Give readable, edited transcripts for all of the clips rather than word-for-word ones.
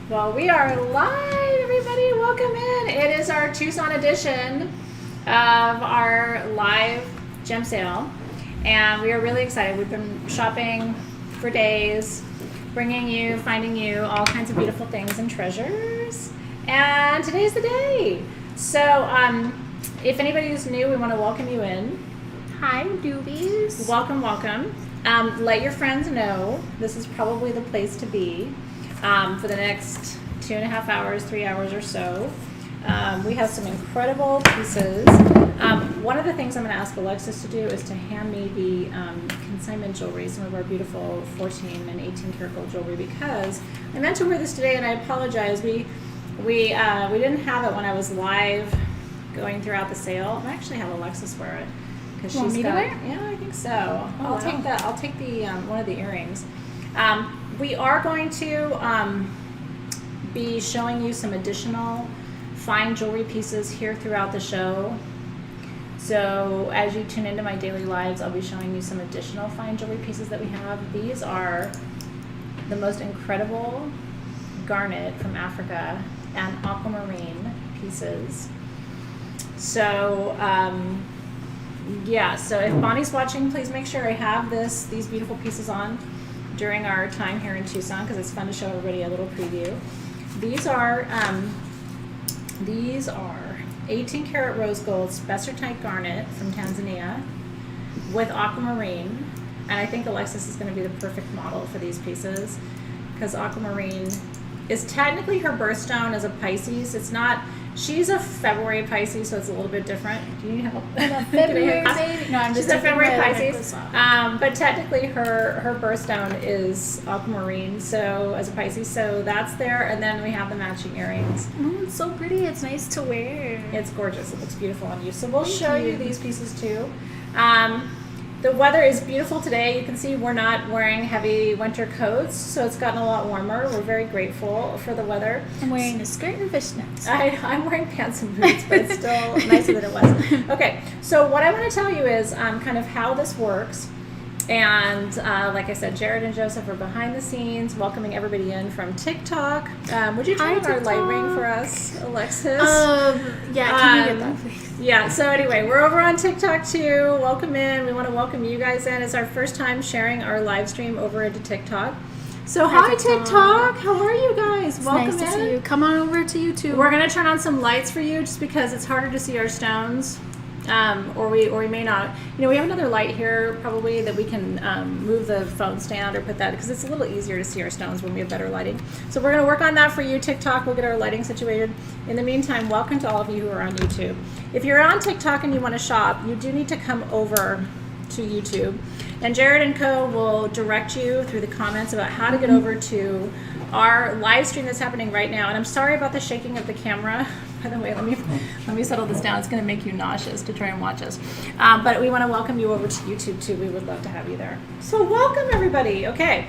Well, we are live, everybody. Welcome in. It is our Tucson edition of our live gem sale, and we are really excited. We've been shopping for days, finding you all kinds of beautiful things and treasures, and today's the day. So, if anybody is new, we want to welcome you in. Hi, doobies. Welcome, welcome. Let your friends know this is probably the place to be. For the next 2.5 hours, 3 hours or so. We have some incredible pieces. One of the things I'm going to ask Alexys to do is to hand me the consignment jewelry, some of our beautiful 14 and 18 karat gold jewelry, because I meant to wear this today and I apologize. We didn't have it when I was live going throughout the sale. I actually have Alexys wear it because she's got. To wear? Yeah, I think so. Oh, I'll take that. I'll take the one of the earrings. We are going to be showing you some additional fine jewelry pieces here throughout the show. So as you tune into my daily lives, I'll be showing you some additional fine jewelry pieces that we have. These are the most incredible garnet from Africa and aquamarine pieces. So yeah, so if Bonnie's watching, please make sure I have these beautiful pieces on during our time here in Tucson, because it's fun to show everybody a little preview. These are 18 karat rose gold spessartite garnet from Tanzania with aquamarine, and I think Alexys is going to be the perfect model for these pieces, because aquamarine is technically her birthstone as a Pisces. It's not. She's a February Pisces, so it's a little bit different. Do you have a February baby? No, I'm just a February Pisces. But technically, her birthstone is aquamarine, so as a Pisces, so that's there. And then we have the matching earrings. Oh, it's so pretty. It's nice to wear. It's gorgeous. It looks beautiful on you. So we'll show you these pieces too. The weather is beautiful today. You can see we're not wearing heavy winter coats, so it's gotten a lot warmer. We're very grateful for the weather. I'm wearing a skirt and fishnets. I'm wearing pants and boots, but it's still nicer than it was. Okay, so what I want to tell you is kind of how this works. And like I said, Jared and Joseph are behind the scenes, welcoming everybody in from TikTok. Would you turn on our light ring for us, Alexys? Yeah, can you get that, please? Yeah, so anyway, we're over on TikTok too. Welcome in. We want to welcome you guys in. It's our first time sharing our live stream over into TikTok. So hi TikTok. How are you guys? Welcome nice to in. see you. Come on over to YouTube. We're going to turn on some lights for you just because it's harder to see our stones. Or we may not. You know, we have another light here probably that we can move the phone stand or put that, because it's a little easier to see our stones when we have better lighting. So we're going to work on that for you, TikTok. We'll get our lighting situated. In the meantime, welcome to all of you who are on YouTube. If you're on TikTok and you want to shop, you do need to come over to YouTube. And Jared and Co. will direct you through the comments about how to get over to our live stream that's happening right now. And I'm sorry about the shaking of the camera. By the way, let me settle this down. It's going to make you nauseous to try and watch us. But we want to welcome you over to YouTube too. We would love to have you there. So welcome everybody. Okay.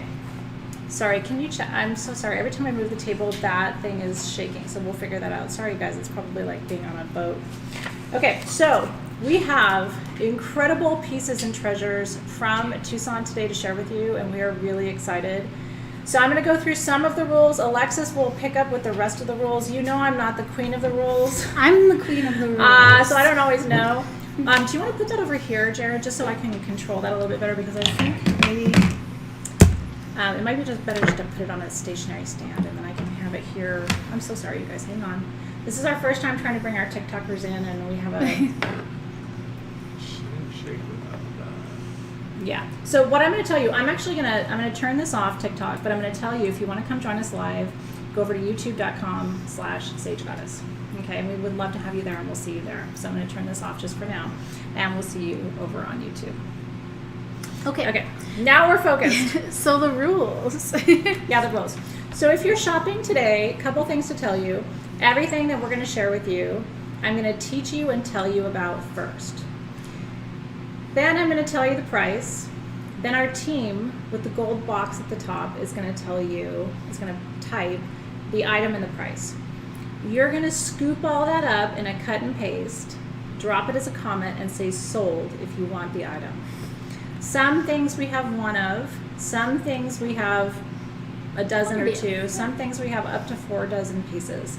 Sorry, can you check? I'm so sorry. Every time I move the table, that thing is shaking. So we'll figure that out. Sorry guys, it's probably like being on a boat. Okay, so we have incredible pieces and treasures from Tucson today to share with you, and we are really excited. So I'm going to go through some of the rules. Alexys will pick up with the rest of the rules. You know I'm not the queen of the rules. I'm the queen of the rules. So I don't always know. Do you want to put that over here, Jared, just so I can control that a little bit better? Because I think maybe it might be just better just to put it on a stationary stand, and then I can have it here. I'm so sorry, you guys. Hang on. This is our first time trying to bring our TikTokers in, and we have a... Yeah. So what I'm going to tell you, I'm going to turn this off TikTok, but I'm going to tell you, if you want to come join us live, go over to youtube.com/sagegoddess. Okay, and we would love to have you there, and we'll see you there. So I'm going to turn this off just for now, and we'll see you over on YouTube. Okay. Now we're focused. So the rules. Yeah, the rules. So if you're shopping today, a couple things to tell you. Everything that we're going to share with you, I'm going to teach you and tell you about first. Then I'm going to tell you the price. Then our team with the gold box at the top is going to tell you, is going to type the item and the price. You're going to scoop all that up in a cut and paste, drop it as a comment, and say sold if you want the item. Some things we have one of, some things we have a dozen or two. Some things we have up to 4 dozen pieces.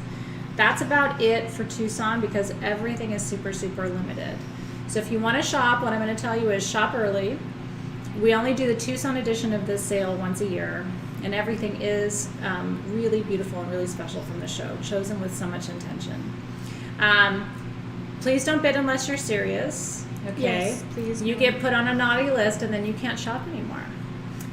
That's about it for Tucson because everything is super, super limited. So if you want to shop, what I'm going to tell you is shop early. We only do the Tucson edition of this sale once a year, and everything is really beautiful and really special from the show, chosen with so much intention. Please don't bid unless you're serious. Okay. Yes, please. You get put on a naughty list, and then you can't shop anymore.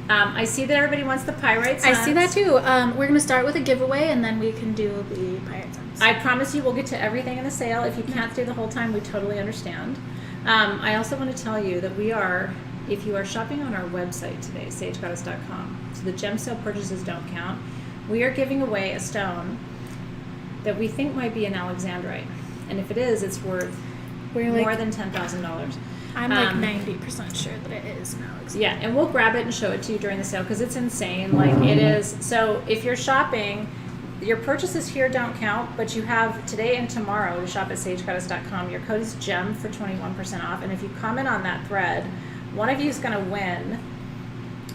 I see that everybody wants the pyrite suns. I see that too. We're gonna start with a giveaway, and then we can do the pirate suns. I promise you, we'll get to everything in the sale. If you can't stay the whole time, we totally understand. I also want to tell you that we are, if you are shopping on our website today, sagegoddess.com, so the gemstone purchases don't count, we are giving away a stone that we think might be an alexandrite. And if it is, it's worth more than $10,000. I'm like 90% sure that it is an Alexys. Yeah, and we'll grab it and show it to you during the sale because it's insane. Like it is. So if you're shopping, your purchases here don't count, but you have today and tomorrow to shop at sagegoddess.com. Your code is GEM for 21% off. And if you comment on that thread, one of you is going to win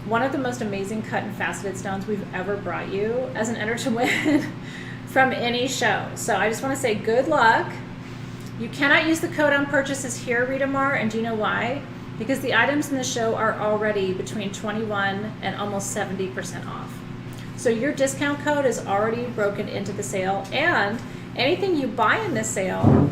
one of the most amazing cut and faceted stones we've ever brought you as an enter to win from any show. So I just want to say good luck. You cannot use the code on purchases here, Rita Mar, and do you know why? Because the items in the show are already between 21 and almost 70% off. So your discount code is already broken into the sale, and anything you buy in this sale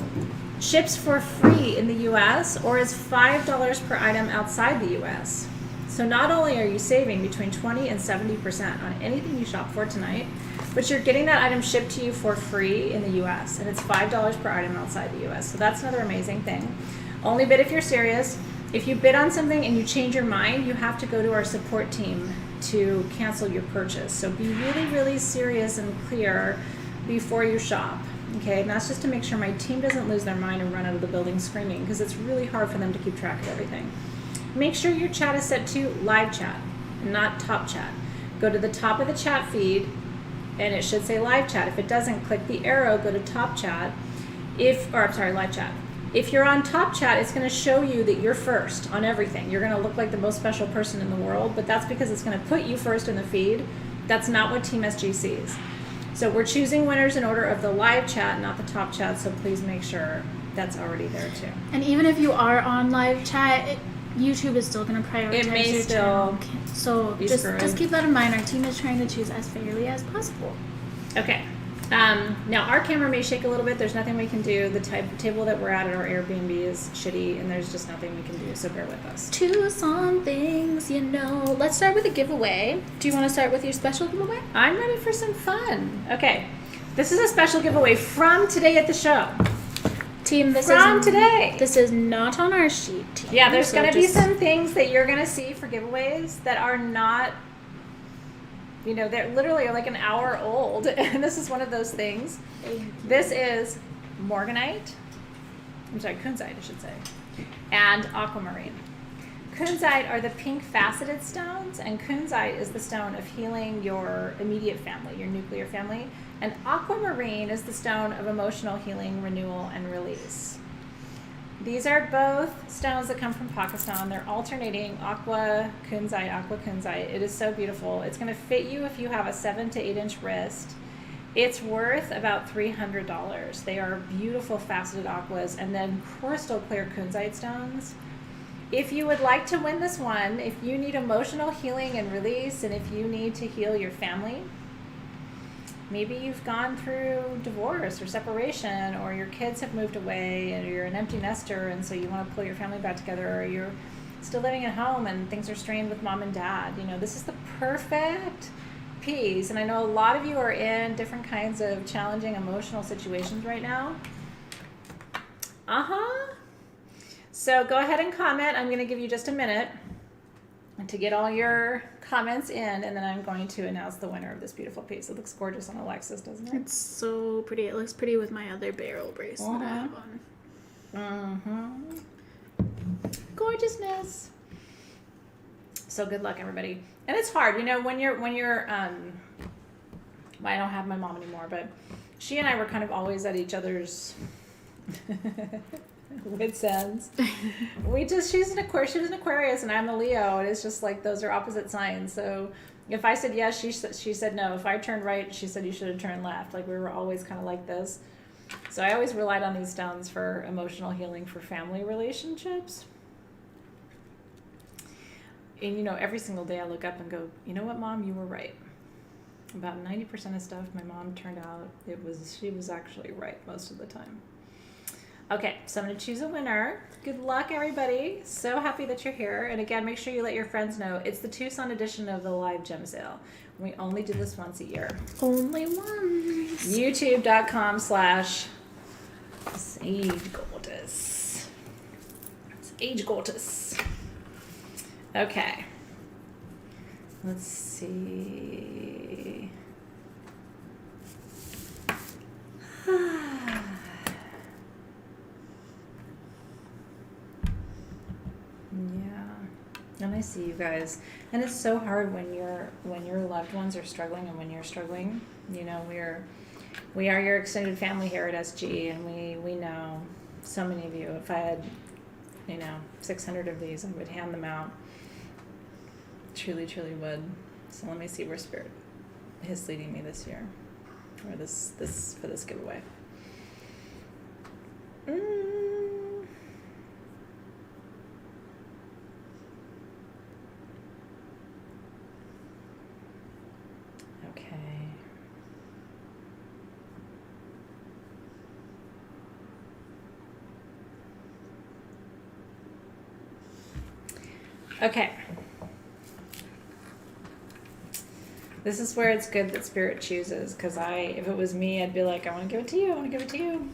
ships for free in the US or is $5 per item outside the US. So not only are you saving between 20 and 70% on anything you shop for tonight, but you're getting that item shipped to you for free in the US, and it's $5 per item outside the US. So that's another amazing thing. Only bid if you're serious. If you bid on something and you change your mind, you have to go to our support team to cancel your purchase. So be really, really serious and clear before you shop. Okay, and that's just to make sure my team doesn't lose their mind and run out of the building screaming, because it's really hard for them to keep track of everything. Make sure your chat is set to live chat, not top chat. Go to the top of the chat feed, and it should say live chat. If it doesn't, click the arrow, go to top chat. Live chat. If you're on top chat, it's going to show you that you're first on everything. You're going to look like the most special person in the world, but that's because it's going to put you first in the feed. That's not what Team SG sees. So we're choosing winners in order of the live chat, not the top chat, so please make sure that's already there too. And even if you are on live chat, YouTube is still going to prioritize It may your still channel. So just keep that in mind. Our team is trying to choose as fairly as possible. Okay. Now our camera may shake a little bit. There's nothing we can do. The table that we're at our Airbnb is shitty, and there's just nothing we can do. So bear with us. Tucson things, you know. Let's start with a giveaway. Do you want to start with your special giveaway? I'm ready for some fun. Okay. This is a special giveaway from today at the show. Team, this is not on our sheet, team. Yeah, there's going to be some things that you're going to see for giveaways that are not, they're literally like an hour old. And this is one of those things. This is morganite. Kunzite, I should say. And aquamarine. Kunzite are the pink faceted stones, and kunzite is the stone of healing your immediate family, your nuclear family. And aquamarine is the stone of emotional healing, renewal, and release. These are both stones that come from Pakistan. They're alternating aqua kunzite. It is so beautiful. It's going to fit you if you have a 7 to 8 inch wrist. It's worth about $300. They are beautiful faceted aquas and then crystal clear kunzite stones. If you would like to win this one, if you need emotional healing and release, and if you need to heal your family, maybe you've gone through divorce or separation, or your kids have moved away and you're an empty nester and so you want to pull your family back together, or you're still living at home and things are strained with mom and dad, this is the perfect piece. And I know a lot of you are in different kinds of challenging emotional situations right now. So go ahead and comment. I'm going to give you just a minute to get all your comments in, and then I'm going to announce the winner of this beautiful piece. It looks gorgeous on Alexys, doesn't it? It's so pretty. It looks pretty with my other barrel brace that I have on. Gorgeousness. So good luck, everybody. And it's hard, when you're I don't have my mom anymore, but she and I were kind of always at each other's wit's ends. She was an Aquarius and I'm a Leo, and it's just like those are opposite signs. So If I said yes, she said no. If I turned right, she said you should have turned left. Like we were always kind of like this. So I always relied on these stones for emotional healing for family relationships. And you know, every single day I look up and go, you know what, Mom, you were right. About 90% of stuff my mom turned out, she was actually right most of the time. Okay, so I'm going to choose a winner. Good luck, everybody. So happy that you're here. And again, make sure you let your friends know. It's the Tucson edition of the live gem sale. We only do this once a year. Only once. YouTube.com/SageGorgeous. SageGorgeous. Okay. Let's see. And I see you guys. And it's so hard when your loved ones are struggling, and when you're struggling, you know, we are your extended family here at SG, and we know so many of you. If I had, 600 of these, I would hand them out. Truly, truly would. So let me see where Spirit is leading me this year, or this for this giveaway. Okay. This is where it's good that Spirit chooses, because if it was me, I'd be like, I want to give it to you. I want to give it to you.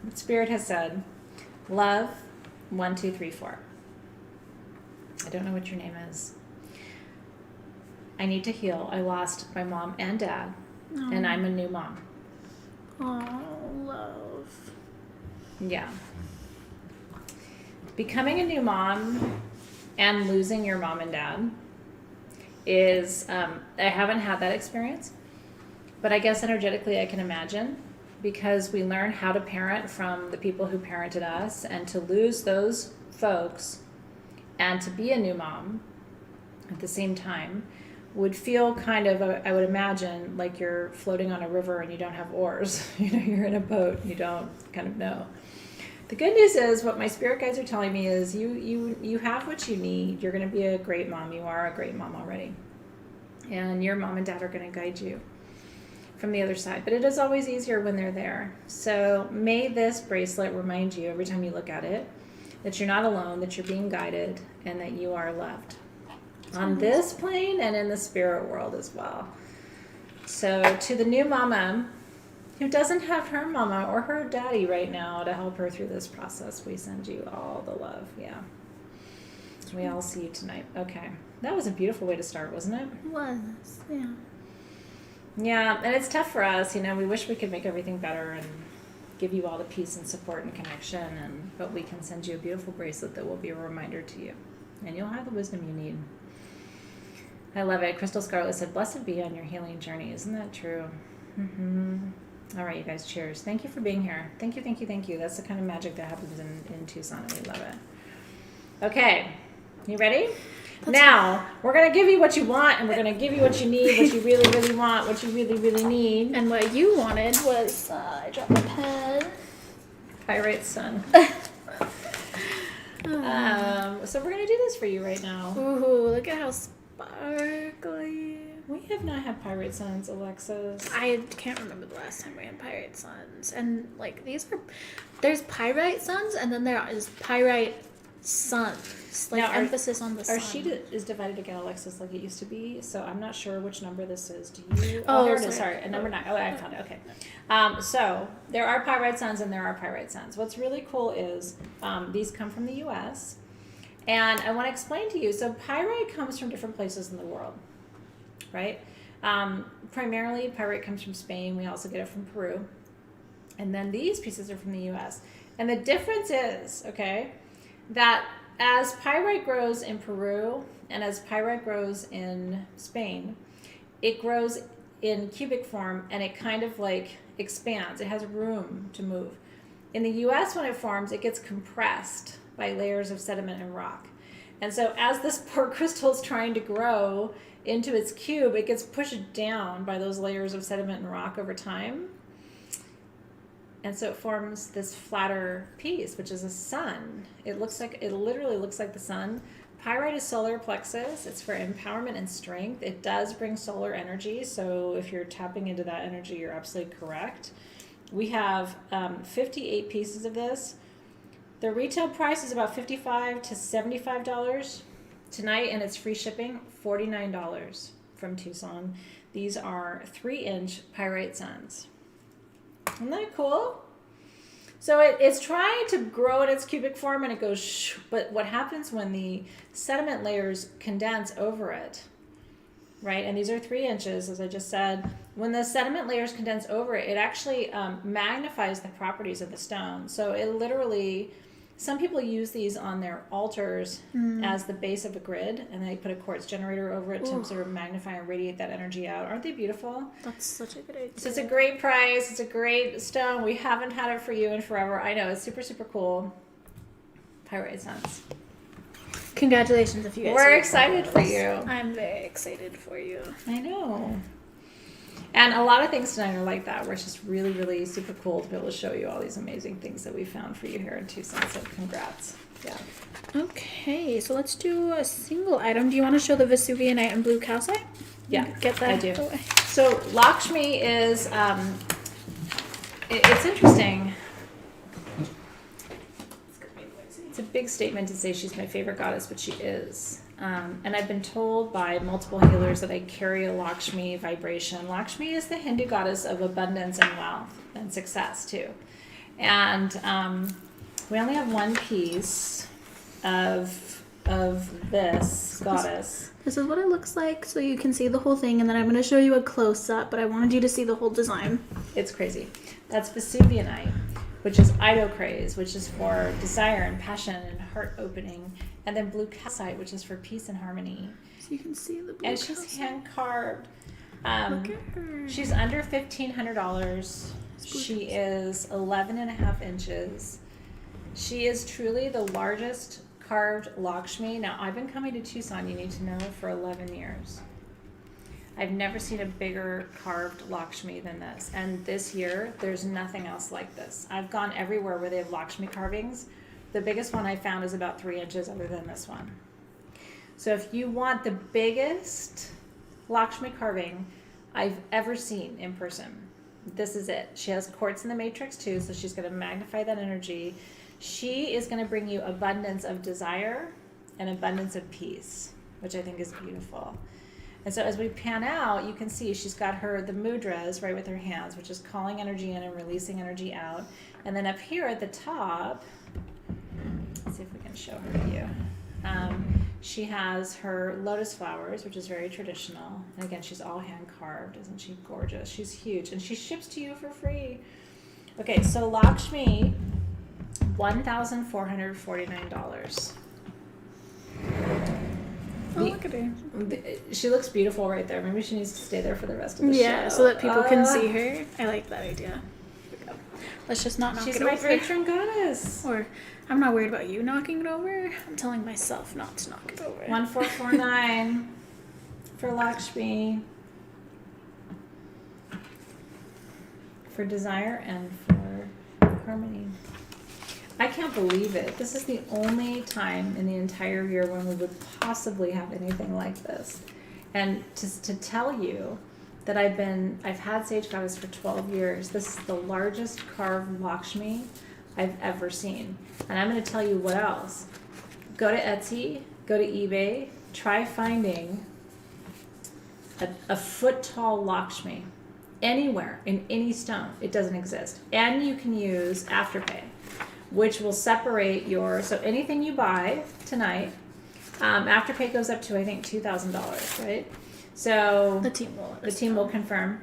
But Spirit has said, love, 1, 2, 3, 4. I don't know what your name is. I need to heal. I lost my mom and dad, and I'm a new mom. Oh, love. Yeah. Becoming a new mom and losing your mom and dad is, I haven't had that experience, but I guess energetically I can imagine, because we learn how to parent from the people who parented us, and to lose those folks and to be a new mom at the same time would feel kind of, I would imagine, like you're floating on a river and you don't have oars. You're in a boat and you don't kind of know. The good news is, what my spirit guides are telling me is you have what you need. You're going to be a great mom. You are a great mom already. And your mom and dad are going to guide you from the other side. But it is always easier when they're there. So may this bracelet remind you every time you look at it that you're not alone, that you're being guided, and that you are loved on this plane and in the spirit world as well. So to the new mama who doesn't have her mama or her daddy right now to help her through this process, we send you all the love. Yeah. We all see you tonight. Okay. That was a beautiful way to start, wasn't it? It was, yeah. Yeah, and it's tough for us. We wish we could make everything better and give you all the peace and support and connection, but we can send you a beautiful bracelet that will be a reminder to you. And you'll have the wisdom you need. I love it. Crystal Scarlet said, blessed be on your healing journey. Isn't that true? Mm-hmm. All right, you guys, cheers. Thank you for being here. Thank you, thank you, thank you. That's the kind of magic that happens in Tucson, and we love it. Okay, you ready? Now, we're going to give you what you want, and we're going to give you what you need, what you really, really want, what you really, really need. And what you wanted was, I dropped my pen. Pyrite Sun. So we're going to do this for you right now. Ooh, look at how sparkly. We have not had Pyrite Suns, Alexys. I can't remember the last time we had Pyrite Suns. And, there's Pyrite Suns, and then there is Pyrite Suns. Now, emphasis on the sun. Our sheet is divided again, Alexys, like it used to be, so I'm not sure which number this is. Do you? Oh, here it is. Sorry, number 9. Oh, I found it. Okay. So there are Pyrite Suns and there are Pyrite Suns. What's really cool is these come from the U.S., and I want to explain to you. So pyrite comes from different places in the world, right? Primarily, pyrite comes from Spain. We also get it from Peru. And then these pieces are from the U.S. And the difference is, okay, that as pyrite grows in Peru and as pyrite grows in Spain, it grows in cubic form and it kind of expands. It has room to move. In the U.S., when it forms, it gets compressed by layers of sediment and rock. And so as this poor crystal is trying to grow into its cube, it gets pushed down by those layers of sediment and rock over time. And so it forms this flatter piece, which is a sun. It literally looks like the sun. Pyrite is solar plexus. It's for empowerment and strength. It does bring solar energy. So if you're tapping into that energy, you're absolutely correct. We have 58 pieces of this. The retail price is about $55 to $75 tonight, and it's free shipping, $49 from Tucson. These are 3-inch pyrite suns. Isn't that cool? So it's trying to grow in its cubic form, and it goes shh, but what happens when the sediment layers condense over it, right? And these are 3 inches, as I just said. When the sediment layers condense over it, it actually magnifies the properties of the stone. So it literally, some people use these on their altars as the base of a grid, and they put a quartz generator over it to sort of magnify and radiate that energy out. Aren't they beautiful? That's such a good idea. So it's a great price. It's a great stone. We haven't had it for you in forever. I know. It's super, super cool. Pyrite suns. Congratulations if you guys We're excited for you. I'm very excited for you. I know. And a lot of things tonight are like that, where it's just really, really super cool to be able to show you all these amazing things that we found for you here in Tucson. So congrats. Yeah. Okay, so let's do a single item. Do you want to show the Vesuvianite and blue calcite? Yeah, Get that I do. away. So Lakshmi is, it's interesting. It's a big statement to say she's my favorite goddess, but she is. And I've been told by multiple healers that I carry a Lakshmi vibration. Lakshmi is the Hindu goddess of abundance and wealth and success too. And we only have one piece of this goddess. This is what it looks like, so you can see the whole thing, and then I'm going to show you a close-up, but I wanted you to see the whole design. It's crazy. That's Vesuvianite, which is idocraze, which is for desire and passion and heart opening. And then blue calcite, which is for peace and harmony. So you can see the blue And she's calcite. hand carved. Look at her. She's under $1,500. She is 11.5 inches. She is truly the largest carved Lakshmi. Now, I've been coming to Tucson, you need to know, for 11 years. I've never seen a bigger carved Lakshmi than this. And this year, there's nothing else like this. I've gone everywhere where they have Lakshmi carvings. The biggest one I found is about 3 inches other than this one. So if you want the biggest Lakshmi carving I've ever seen in person, this is it. She has quartz in the matrix too, so she's going to magnify that energy. She is going to bring you abundance of desire and abundance of peace, which I think is beautiful. And so as we pan out, you can see she's got the mudras right with her hands, which is calling energy in and releasing energy out. And then up here at the top, let's see if we can show her to you. She has her lotus flowers, which is very traditional. And again, she's all hand carved. Isn't she gorgeous? She's huge. And she ships to you for free. Okay, so Lakshmi, $1,449. Oh, look at her. She looks beautiful right there. Maybe she needs to stay there for the rest of the show. Yeah, so that people can see her. I like that idea. Let's just not knock She's it my over. patron goddess. Or I'm not worried about you knocking it over. I'm telling myself not to knock it over. 1449 for Lakshmi. For desire and for harmony. I can't believe it. This is the only time in the entire year when we would possibly have anything like this. And just to tell you that I've had Sage Goddess for 12 years. This is the largest carved Lakshmi I've ever seen. And I'm going to tell you what else. Go to Etsy, go to eBay, try finding a foot tall Lakshmi anywhere in any stone. It doesn't exist. And you can use Afterpay, which will separate so anything you buy tonight, Afterpay goes up to, I think, $2,000, right? So The team will confirm.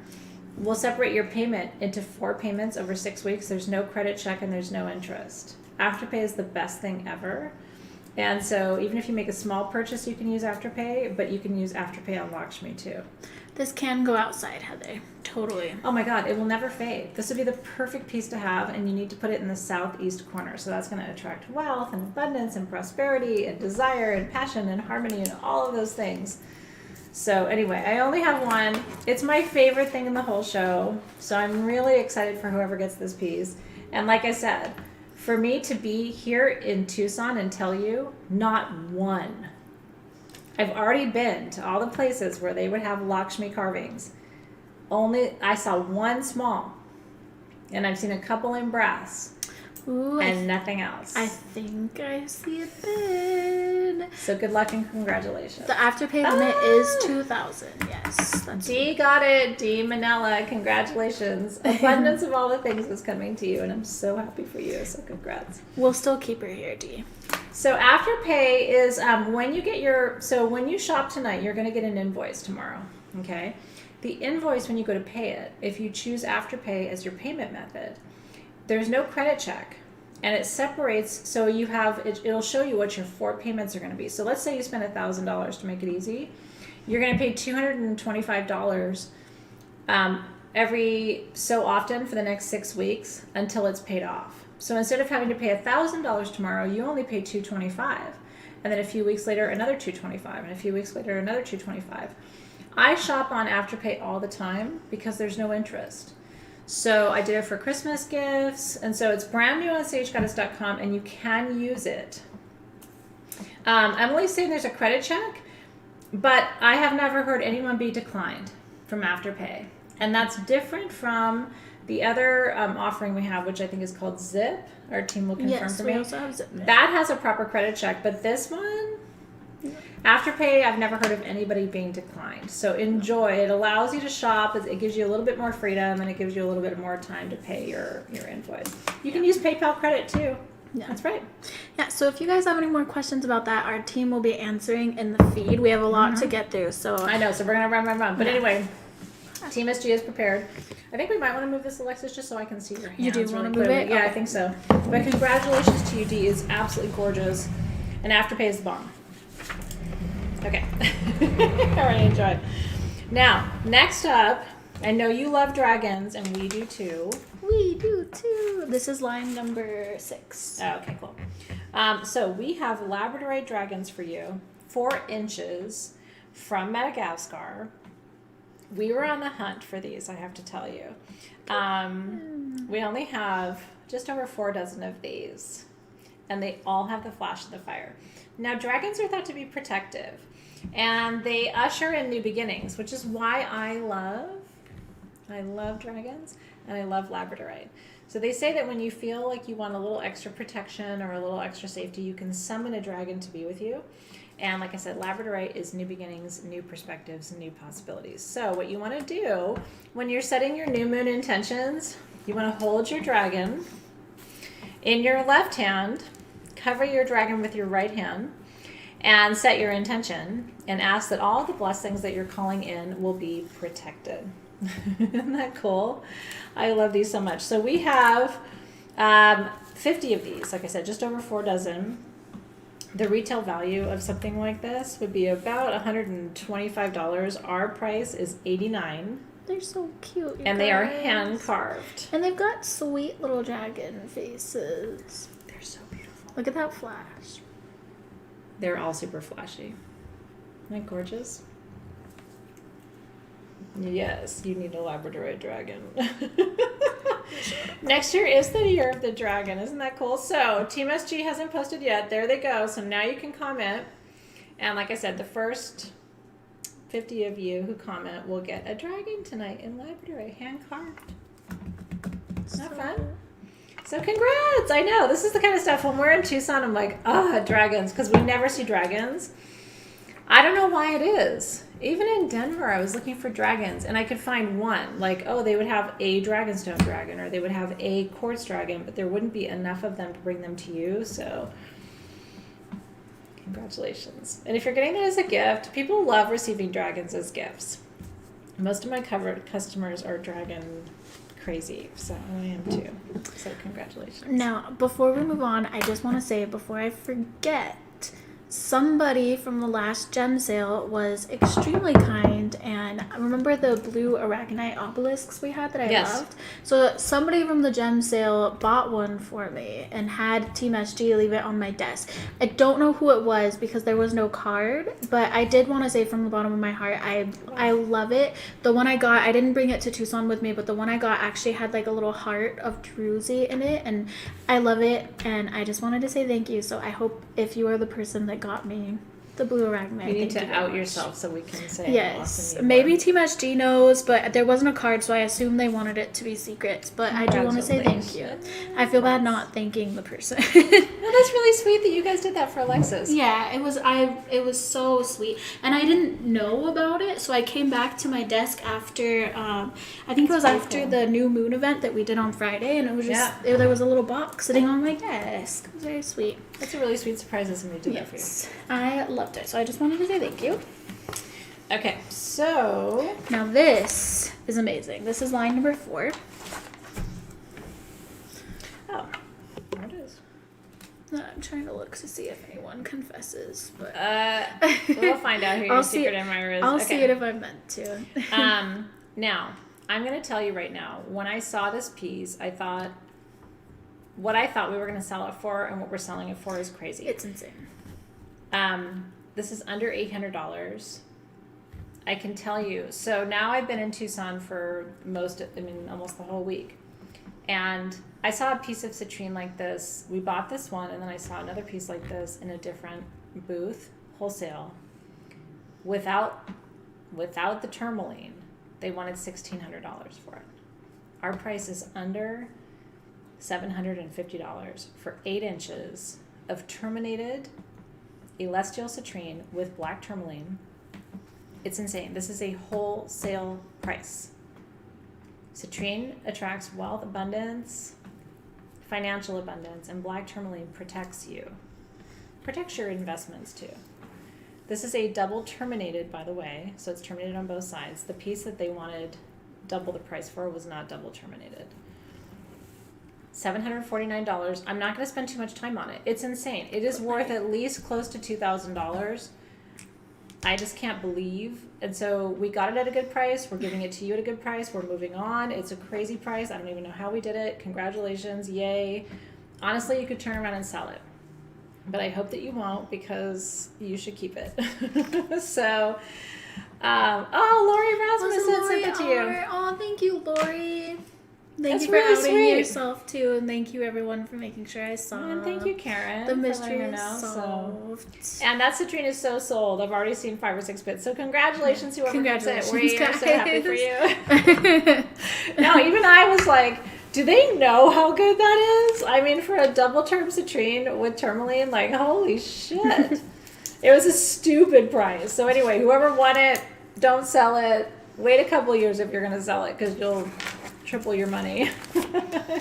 We'll separate your payment into 4 payments over 6 weeks. There's no credit check and there's no interest. Afterpay is the best thing ever. And so even if you make a small purchase, you can use Afterpay, but you can use Afterpay on Lakshmi too. This can go outside, Heather. Totally. Oh my God, it will never fade. This would be the perfect piece to have, and you need to put it in the southeast corner. So that's going to attract wealth and abundance and prosperity and desire and passion and harmony and all of those things. So anyway, I only have one. It's my favorite thing in the whole show. So I'm really excited for whoever gets this piece. And like I said, for me to be here in Tucson and tell you, not one. I've already been to all the places where they would have Lakshmi carvings. I saw one small, and I've seen a couple in brass. Ooh, and nothing else. I think I see a bid. So good luck and congratulations. The Afterpay limit is 2,000. Yes. D got it. D Manila, congratulations. Abundance of all the things is coming to you, and I'm so happy for you. So congrats. We'll still keep her here, D. So Afterpay is when you get when you shop tonight, you're going to get an invoice tomorrow. Okay. The invoice, when you go to pay it, if you choose Afterpay as your payment method, there's no credit check, and it separates. So you have it'll show you what your 4 payments are going to be. So let's say you spend $1,000 to make it easy. You're going to pay $225 every so often for the next 6 weeks until it's paid off. So instead of having to pay $1,000 tomorrow, you only pay $225, and then a few weeks later another $225, and a few weeks later another $225. I shop on Afterpay all the time because there's no interest. So I did it for Christmas gifts, and so it's brand new on sagegoddess.com, and you can use it. Emily's saying there's a credit check, but I have never heard anyone be declined from Afterpay, and that's different from the other offering we have, which I think is called Zip. Our team will confirm for me. Yes, we also have Zip. That has a proper credit check, but this one, Afterpay, I've never heard of anybody being declined. So enjoy. It allows you to shop. It gives you a little bit more freedom, and it gives you a little bit more time to pay your invoice. You can use PayPal credit too. Yeah. That's right. Yeah, so if you guys have any more questions about that, our team will be answering in the feed. We have a lot to get through, so... I know, so we're going to run. But anyway, Team SG is prepared. I think we might want to move this, Alexis, just so I can see your hands. You do want to move clearly. it? Yeah, Okay. I think so. But congratulations to you, Dee. It's absolutely gorgeous. And Afterpay is the bomb. Okay. All right, enjoy. Now, next up, I know you love dragons, and we do too. We do too. This is line number 6. Oh, okay, cool. So we have Labradorite dragons for you, 4 inches from Madagascar. We were on the hunt for these, I have to tell you. We only have just over 4 dozen of these, and they all have the flash of the fire. Now, dragons are thought to be protective, and they usher in new beginnings, which is why I love dragons, and I love Labradorite. So they say that when you feel like you want a little extra protection or a little extra safety, you can summon a dragon to be with you. And like I said, Labradorite is new beginnings, new perspectives, new possibilities. So what you want to do when you're setting your new moon intentions, you want to hold your dragon in your left hand, cover your dragon with your right hand, and set your intention and ask that all the blessings that you're calling in will be protected. Isn't that cool? I love these so much. So we have 50 of these, like I said, just over 4 dozen. The retail value of something like this would be about $125. Our price is $89. They're so cute. And they are hand carved. And they've got sweet little dragon faces. They're so beautiful. Look at that flash. They're all super flashy. Isn't that gorgeous? Yes, you need a Labradorite dragon. Next year is the year of the dragon. Isn't that cool? So, Team SG hasn't posted yet. There they go. So now you can comment. And like I said, the first 50 of you who comment will get a dragon tonight in Labradorite, hand carved. Isn't that fun? So congrats. I know. This is the kind of stuff when we're in Tucson, I'm like, dragons, because we never see dragons. I don't know why it is. Even in Denver, I was looking for dragons, and I could find one. Like, they would have a dragonstone dragon, or they would have a quartz dragon, but there wouldn't be enough of them to bring them to you, so congratulations. And if you're getting that as a gift, people love receiving dragons as gifts. Most of my covered customers are dragon crazy, so I am too. So congratulations. Now, before we move on, I just want to say, before I forget, somebody from the last gem sale was extremely kind, and I remember the blue aragonite obelisks we had that I loved. So somebody from the gem sale bought one for me and had Team SG leave it on my desk. I don't know who it was because there was no card, but I did want to say from the bottom of my heart, I love it. The one I got, I didn't bring it to Tucson with me, but the one I got actually had like a little heart of Druzy in it, and I love it, and I just wanted to say thank you. So I hope if you are the person that got me the blue aragonite, you need to out yourself so we can say yes. How awesome you Maybe were. Team SG knows, but there wasn't a card, so I assume they wanted it to be secret. But I do want to say thank you. I feel bad not thanking the person. No, that's really sweet that you guys did that for Alexys. Yeah, it was so sweet, and I didn't know about it, so I came back to my desk after I think it was after the new moon event that we did on Friday, and it was just there was a little box sitting on my desk. It was very sweet. That's a really sweet surprise that somebody did that for you. I loved it, so I just wanted to say thank you. Okay, so Now this is amazing. This is line number 4. oh, there it is. I'm trying to look to see if anyone confesses, but We'll find out who your secret admirer is. I'll see it if I'm meant to. Now, I'm going to tell you right now, when I saw this piece, what I thought we were going to sell it for and what we're selling it for is crazy. It's insane. This is under $800. I can tell you. So now I've been in Tucson for almost the whole week. And I saw a piece of citrine like this. We bought this one, and then I saw another piece like this in a different booth, wholesale, without the tourmaline. They wanted $1,600 for it. Our price is under $750 for 8 inches of terminated elestial citrine with black tourmaline. It's insane. This is a wholesale price. Citrine attracts wealth, abundance, financial abundance, and black tourmaline protects you. Protects your investments too. This is a double terminated, by the way, so it's terminated on both sides. The piece that they wanted double the price for was not double terminated. $749. I'm not going to spend too much time on it. It's insane. It is worth at least close to $2,000. I just can't believe. And so we got it at a good price. We're giving it to you at a good price. We're moving on. It's a crazy price. I don't even know how we did it. Congratulations. Yay. Honestly, you could turn around and sell it. But I hope that you won't because you should keep it. So, Lori Rasmussen sent it to you. Oh, thank you, Lori. Thank That's you for really outing sweet. yourself too, and thank you everyone for making sure I saw. And thank you, Karen. The for mystery letting is her know. solved. So, and that citrine is so sold. I've already seen 5 or 6 bits. So congratulations, whoever gets it. We are so happy for you. No, even I was like, do they know how good that is? I mean, for a double term citrine with tourmaline, like, holy shit. It was a stupid price. So anyway, whoever won it, don't sell it. Wait a couple years if you're going to sell it because you'll triple your money.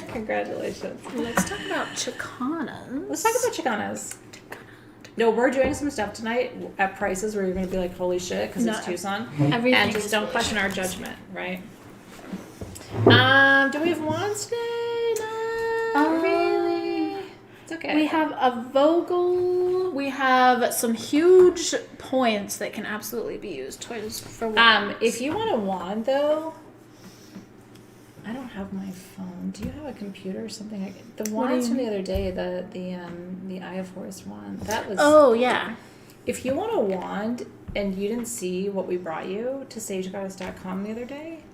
Congratulations. Let's talk about Chicanas. Let's talk about Chicanas. No, we're doing some stuff tonight at prices where you're going to be like, holy shit, because it's Tucson. Everything And just don't question our judgment, right? Do we have wands today? Not really. It's okay. We have a Vogel. We have some huge points that can absolutely be used for wands. If you want a wand, though, I don't have my phone. Do you have a computer or something? The wands from the other day, the Eye of Horus wand. That was. Oh yeah. If you want a wand and you didn't see what we brought you to sagegoddess.com the other day,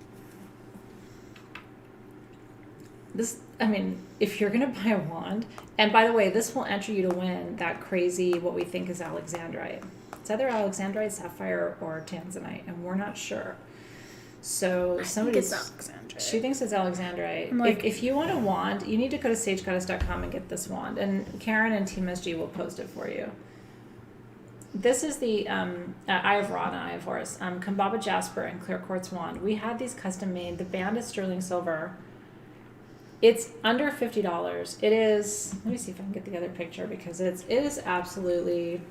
if you're gonna buy a wand, and by the way, this will enter you to win that crazy what we think is alexandrite. It's either alexandrite, sapphire, or tanzanite, and we're not sure. So It's Alexandrite. she thinks it's alexandrite. Like, if you want a wand, you need to go to sagegoddess.com and get this wand, and Karen and Team SG will post it for you. This is the Eye of Ra and Eye of Horus, Kambaba Jasper and Clear Quartz wand. We had these custom made. The band is sterling silver. It's under $50. It is. Let me see if I can get the other picture because it is absolutely.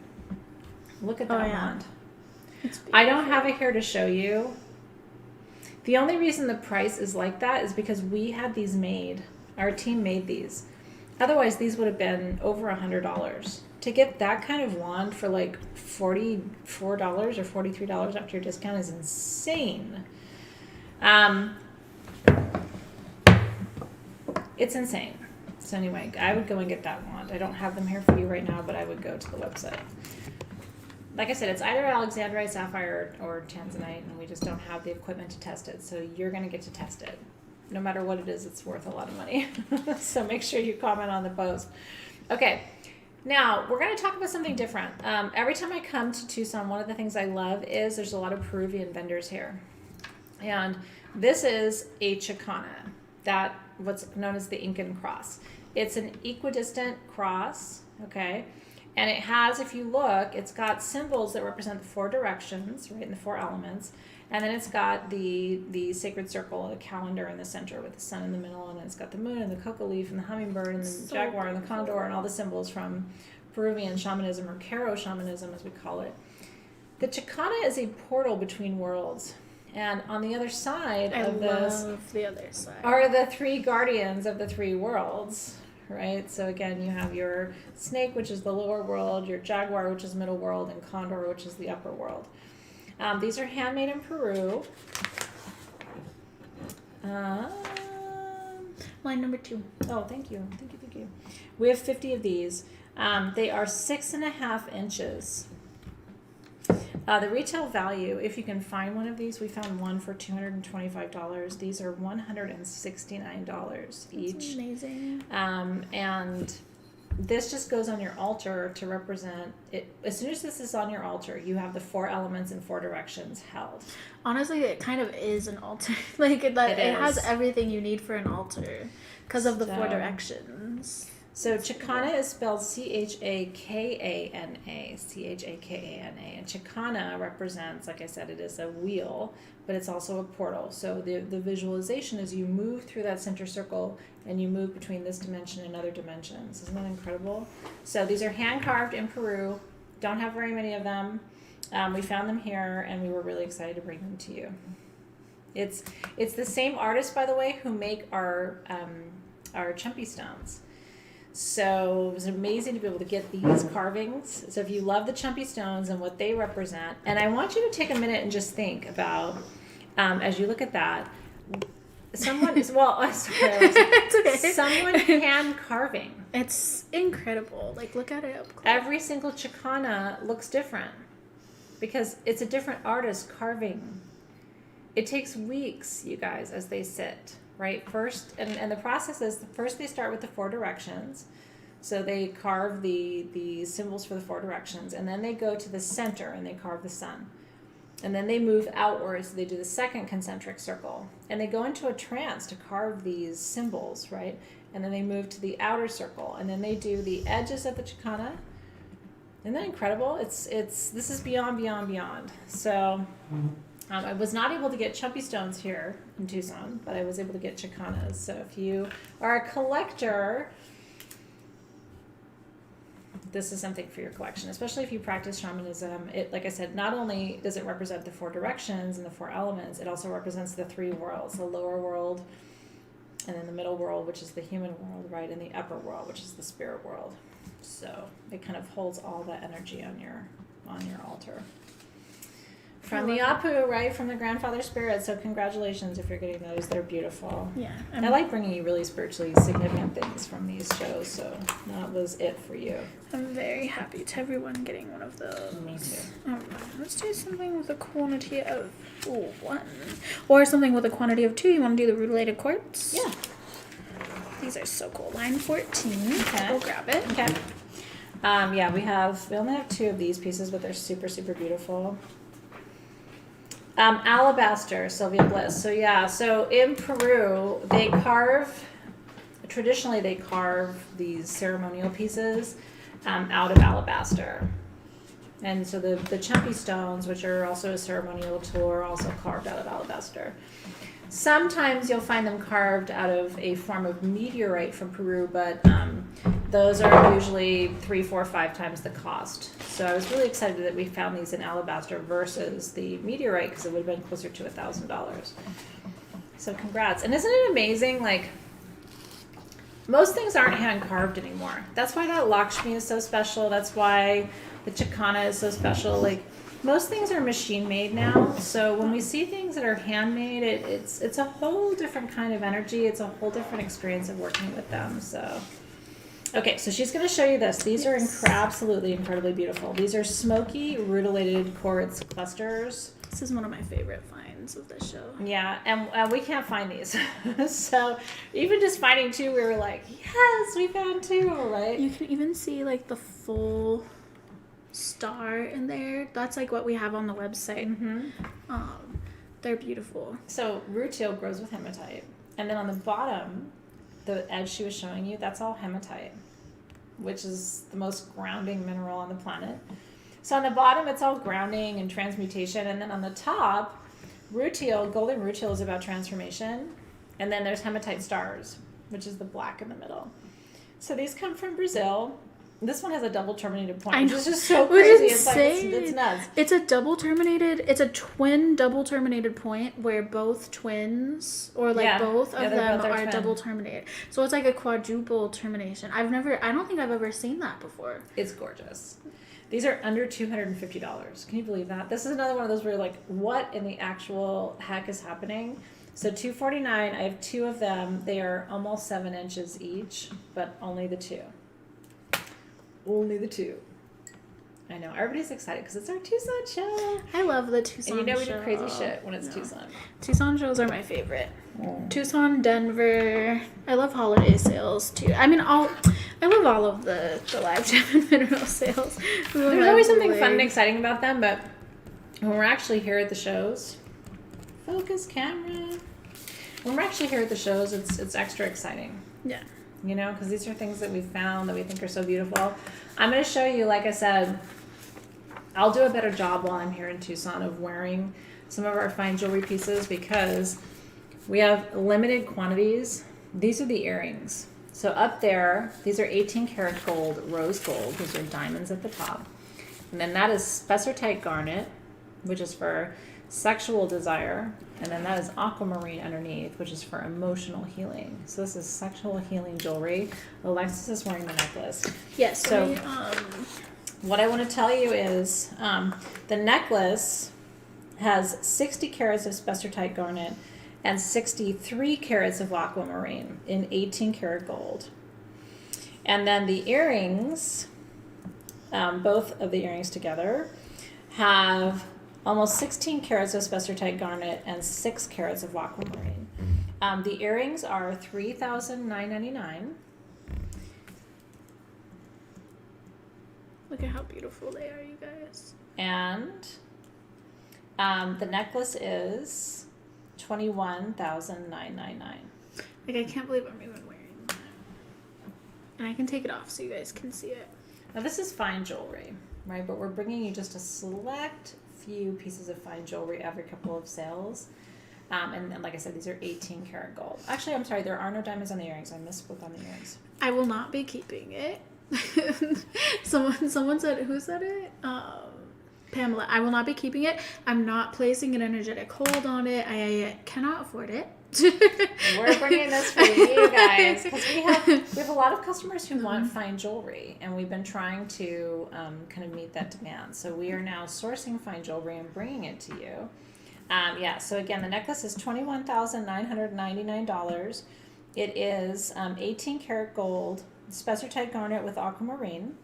Look at that wand. I don't have it here to show you. The only reason the price is like that is because we had these made. Our team made these. Otherwise, these would have been over $100. to get that kind of wand for like $44 or $43 after your discount is insane. It's insane. So anyway, I would go and get that wand. I don't have them here for you right now, but I would go to the website. Like I said, it's either alexandrite, sapphire, or tanzanite, and we just don't have the equipment to test it. So you're going to get to test it. No matter what it is, it's worth a lot of money. So make sure you comment on the post. Okay, now we're going to talk about something different. Every time I come to Tucson, one of the things I love is there's a lot of Peruvian vendors here. And this is a chicana, that what's known as the Incan cross. It's an equidistant cross, okay? And it has, if you look, it's got symbols that represent the 4 directions, right, and the 4 elements. And then it's got the sacred circle, the calendar in the center with the sun in the middle, and then it's got the moon and the coca leaf and the hummingbird and the jaguar and the condor and all the symbols from Peruvian shamanism, or Caro shamanism as we call it. The chicana is a portal between worlds. And on the other side of this the other side. Are the 3 guardians of the 3 worlds, right? So again, you have your snake, which is the lower world, your jaguar, which is middle world, and condor, which is the upper world. These are handmade in Peru. Line number 2. Oh, thank you. Thank you. We have 50 of these. They are 6.5 inches. The retail value, if you can find one of these, we found one for $225. These are $169 each. That's amazing. And this just goes on your altar to represent it. As soon as this is on your altar, you have the 4 elements in 4 directions held. Honestly, it kind of is an altar. Like it has everything you need for an altar because of the 4 directions. So Chicana is spelled Chakana, Chakana, and Chicana represents, like I said, it is a wheel, but it's also a portal. So the visualization is you move through that center circle and you move between this dimension and other dimensions. Isn't that incredible? So these are hand carved in Peru. Don't have very many of them. We found them here and we were really excited to bring them to you. It's the same artist, by the way, who make our chumpy stones. So it was amazing to be able to get these carvings. So if you love the chumpy stones and what they represent, and I want you to take a minute and just think about, as you look at that, someone is, it's okay. Someone hand carving. It's incredible. Like, look at it up close. Every single Chicana looks different because it's a different artist carving. It takes weeks, you guys, as they sit. Right, first, and the process is, first they start with the 4 directions. So they carve the symbols for the 4 directions, and then they go to the center and they carve the sun. And then they move outwards, so they do the second concentric circle. And they go into a trance to carve these symbols, right? And then they move to the outer circle, and then they do the edges of the Chicana. Isn't that incredible? This is beyond. So I was not able to get chumpy stones here in Tucson, but I was able to get Chicanas. So if you are a collector, this is something for your collection, especially if you practice shamanism. It, like I said, not only does it represent the 4 directions and the 4 elements, it also represents the 3 worlds, the lower world, and then the middle world, which is the human world, right, and the upper world, which is the spirit world. So it kind of holds all that energy on your altar. From the Apu, right? From the grandfather spirit. So congratulations if you're getting those. They're beautiful. Yeah. I like bringing you really spiritually significant things from these shows. So that was it for you. I'm very happy to everyone getting one of those. Me too. All right. Let's do something with a quantity of 1. Or something with a quantity of 2. You want to do the rutilated quartz? Yeah. These are so cool. Line 14. Okay. Go grab it. Okay. Yeah, we only have 2 of these pieces, but they're super, super beautiful. Alabaster, Sylvia Bliss. So in Peru, traditionally they carve these ceremonial pieces out of alabaster. And so the chumpy stones, which are also a ceremonial tool, are also carved out of alabaster. Sometimes you'll find them carved out of a form of meteorite from Peru, but those are usually 3, 4, 5 times the cost. So I was really excited that we found these in alabaster versus the meteorite, because it would have been closer to $1,000. So congrats. And isn't it amazing, like, most things aren't hand carved anymore. That's why that Lakshmi is so special. That's why the Chikana is so special. Like, most things are machine made now. So when we see things that are handmade, it's a whole different kind of energy. It's a whole different experience of working with them. So, okay, so she's going to show you this. These are absolutely incredibly beautiful. These are smoky rutilated quartz clusters. This is one of my favorite finds of the show. Yeah, and we can't find these. So even just finding two, we were like, yes, we found two, right? You can even see like the full star in there. That's like what we have on the website. Mm-hmm. They're beautiful. So rutile grows with hematite. And then on the bottom, the edge she was showing you, that's all hematite, which is the most grounding mineral on the planet. So on the bottom, it's all grounding and transmutation. And then on the top, rutile, golden rutile is about transformation. And then there's hematite stars, which is the black in the middle. So these come from Brazil. This one has a double terminated point, which is just so crazy. It's like, it's nuts. It's a twin double terminated point where both twins or like both of them are double terminated. So it's like a quadruple termination. I don't think I've ever seen that before. It's gorgeous. These are under $250. Can you believe that? This is another one of those where you're like, what in the actual heck is happening? So $249, I have two of them. They are almost 7 inches each, but only the two. Only the two. I know. Everybody's excited because it's our Tucson show. I love the Tucson show. And we do crazy shit when it's Tucson. Tucson shows are my favorite. Tucson, Denver. I love holiday sales too. I mean, I love all of the live gem and mineral sales. There's always something fun and exciting about them, but when we're actually here at the shows, focus camera. When we're actually here at the shows, it's extra exciting. Yeah. You know, because these are things that we found that we think are so beautiful. I'm going to show you, like I said, I'll do a better job while I'm here in Tucson of wearing some of our fine jewelry pieces because we have limited quantities. These are the earrings. So up there, these are 18 karat gold, rose gold. These are diamonds at the top. And then that is spessartite garnet, which is for sexual desire. And then that is aquamarine underneath, which is for emotional healing. So this is sexual healing jewelry. Alexys is wearing the necklace. Yes. So what I want to tell you is the necklace has 60 carats of spessartite garnet and 63 carats of aquamarine in 18 karat gold. And then the earrings, both of the earrings together, have almost 16 carats of spessartite garnet and 6 carats of aquamarine. The earrings are $3,999. Look at how beautiful they are, you guys. And the necklace is $21,999. Like, I can't believe I'm even wearing that. And I can take it off so you guys can see it. Now this is fine jewelry, right? But we're bringing you just a select few pieces of fine jewelry every couple of sales. And then, like I said, these are 18 karat gold. Actually, I'm sorry, there are no diamonds on the earrings. I misspoke on the earrings. I will not be keeping it. Someone said, who said it? Pamela. I will not be keeping it. I'm not placing an energetic hold on it. I cannot afford it. We're bringing this for you guys because we have a lot of customers who want fine jewelry, and we've been trying to kind of meet that demand. So we are now sourcing fine jewelry and bringing it to you. So again, the necklace is $21,999. It is 18 karat gold, spessartite garnet with aquamarine,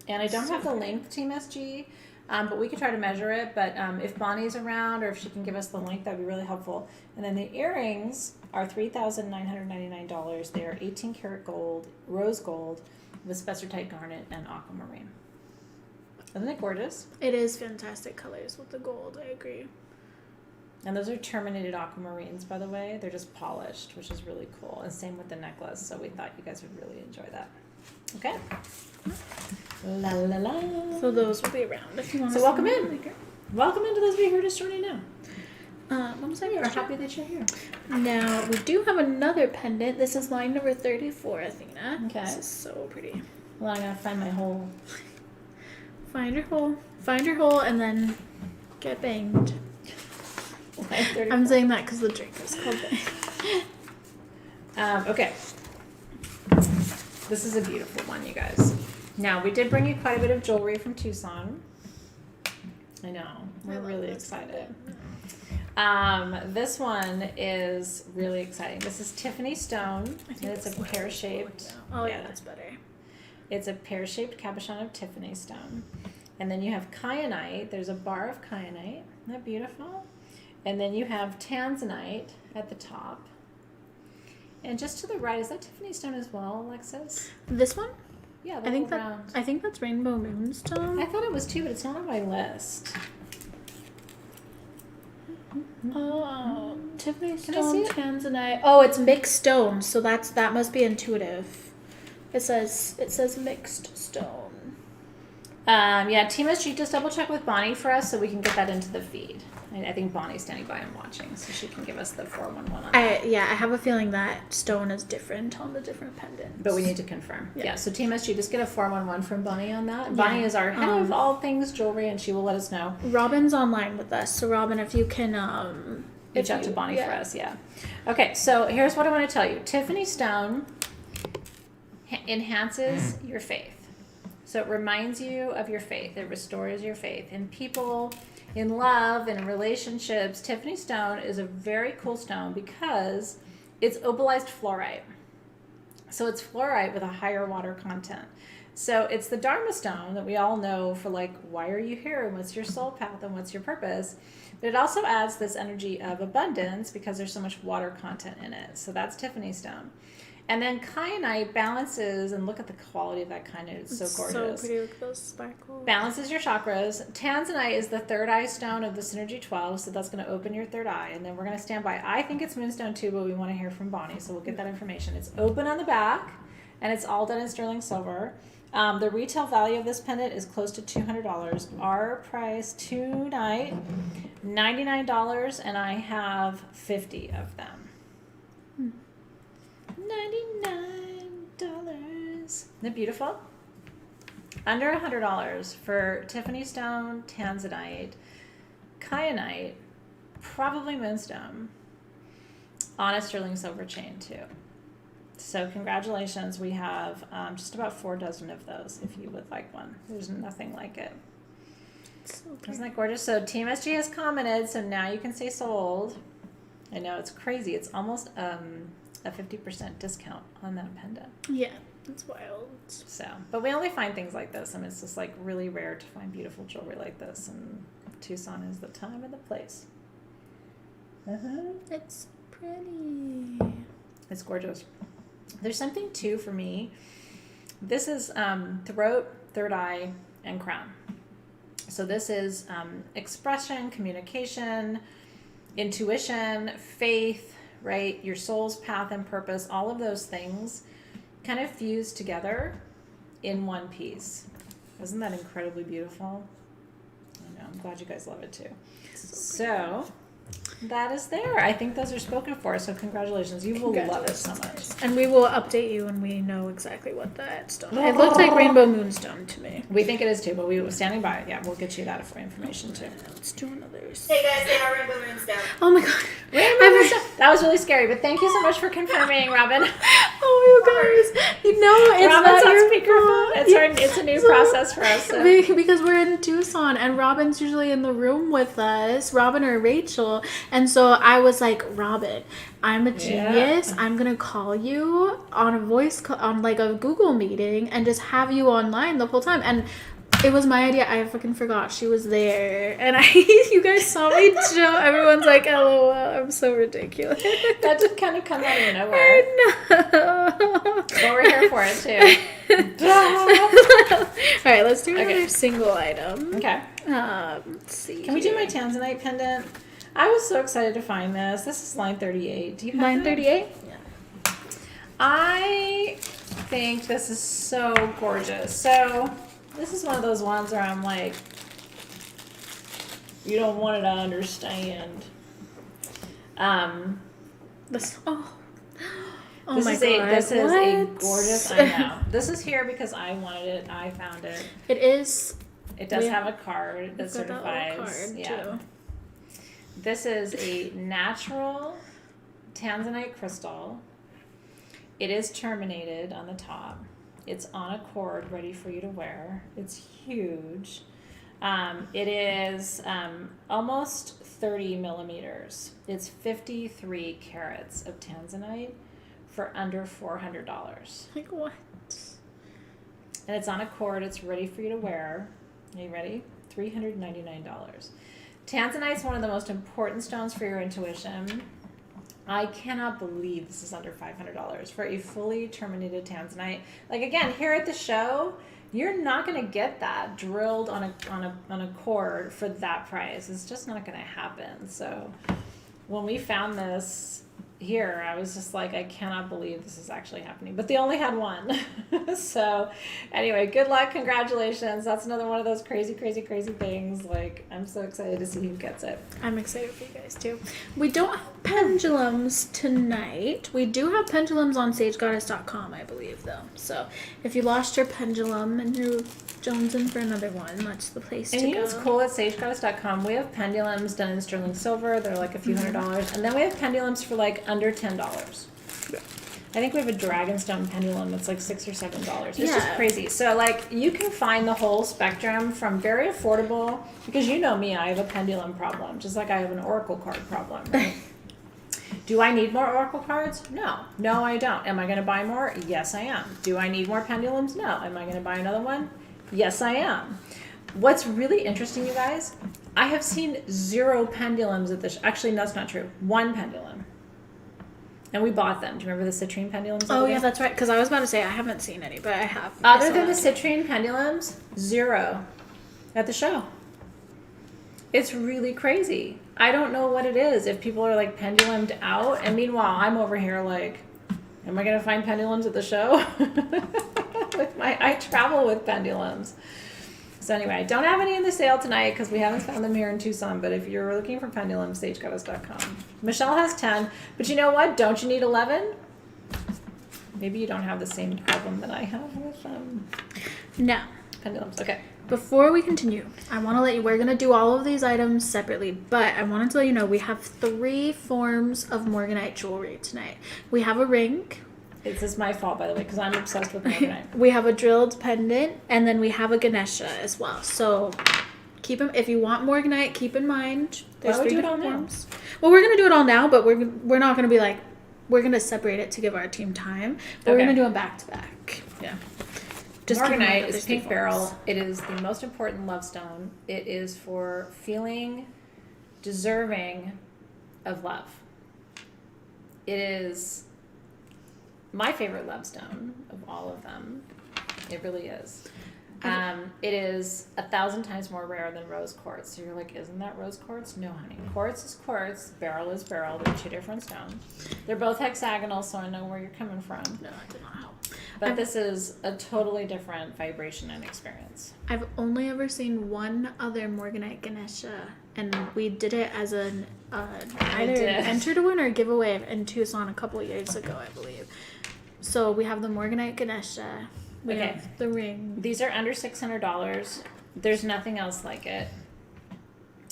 and I don't have the length, Team SG. But we could try to measure it. But if Bonnie's around or if she can give us the link, that'd be really helpful. And then the earrings are $3,999. They are 18 karat gold, rose gold, with spessartite garnet and aquamarine. Isn't it gorgeous? It is fantastic colors with the gold. I agree. And those are terminated aquamarines, by the way. They're just polished, which is really cool. And same with the necklace. So we thought you guys would really enjoy that. Okay. La la la. So those will be around if you want to. So welcome in. Welcome into those of you who are just joining now. I'm sorry. We're happy that you're here. Now we do have another pendant. This is line number 34, Athena. Okay. This is so pretty. Well, I gotta find my hole. Find your hole. Find your hole and then get banged. I'm saying that because the drink is called bang. Okay. This is a beautiful one, you guys. Now, we did bring you quite a bit of jewelry from Tucson. I know. We're really excited. This one is really exciting. This is Tiffany stone, and it's a pear-shaped. Oh, yeah, that's better. It's a pear-shaped cabochon of Tiffany stone. And then you have kyanite. There's a bar of kyanite. Isn't that beautiful? And then you have tanzanite at the top. And just to the right, is that Tiffany stone as well, Alexys? This one? Yeah, I think that's rainbow moonstone. I thought it was too, but it's not on my list. Oh, Tiffany Can I see stone, it? tanzanite. Oh, it's mixed stone, so that must be intuitive. It says mixed stone. Yeah, Team SG, just double check with Bonnie for us so we can get that into the feed. I think Bonnie's standing by and watching, so she can give us the 411 on that. I have a feeling that stone is different on the different pendants. But we need to confirm. Yeah, so Team SG, just get a 411 from Bonnie on that. Yeah. Bonnie is our head of all things jewelry, and she will let us know. Robin's online with us, so Robin, if you can reach out to Bonnie for us, Okay, so here's what I want to tell you. Tiffany stone enhances your faith. So it reminds you of your faith. It restores your faith in people, in love, and in relationships. Tiffany stone is a very cool stone because it's opalized fluorite. So it's fluorite with a higher water content. So it's the Dharma stone that we all know for like, why are you here? And what's your soul path? And what's your purpose? But it also adds this energy of abundance because there's so much water content in it. So that's Tiffany stone. And then kyanite balances, and look at the quality of that kyanite. It's so gorgeous. So pretty, look at those sparkles. Balances your chakras. Tanzanite is the third eye stone of the Synergy 12, so that's going to open your third eye. And then we're going to stand by. I think it's moonstone too, but we want to hear from Bonnie, so we'll get that information. It's open on the back, and it's all done in sterling silver. The retail value of this pendant is close to $200. Our price tonight, $99, and I have 50 of them. $99. Isn't it beautiful? Under $100 for Tiffany stone, tanzanite, kyanite, probably moonstone, on a sterling silver chain too. So congratulations, we have just about 4 dozen of those if you would like one. There's nothing like it. Isn't that gorgeous? So Team SG has commented, so now you can say sold. I know, it's crazy. It's almost a 50% discount on that pendant. Yeah, that's wild. So, but we only find things like this. I mean, it's just like really rare to find beautiful jewelry like this, and Tucson is the time and the place. It's pretty. It's gorgeous. There's something too for me. This is throat, third eye, and crown. So this is expression, communication, intuition, faith, right? Your soul's path and purpose, all of those things kind of fused together in one piece. Isn't that incredibly beautiful? I know, I'm glad you guys love it too. So that is there. I think those are spoken for, so congratulations. You will love it so much. And we will update you when we know exactly what that stone is. It looks like rainbow moonstone to me. We think it is too, but we were standing by it. Yeah, we'll get you that information too. Let's do another. Hey guys, they are rainbow moonstone. Oh my god. Rainbow moonstone. That was really scary, but thank you so much for confirming, Robin. Oh, you guys. You know, it's Robin's not on your speakerphone. fault. It's a new process for us. So. Because we're in Tucson and Robin's usually in the room with us, Robin or Rachel. And so I was like, Robin, I'm a genius. I'm going to call you on a voice call, on like a Google meeting and just have you online the whole time. And it was my idea. I fucking forgot she was there. And you guys saw me joke. Everyone's like, LOL, I'm so ridiculous. That just kind of come out of nowhere. I know. But we're here for it too. All right, let's do another single item. Okay. Let's see. Can we do my Tanzanite pendant? I was so excited to find this. This is line 38. Do you have Line it? 38? Yeah. I think this is so gorgeous. So this is one of those ones where I'm like, you don't want it to understand. This. Oh. Oh This my is god. This is what? a gorgeous. I know. This is here because I wanted it. I found it. It is. It does have a card that got that little certifies. card, too. This is a natural Tanzanite crystal. It is terminated on the top. It's on a cord, ready for you to wear. It's huge. It is almost 30 millimeters. It's 53 carats of tanzanite for under $400. Like what? And it's on a cord. It's ready for you to wear. Are you ready? $399. Tanzanite's one of the most important stones for your intuition. I cannot believe this is under $500 for a fully terminated tanzanite. Like, again, here at the show, you're not going to get that drilled on a cord for that price. It's just not going to happen. So when we found this here, I was just like, I cannot believe this is actually happening. But they only had one. So anyway, good luck. Congratulations. That's another one of those crazy, crazy, crazy things. Like, I'm so excited to see who gets it. I'm excited for you guys too. We don't have pendulums tonight. We do have pendulums on sagegoddess.com, I believe, though. So if you lost your pendulum and you're jonesing for another one, that's the place to go. And you know what's cool at sagegoddess.com? We have pendulums done in sterling silver. They're like a few $100s. And then we have pendulums for like under $10. Yeah. I think we have a dragonstone pendulum that's like $6 or $7. It's just Yeah. crazy. So like you can find the whole spectrum from very affordable, because you know me, I have a pendulum problem, just like I have an oracle card problem, right? Do I need more oracle cards? No. No, I don't. Am I going to buy more? Yes, I am. Do I need more pendulums? No. Am I going to buy another one? Yes, I am. What's really interesting, you guys, I have seen 0 pendulums at this. Actually, that's not true. 1 pendulum. And we bought them. Do you remember the citrine pendulums? Oh, yeah, that's right. Because I was about to say I haven't seen any, but I have. Other than the citrine pendulums, 0 at the show. It's really crazy. I don't know what it is. If people are like pendulumed out, and meanwhile I'm over here like, am I gonna find pendulums at the show? I travel with pendulums. So anyway, I don't have any in the sale tonight because we haven't found them here in Tucson. But if you're looking for pendulums, sagegoddess.com. Michelle has 10, but you know what? Don't you need 11? Maybe you don't have the same problem that I have with No. pendulums. Okay. Before we continue, I want to let you, we're going to do all of these items separately, but I wanted to let you know we have 3 forms of morganite jewelry tonight. We have a ring. This is my fault, by the way, because I'm obsessed with morganite. We have a drilled pendant, and then we have a Ganesha as well. So keep them, if you want morganite, keep in mind there's Why would 3 we do it all different now? forms. Well, we're going to do it all now, but we're not going to be like, we're going to separate it to give our team time, but we're Okay. going to do them back to back. Yeah. Just keep in mind Morganite that is there's 3 pink beryl. forms. It is the most important love stone. It is for feeling deserving of love. It is my favorite love stone of all of them. It really is. It is 1,000 times more rare than rose quartz. So you're like, isn't that rose quartz? No, honey. Quartz is quartz. Beryl is beryl. They're 2 different stones. They're both hexagonal, so I know where you're coming from. No, that did not help. But this is a totally different vibration and experience. I've only ever seen one other morganite Ganesha, and we did it as an either did. an enter to win or giveaway in Tucson a couple of years ago, I believe. So we have the morganite Ganesha. We Okay. have the ring. These are under $600. There's nothing else like it.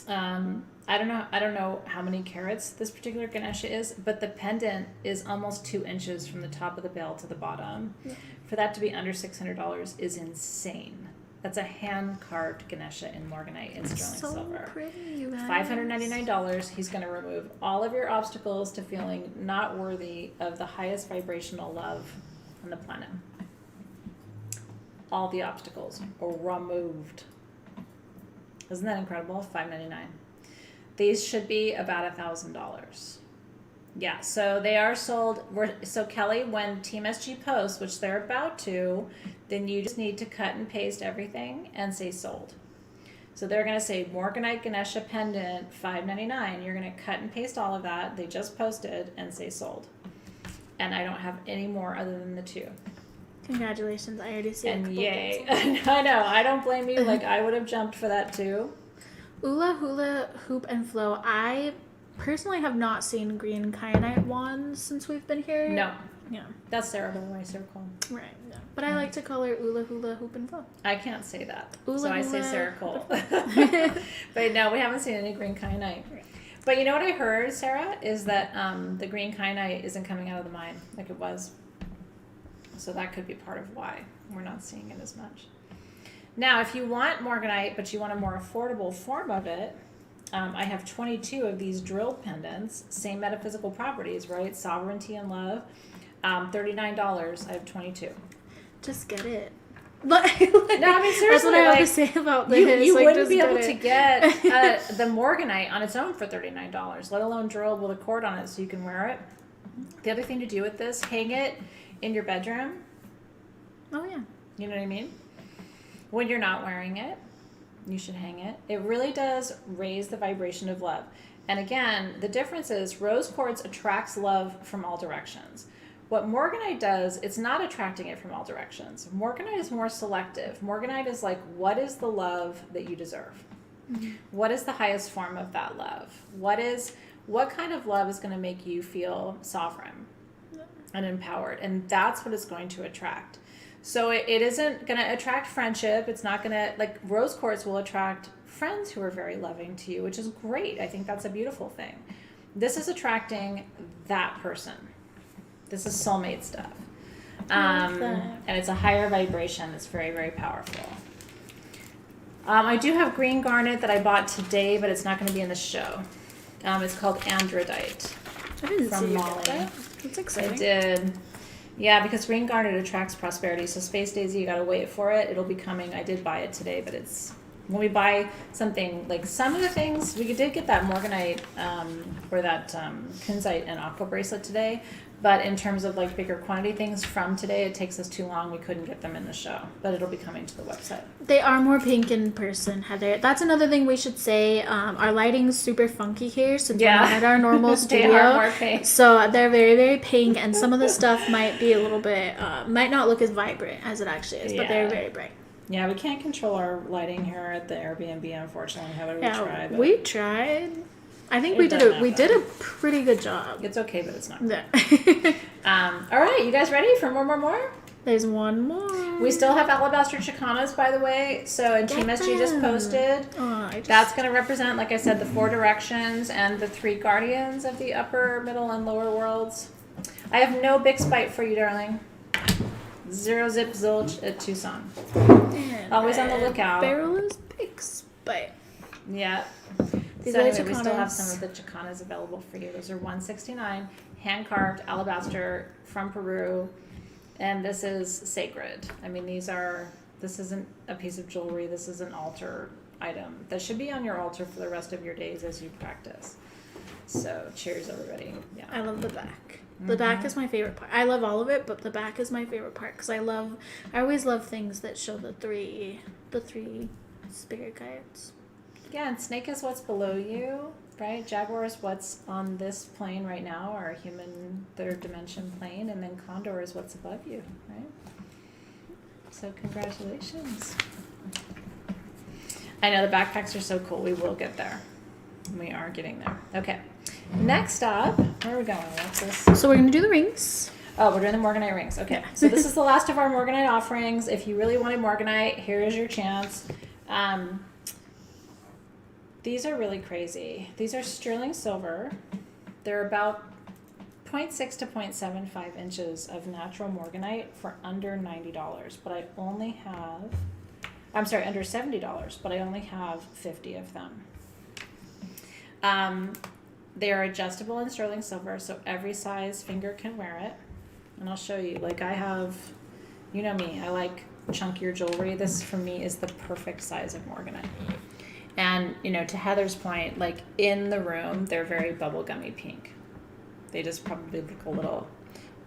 I don't know how many carats this particular Ganesha is, but the pendant is almost 2 inches from the top of the bell to the bottom. Yeah. For that to be under $600 is insane. That's a hand-carved Ganesha in morganite in sterling So silver. pretty, you guys. $599. He's going to remove all of your obstacles to feeling not worthy of the highest vibrational love on the planet. All the obstacles are removed. Isn't that incredible? $599. These should be about $1,000. Yeah, so they are sold. So Kelly, when Team SG posts, which they're about to, then you just need to cut and paste everything and say sold. So they're going to say Morganite Ganesha pendant $599. You're going to cut and paste all of that. They just posted and say sold. And I don't have any more other than the 2. Congratulations, I already see a And couple yay. things. I know. I don't blame you. Like, I would have jumped for that too. Ula Hula Hoop and Flow. I personally have not seen green kyanite wands since we've been here. No. Yeah. That's Sarah, by the way, Sarah Cole. Right. Yeah. But I like to call her Ula Hula Hoop and Flow. I can't say that. Ula so I say hula. Sarah Cole. But no, we haven't seen any green kyanite. But you know what I heard, Sarah, is that the green kyanite isn't coming out of the mine like it was. So that could be part of why we're not seeing it as much. Now, if you want morganite, but you want a more affordable form of it, I have 22 of these drilled pendants, same metaphysical properties, right? Sovereignty and love. $39. I have 22. Just get it. But No, I mean, seriously, that's what I have to say about this. You like, wouldn't just be able get to it. get the morganite on its own for $39, let alone drilled with a cord on it so you can wear it. The other thing to do with this, hang it in your bedroom. Oh yeah. You know what I mean? When you're not wearing it, you should hang it. It really does raise the vibration of love. And again, the difference is rose quartz attracts love from all directions. What morganite does, it's not attracting it from all directions. Morganite is more selective. Morganite is like, what is the love that you deserve? Mm-hmm. What is the highest form of that love? What kind of love is going to make you feel sovereign and empowered? And that's what it's going to attract. So it isn't going to attract friendship. It's not going to, like, rose quartz will attract friends who are very loving to you, which is great. I think that's a beautiful thing. This is attracting that person. This is soulmate stuff. And it's a higher vibration. It's very, very powerful. I do have green garnet that I bought today, but it's not going to be in the show. It's called androdite. I didn't from see you Molly. get that. That's exciting. I did. Yeah, because green garnet attracts prosperity. So Space Daisy, you got to wait for it. It'll be coming. I did buy it today, but it's when we buy something, like some of the things, we did get that morganite or that kunzite and aqua bracelet today. But in terms of like bigger quantity things from today, it takes us too long. We couldn't get them in the show, but it'll be coming to the website. They are more pink in person, Heather. That's another thing we should say. Our lighting's super funky here since we're not at our normal studio. They are more pink. So they're very, very pink, and some of the stuff might be a little bit, might not look as vibrant as it actually is, but they're very bright. Yeah, we can't control our lighting here at the Airbnb, unfortunately. Heather, We tried. I think we did a pretty good job. It's okay, but it's not. Yeah. All right, you guys ready for more? There's one more. We still have alabaster chicanas, by the way. So, and Team SG just posted. That's going to represent, like I said, the 4 directions and the 3 guardians of the upper, middle, and lower worlds. I have no Bix Bite for you, darling. 0 zip zilch at Tucson. And Always on the lookout. Barrel is Bix Bite. Yeah. These So are anyway, the we still have chicanas. some of the chicanas available for you. Those are $169, hand-carved alabaster from Peru, and this is sacred. I mean, this isn't a piece of jewelry. This is an altar item that should be on your altar for the rest of your days as you practice. So cheers, everybody. Yeah. I love the back. The back is my favorite part. I love all of it, but the back is my favorite part because I always love things that show the three spirit guides. Yeah, and snake is what's below you, right? Jaguar is what's on this plane right now, our human third dimension plane, and then condor is what's above you, right? So congratulations. I know the backpacks are so cool. We will get there. We are getting there. Okay. Next up, where are we going, Alexis? So we're going to do the rings. Oh, we're doing the morganite rings. Okay. So this is the last of our morganite offerings. If you really wanted morganite, here is your chance. These are really crazy. These are sterling silver. They're about 0.6 to 0.75 inches of natural morganite for under $90. But I only have, under $70, but I only have 50 of them. They are adjustable in sterling silver, so every size finger can wear it. And I'll show you. Like I have, you know me, I like chunkier jewelry. This for me is the perfect size of morganite. And, you know, to Heather's point, like in the room, they're very bubblegummy pink. They just probably look a little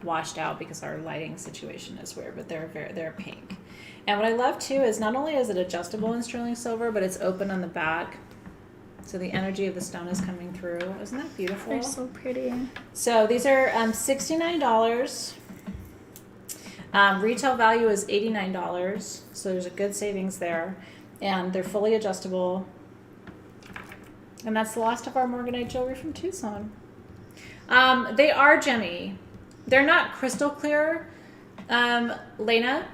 washed out because our lighting situation is weird, but they're pink. And what I love too is not only is it adjustable in sterling silver, but it's open on the back. So the energy of the stone is coming through. Isn't that beautiful? They're so pretty. So these are $69. Retail value is $89. So there's a good savings there. And they're fully adjustable. And that's the last of our morganite jewelry from Tucson. They are gemmy. They're not crystal clear, Lena,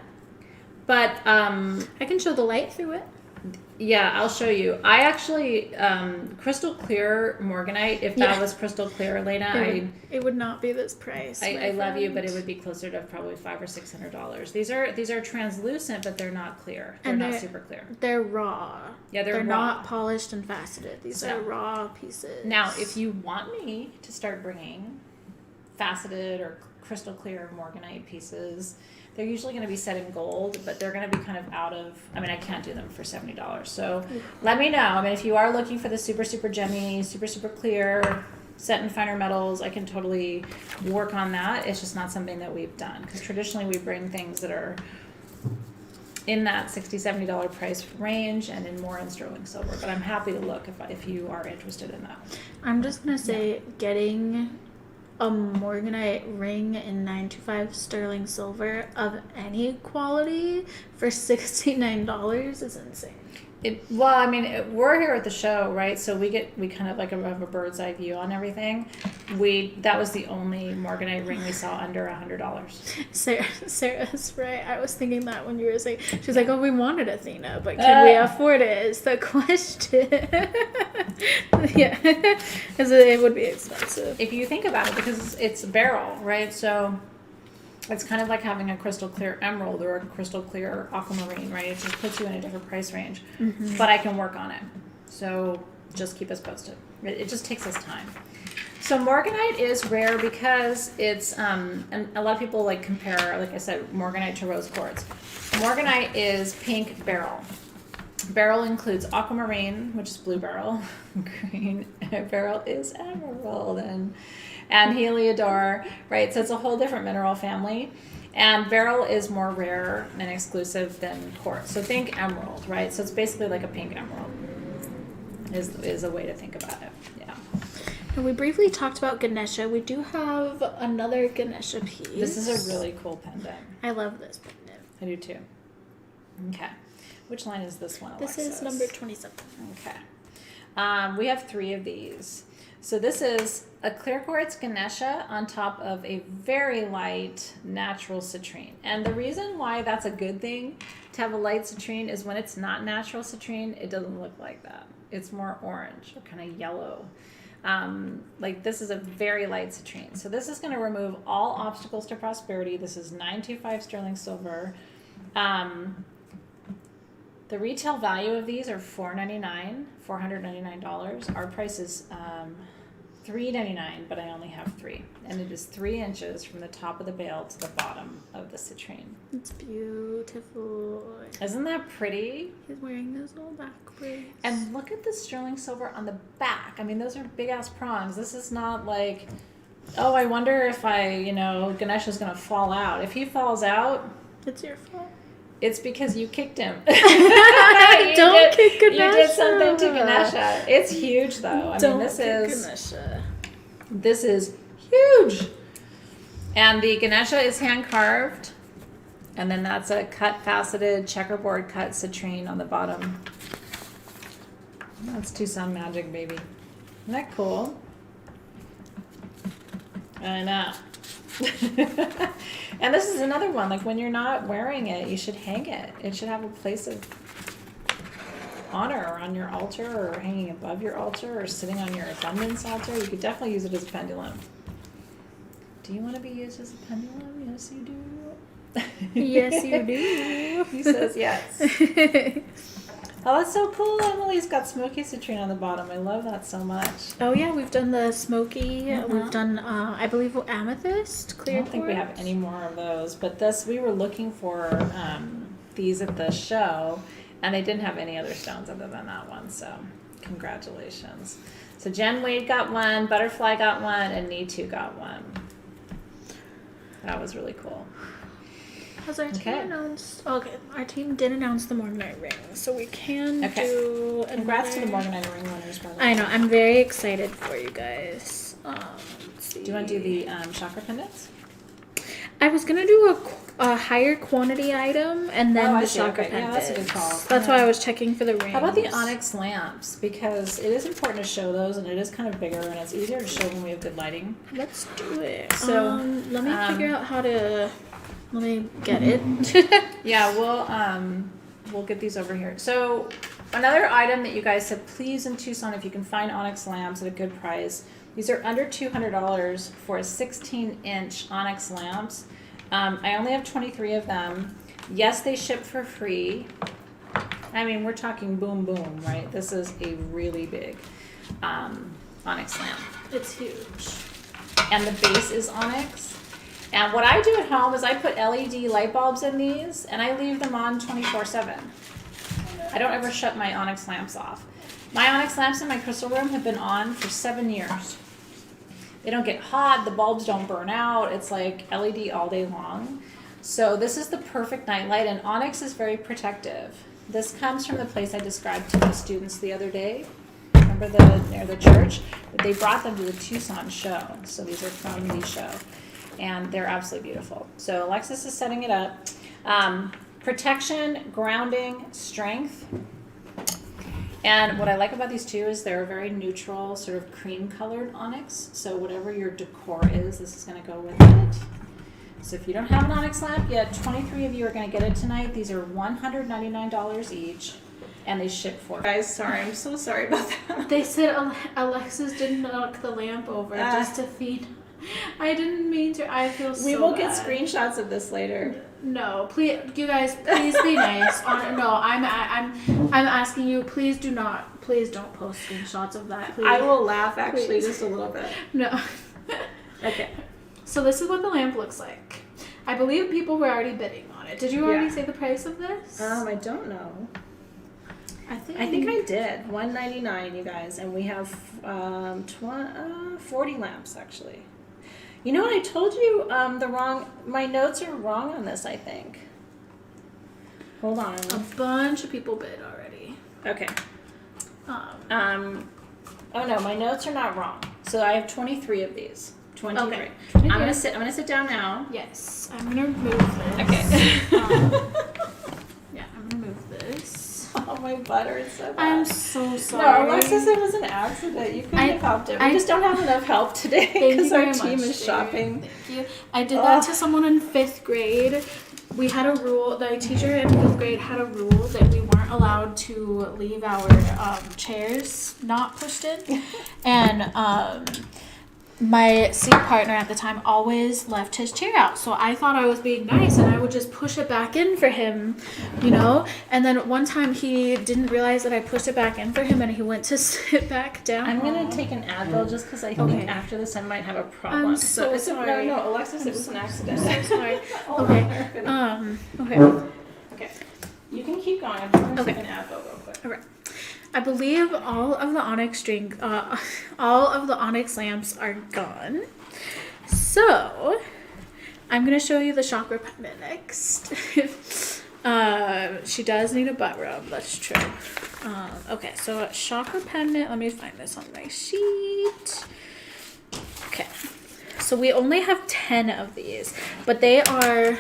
but I can show the light through it. Yeah, I'll show you. I actually, crystal clear morganite, if that was crystal clear, Elena, it would not be this price. I love you, but it would be closer to probably $500 or $600. These are translucent, but they're not clear. They're not super clear. They're raw. Yeah, they're raw. Not polished and faceted. These are raw pieces. Now, if you want me to start bringing faceted or crystal clear morganite pieces, they're usually going to be set in gold, but they're going to be kind of out of, I mean, I can't do them for $70. So let me know. I mean, if you are looking for the super, super gemmy, super, super clear, set in finer metals, I can totally work on that. It's just not something that we've done, because traditionally we bring things that are in that $60, $70 price range and more in sterling silver. But I'm happy to look if you are interested in that. I'm just going to say getting a morganite ring in 925 sterling silver of any quality for $69 is insane. Well, I mean, we're here at the show, right? So we kind of like have a bird's eye view on everything. That was the only morganite ring we saw under $100. Sarah's right. I was thinking that when you were saying, she's like, oh, we wanted Athena, but can we afford it is the question. Yeah, because it would be expensive. If you think about it, because it's a beryl, right? So it's kind of like having a crystal clear emerald or a crystal clear aquamarine, right? It just puts you in a different price range. Mm-hmm. But I can work on it. So just keep us posted. It just takes us time. So morganite is rare because it's, and a lot of people like compare, like I said, morganite to rose quartz. Morganite is pink beryl. Beryl includes aquamarine, which is blue beryl. Green beryl is emerald, and heliodor, right? So it's a whole different mineral family. And beryl is more rare and exclusive than quartz. So think emerald, right? So it's basically like a pink emerald is a way to think about it. Yeah. And we briefly talked about Ganesha. We do have another Ganesha piece. This is a really cool pendant. I love this pendant. I do too. Okay. Which line is this one, Alexys? This is number 27. Okay. We have 3 of these. So this is a clear quartz Ganesha on top of a very light natural citrine. And the reason why that's a good thing to have a light citrine is when it's not natural citrine, it doesn't look like that. It's more orange or kind of yellow. Like this is a very light citrine. So this is going to remove all obstacles to prosperity. This is 925 sterling silver. The retail value of these are $499. Our price is $399, but I only have 3, and it is 3 inches from the top of the bale to the bottom of the citrine. It's beautiful. Isn't that pretty? He's wearing those little back braids. And look at the sterling silver on the back. I mean, those are big ass prongs. This is not like, oh, I wonder if Ganesha's gonna fall out. If he falls out, it's your fault. It's because you kicked him. Don't kick Ganesha. You did something to Ganesha. It's huge, though. I mean, this is huge. And the Ganesha is hand carved, and then that's a cut faceted checkerboard cut citrine on the bottom. That's Tucson magic, baby. Isn't that cool? I know. And this is another one, like when you're not wearing it, you should hang it. It should have a place of honor on your altar, or hanging above your altar, or sitting on your abundance altar. You could definitely use it as a pendulum. Do you want to be used as a pendulum? Yes, you do. Yes, you do. He says yes. Oh, that's so cool. Emily's got smoky citrine on the bottom. I love that so much. Oh, yeah. We've done the smoky. We've done, I believe, amethyst, clear I don't think we have any more of those. But we were looking for these at the show, and they didn't have any other stones other than that one. So congratulations. So Jen Wade got one, Butterfly got one, and Nitu got one. That was really cool. Has our team announced? Okay, our team did announce the morganite ring, so we can do. Congrats to the morganite ring winners, by the way. I know. I'm very excited for you guys. Let's see. Do you want to do the chakra pendants? I was gonna do a higher quantity item and then the chakra pendants. Yeah, that's a good call. That's why I was checking for the rings. How about the onyx lamps? Because it is important to show those, and it is kind of bigger, and it's easier to show when we have good lighting. Let's do it. So let me figure out how to. Let me get it. Yeah, we'll get these over here. So another item that you guys said, please in Tucson, if you can find onyx lamps at a good price. These are under $200 for a 16-inch onyx lamps. I only have 23 of them. Yes, they ship for free. I mean, we're talking boom, boom, right? This is a really big onyx lamp. It's huge. And the base is onyx. And what I do at home is I put LED light bulbs in these, and I leave them on 24/7. I don't ever shut my onyx lamps off. My onyx lamps in my crystal room have been on for 7 years. They don't get hot, the bulbs don't burn out. It's like LED all day long. So this is the perfect night light, and onyx is very protective. This comes from the place I described to the students the other day. Remember near the church? They brought them to the Tucson show. So these are from the show. And they're absolutely beautiful. So Alexys is setting it up. Protection, grounding, strength. And what I like about these two is they're a very neutral, sort of cream colored onyx. So whatever your decor is, this is going to go with it. So if you don't have an onyx lamp yet, 23 of you are going to get it tonight. These are $199 each, and they ship for. Guys, sorry, I'm so sorry about that. They said Alexys didn't knock the lamp over just to feed. I didn't mean to. I feel so We will bad. get screenshots of this later. No, please, you guys, please be nice. No, I'm asking you, please don't post screenshots of that. Please. I will laugh actually just a little bit. No. Okay. So this is what the lamp looks like. I believe people were already bidding on it. Did you already say the price of this? I don't know. I think I did. $199, you guys, and we have 40 lamps actually. You know what? I told you my notes are wrong on this, I think. Hold on. a bunch of people bid already. Okay. Oh no, my notes are not wrong. So I have 23 of these. 23. Okay. I'm gonna sit down now. Yes, I'm gonna remove this. Okay. Yeah, I'm gonna remove this. Oh, my butter is so bad. I'm so sorry. No, Alexys, it was an accident. You couldn't have helped it. We I just don't have enough help today Thank because you our very team much, is dear. shopping. Thank you. I did that to someone in 5th grade. We had a rule, the teacher in 5th grade had a rule that we weren't allowed to leave our chairs not pushed in. And my seat partner at the time always left his chair out. So I thought I was being nice and I would just push it back in for him, you know? And then one time he didn't realize that I pushed it back in for him and he went to sit back down. I'm going to take an Advil just because I think after this I might have a problem. I'm so sorry. No, Alexys, it was an accident. I'm so sorry. Okay. Okay. Okay. You can keep going. I'm going to take an Advil real quick. Okay. I believe all of the onyx lamps are gone. So I'm gonna show you the chakra pendant next. She does need a butt rub. That's true. Okay, so chakra pendant. Let me find this on my sheet. Okay, so we only have 10 of these, but they are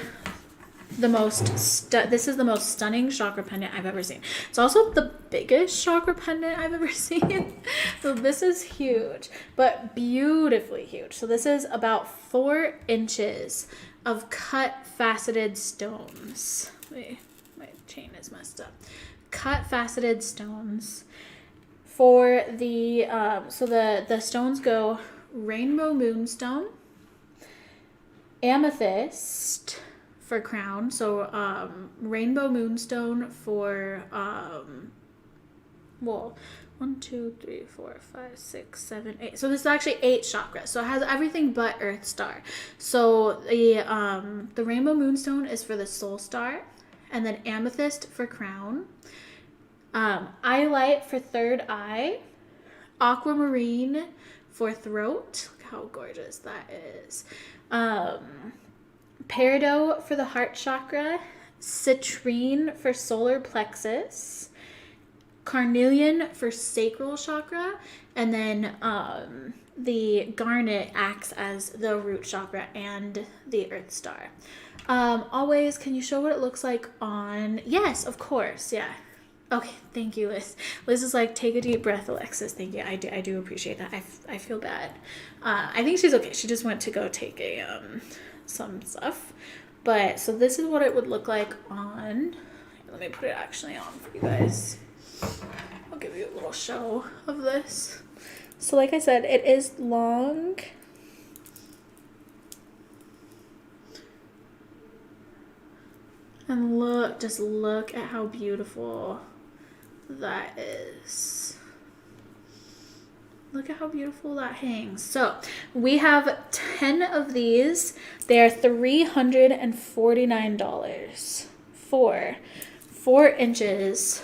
the most this is the most stunning chakra pendant I've ever seen. It's also the biggest chakra pendant I've ever seen. So this is huge, but beautifully huge. So this is about 4 inches of cut faceted stones. Wait, my chain is messed up. Cut faceted stones for the so the stones go rainbow moonstone, amethyst for crown, so rainbow moonstone for 1, 2, 3, 4, 5, 6, 7, 8. So this is actually 8 chakras. So it has everything but Earth Star. So the rainbow moonstone is for the soul star, and then amethyst for crown, eye light for third eye, aquamarine for throat. Look how gorgeous that is. Peridot for the heart chakra, citrine for solar plexus, carnelian for sacral chakra, and then the garnet acts as the root chakra and the earth star. Always, can you show what it looks like on? Yes, of course, yeah. Okay, thank you, Liz. Liz is like, take a deep breath, Alexys. Thank you. I do appreciate that. I feel bad. I think she's okay. She just went to go take some stuff. But so this is what it would look like on. Let me put it actually on for you guys. I'll give you a little show of this. So like I said, it is long. And just look at how beautiful that is. Look at how beautiful that hangs. So we have 10 of these. They are $349 for 4 inches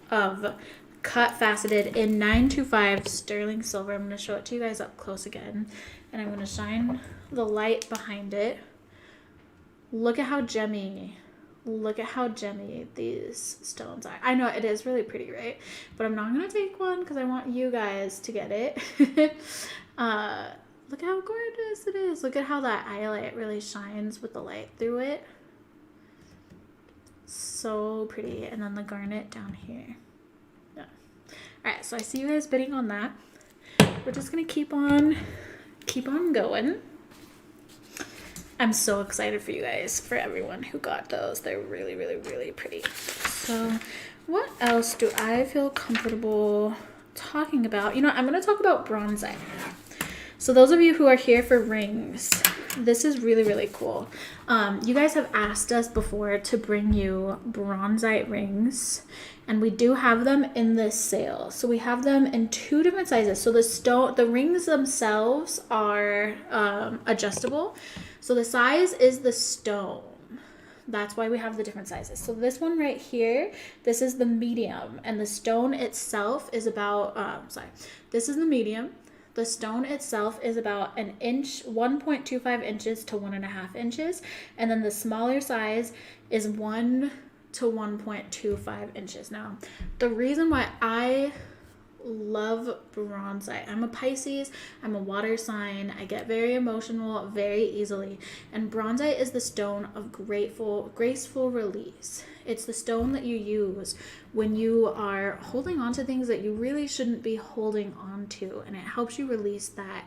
of cut faceted in 925 sterling silver. I'm going to show it to you guys up close again. And I'm going to shine the light behind it. Look at how gemmy. Look at how gemmy these stones are. I know it is really pretty, right? But I'm not going to take one because I want you guys to get it. Look at how gorgeous it is. Look at how that highlight really shines with the light through it. So pretty. And then the garnet down here. Yeah. Alright, so I see you guys bidding on that. We're just going to keep on going. I'm so excited for you guys, for everyone who got those. They're really, really, really pretty. So what else do I feel comfortable talking about? You know, I'm going to talk about bronzite. So those of you who are here for rings, this is really, really cool. You guys have asked us before to bring you bronzite rings, and we do have them in this sale. So we have them in 2 different sizes. So the rings themselves are adjustable. So the size is the stone. That's why we have the different sizes. So this one right here, this is the medium, and the stone itself is about, this is the medium. The stone itself is about 1.25 inches to 1.5 inches. And then the smaller size is 1 to 1.25 inches. Now, the reason why I love bronzite. I'm a Pisces. I'm a water sign. I get very emotional very easily. And bronzite is the stone of graceful release. It's the stone that you use when you are holding on to things that you really shouldn't be holding on to. And it helps you release that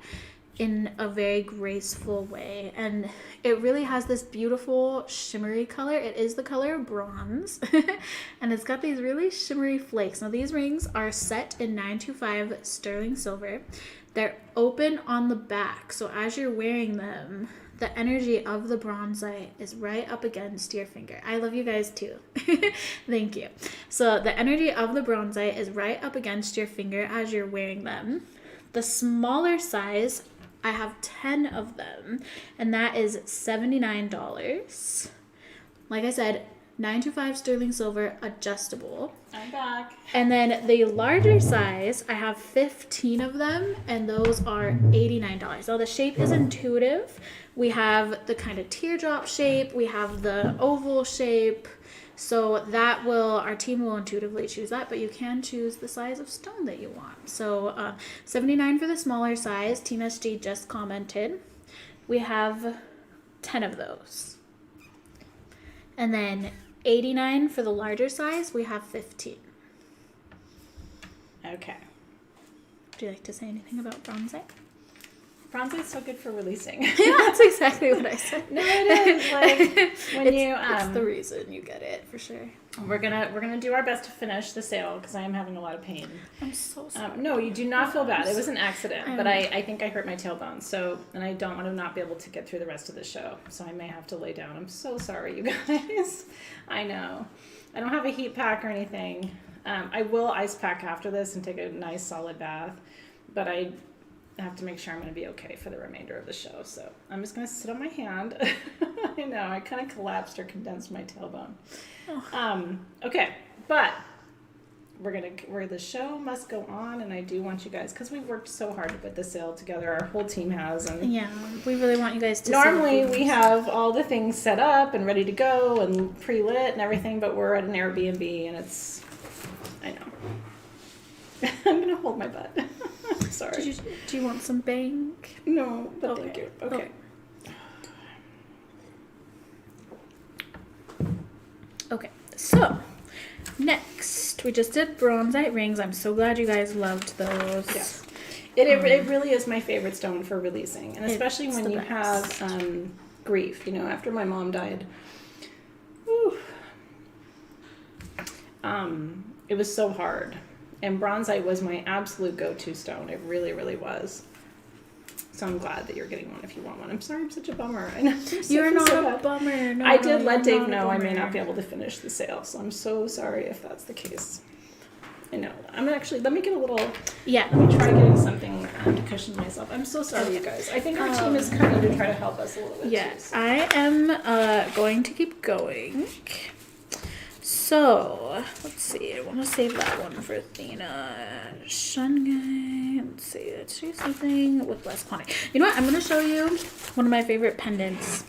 in a very graceful way. And it really has this beautiful shimmery color. It is the color bronze. And it's got these really shimmery flakes. Now these rings are set in 925 sterling silver. They're open on the back. So as you're wearing them, the energy of the bronzite is right up against your finger. I love you guys too. Thank you. So the energy of the bronzite is right up against your finger as you're wearing them. The smaller size, I have 10 of them, and that is $79. Like I said, 925 sterling silver, adjustable. I'm back. And then the larger size, I have 15 of them, and those are $89. Now the shape is intuitive. We have the kind of teardrop shape, we have the oval shape. So that our team will intuitively choose that, but you can choose the size of stone that you want. So $79 for the smaller size. Team SG just commented. We have 10 of those. And then $89 for the larger size. We have 15. Okay. Would you like to say anything about bronzite? Bronzite's so good for releasing. Yeah, that's exactly what I said. No, it is. Like when it's the reason you get it for sure. We're gonna do our best to finish the sale because I am having a lot of pain. I'm so sorry. No, you do not feel bad. It was an accident, but I think I hurt my tailbone. So, and I don't want to not be able to get through the rest of the show. So I may have to lay down. I'm so sorry, you guys. I know. I don't have a heat pack or anything. I will ice pack after this and take a nice solid bath, but I have to make sure I'm going to be okay for the remainder of the show. So I'm just going to sit on my hand. I know, I kind of collapsed or condensed my tailbone. Oh. Okay, but the show must go on, and I do want you guys, because we've worked so hard to put the sale together. Our whole team has. And yeah, we really want you guys to normally we have all the things set up and ready to go and pre-lit and everything, but we're at an Airbnb, and I know. I'm going to hold my butt. Sorry. Do you want some bank? No, but okay. Thank you. Okay. Okay, so next we just did bronzite rings. I'm so glad you guys loved those. Yes. It really is my favorite stone for releasing, and especially when you have grief. You know, after my mom died. Whew. it was so hard. And bronzite was my absolute go-to stone. It really, really was. So I'm glad that you're getting one if you want one. I'm sorry I'm such a bummer. I know. You're not a bummer. No, I did no, let you're Dave not a know I may bummer. not be able to finish the sale, so I'm so sorry if that's the case. I know. I'm actually, let me get a little, Yeah. let me try getting something to cushion myself. I'm so sorry, you guys. I think our team is coming to try to help us a little bit. Yes, too, so. I am going to keep going. So, let's see. I want to save that one for Athena. Shungai. Let's see. Let's do something with less quantity. You know what? I'm going to show you one of my favorite pendants.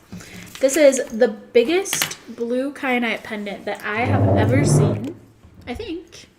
This is the biggest blue kyanite pendant that I have ever seen. I think.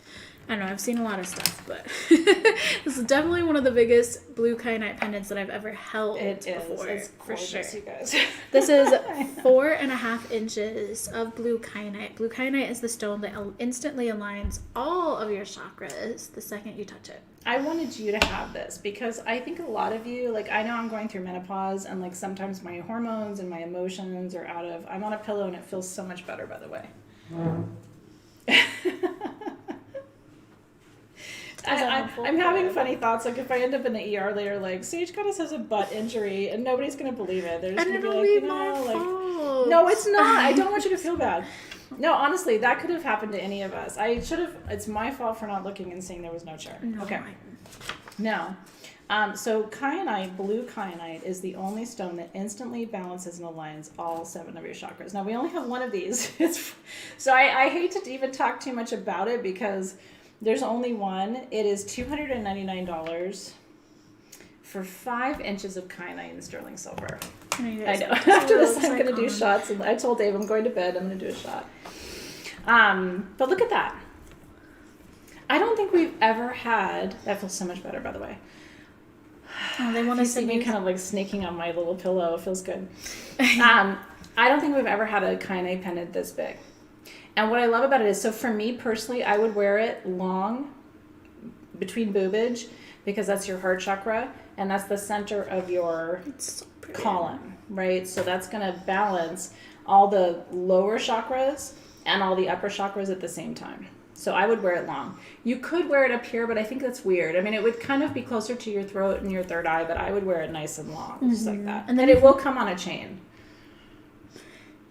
I don't know, I've seen a lot of stuff, but this is definitely one of the biggest blue kyanite pendants that I've ever held before. It's for sure. you guys. This is 4.5 inches of blue kyanite. Blue kyanite is the stone that instantly aligns all of your chakras the second you touch it. I wanted you to have this because I think a lot of you, like, I know I'm going through menopause and like sometimes my hormones and my emotions are I'm on a pillow and it feels so much better, by the way. I'm having funny thoughts. Like if I end up in the ER later, like Sage Goddess has a butt injury, and nobody's gonna believe it. They're just gonna be like, fault. no, it's not. I don't want you to feel bad. No, honestly, that could have happened to any of us. I should have. It's my fault for not looking and seeing there was no chair. No, okay. Now, so kyanite, blue kyanite, is the only stone that instantly balances and aligns all 7 of your chakras. Now we only have one of these. So I hate to even talk too much about it because there's only one. It is $299 for 5 inches of kyanite and sterling silver. I know. After this, I'm going to do shots. And I told Dave I'm going to bed. I'm going to do a shot. But look at that. I don't think we've ever had... That feels so much better, by the way. Oh, they want to see me kind of like snaking on my little pillow. It feels good. I don't think we've ever had a kyanite pendant this big. And what I love about it is, so for me personally, I would wear it long between boobage because that's your heart chakra and that's the center of your column, right? So that's going to balance all the lower chakras and all the upper chakras at the same time. So I would wear it long. You could wear it up here, but I think that's weird. I mean, it would kind of be closer to your throat and your third eye, but I would wear it nice and long, just like that. And then it will come on a chain.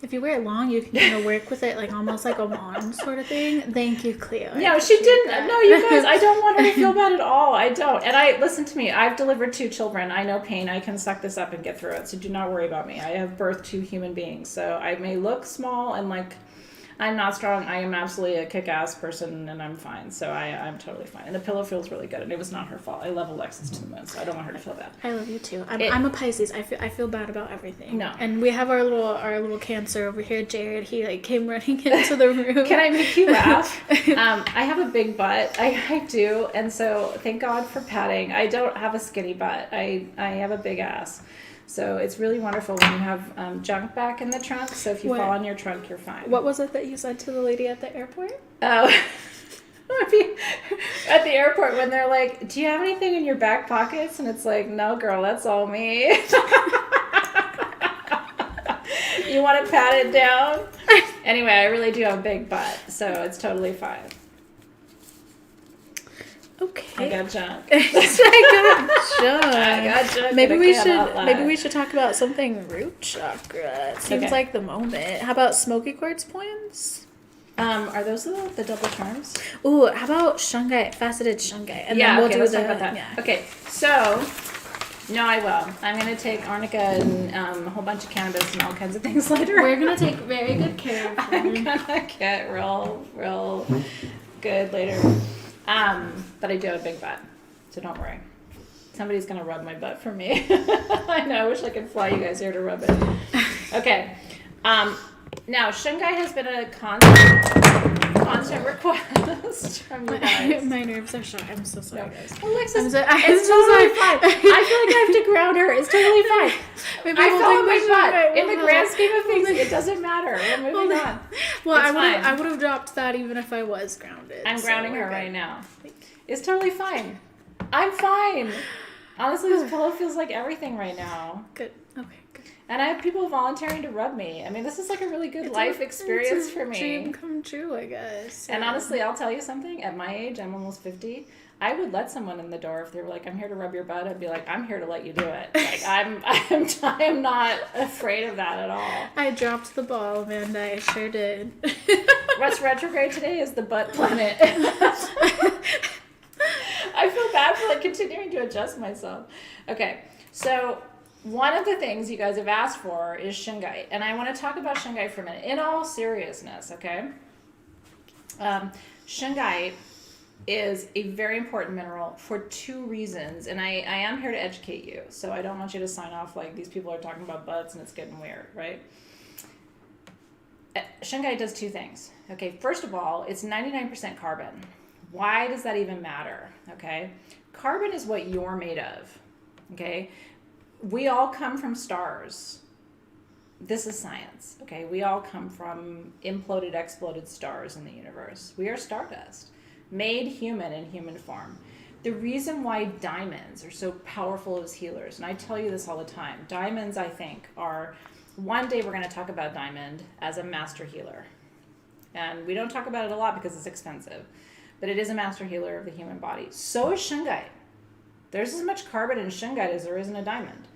If you wear it long, you can kind of work with it like almost like a wand sort of thing. Thank you, Cleo. No, she didn't. No, you guys, I don't want her to feel bad at all. I don't. And listen to me. I've delivered 2 children. I know pain. I can suck this up and get through it. So do not worry about me. I have birthed 2 human beings. So I may look small and like I'm not strong. I am absolutely a kick-ass person and I'm fine. So I'm totally fine. And the pillow feels really good. And it was not her fault. I love Alexis to the moon. So I don't want her to feel bad. I love you too. I'm a Pisces. I feel bad about everything. No. And we have our little Cancer over here, Jared. He like came running into the room. Can I make you laugh? I have a big butt. I do. And so thank God for padding. I don't have a skinny butt. I have a big ass. So it's really wonderful when you have junk back in the trunk. So if you fall on your trunk, you're fine. What was it that you said to the lady at the airport? Oh, at the airport when they're like, do you have anything in your back pockets? And it's like, no, girl, that's all me. You want to pat it down? Anyway, I really do have a big butt. So it's totally fine. Okay. I got junk. I got junk. Maybe we should talk about something root chakra. It seems like the moment. How about smoky quartz points? Are those the double charms? Ooh, how about shungite, faceted shungite? And then we'll do let's talk about that. Yeah. Okay, so no, I will. I'm gonna take arnica and a whole bunch of cannabis and all kinds of things later. We're gonna take very good care of her. I'm gonna get real good later. But I do have a big butt, so don't worry. Somebody's gonna rub my butt for me. I know, I wish I could fly you guys here to rub it. Okay. Now, shungite has been a constant request from you guys. My nerves are shot. I'm so sorry, guys. Alexis, it's totally fine. I feel like I have to ground her. It's totally fine. I fell on my butt. In the grand scheme of things, it doesn't matter. We're moving on. Well, I would have dropped that even if I was grounded. I'm grounding her right now. It's totally fine. I'm fine. Honestly, this pillow feels like everything right now. Good. Okay, good. And I have people volunteering to rub me. I mean, this is like a really good life experience for me. Dream come true, I guess. And honestly, I'll tell you something. At my age, I'm almost 50. I would let someone in the door if they were like, "I'm here to rub your butt." I'd be like, "I'm here to let you do it." Like, I'm not afraid of that at all. I dropped the ball, Amanda. I sure did. What's retrograde today is the butt planet. I feel bad for like continuing to adjust myself. Okay, so one of the things you guys have asked for is shungite, and I want to talk about shungite for a minute. In all seriousness, okay? Shungite is a very important mineral for two reasons, and I am here to educate you, so I don't want you to sign off like these people are talking about butts and it's getting weird, right? Shungite does two things. Okay, first of all, it's 99% carbon. Why does that even matter? Okay, carbon is what you're made of. Okay, we all come from stars. This is science. Okay, we all come from imploded, exploded stars in the universe. We are stardust, made human in human form. The reason why diamonds are so powerful as healers, and I tell you this all the time, diamonds, I think, are, one day we're going to talk about diamond as a master healer. And we don't talk about it a lot because it's expensive, but it is a master healer of the human body. So is shungite. There's as much carbon in shungite as there is in a diamond.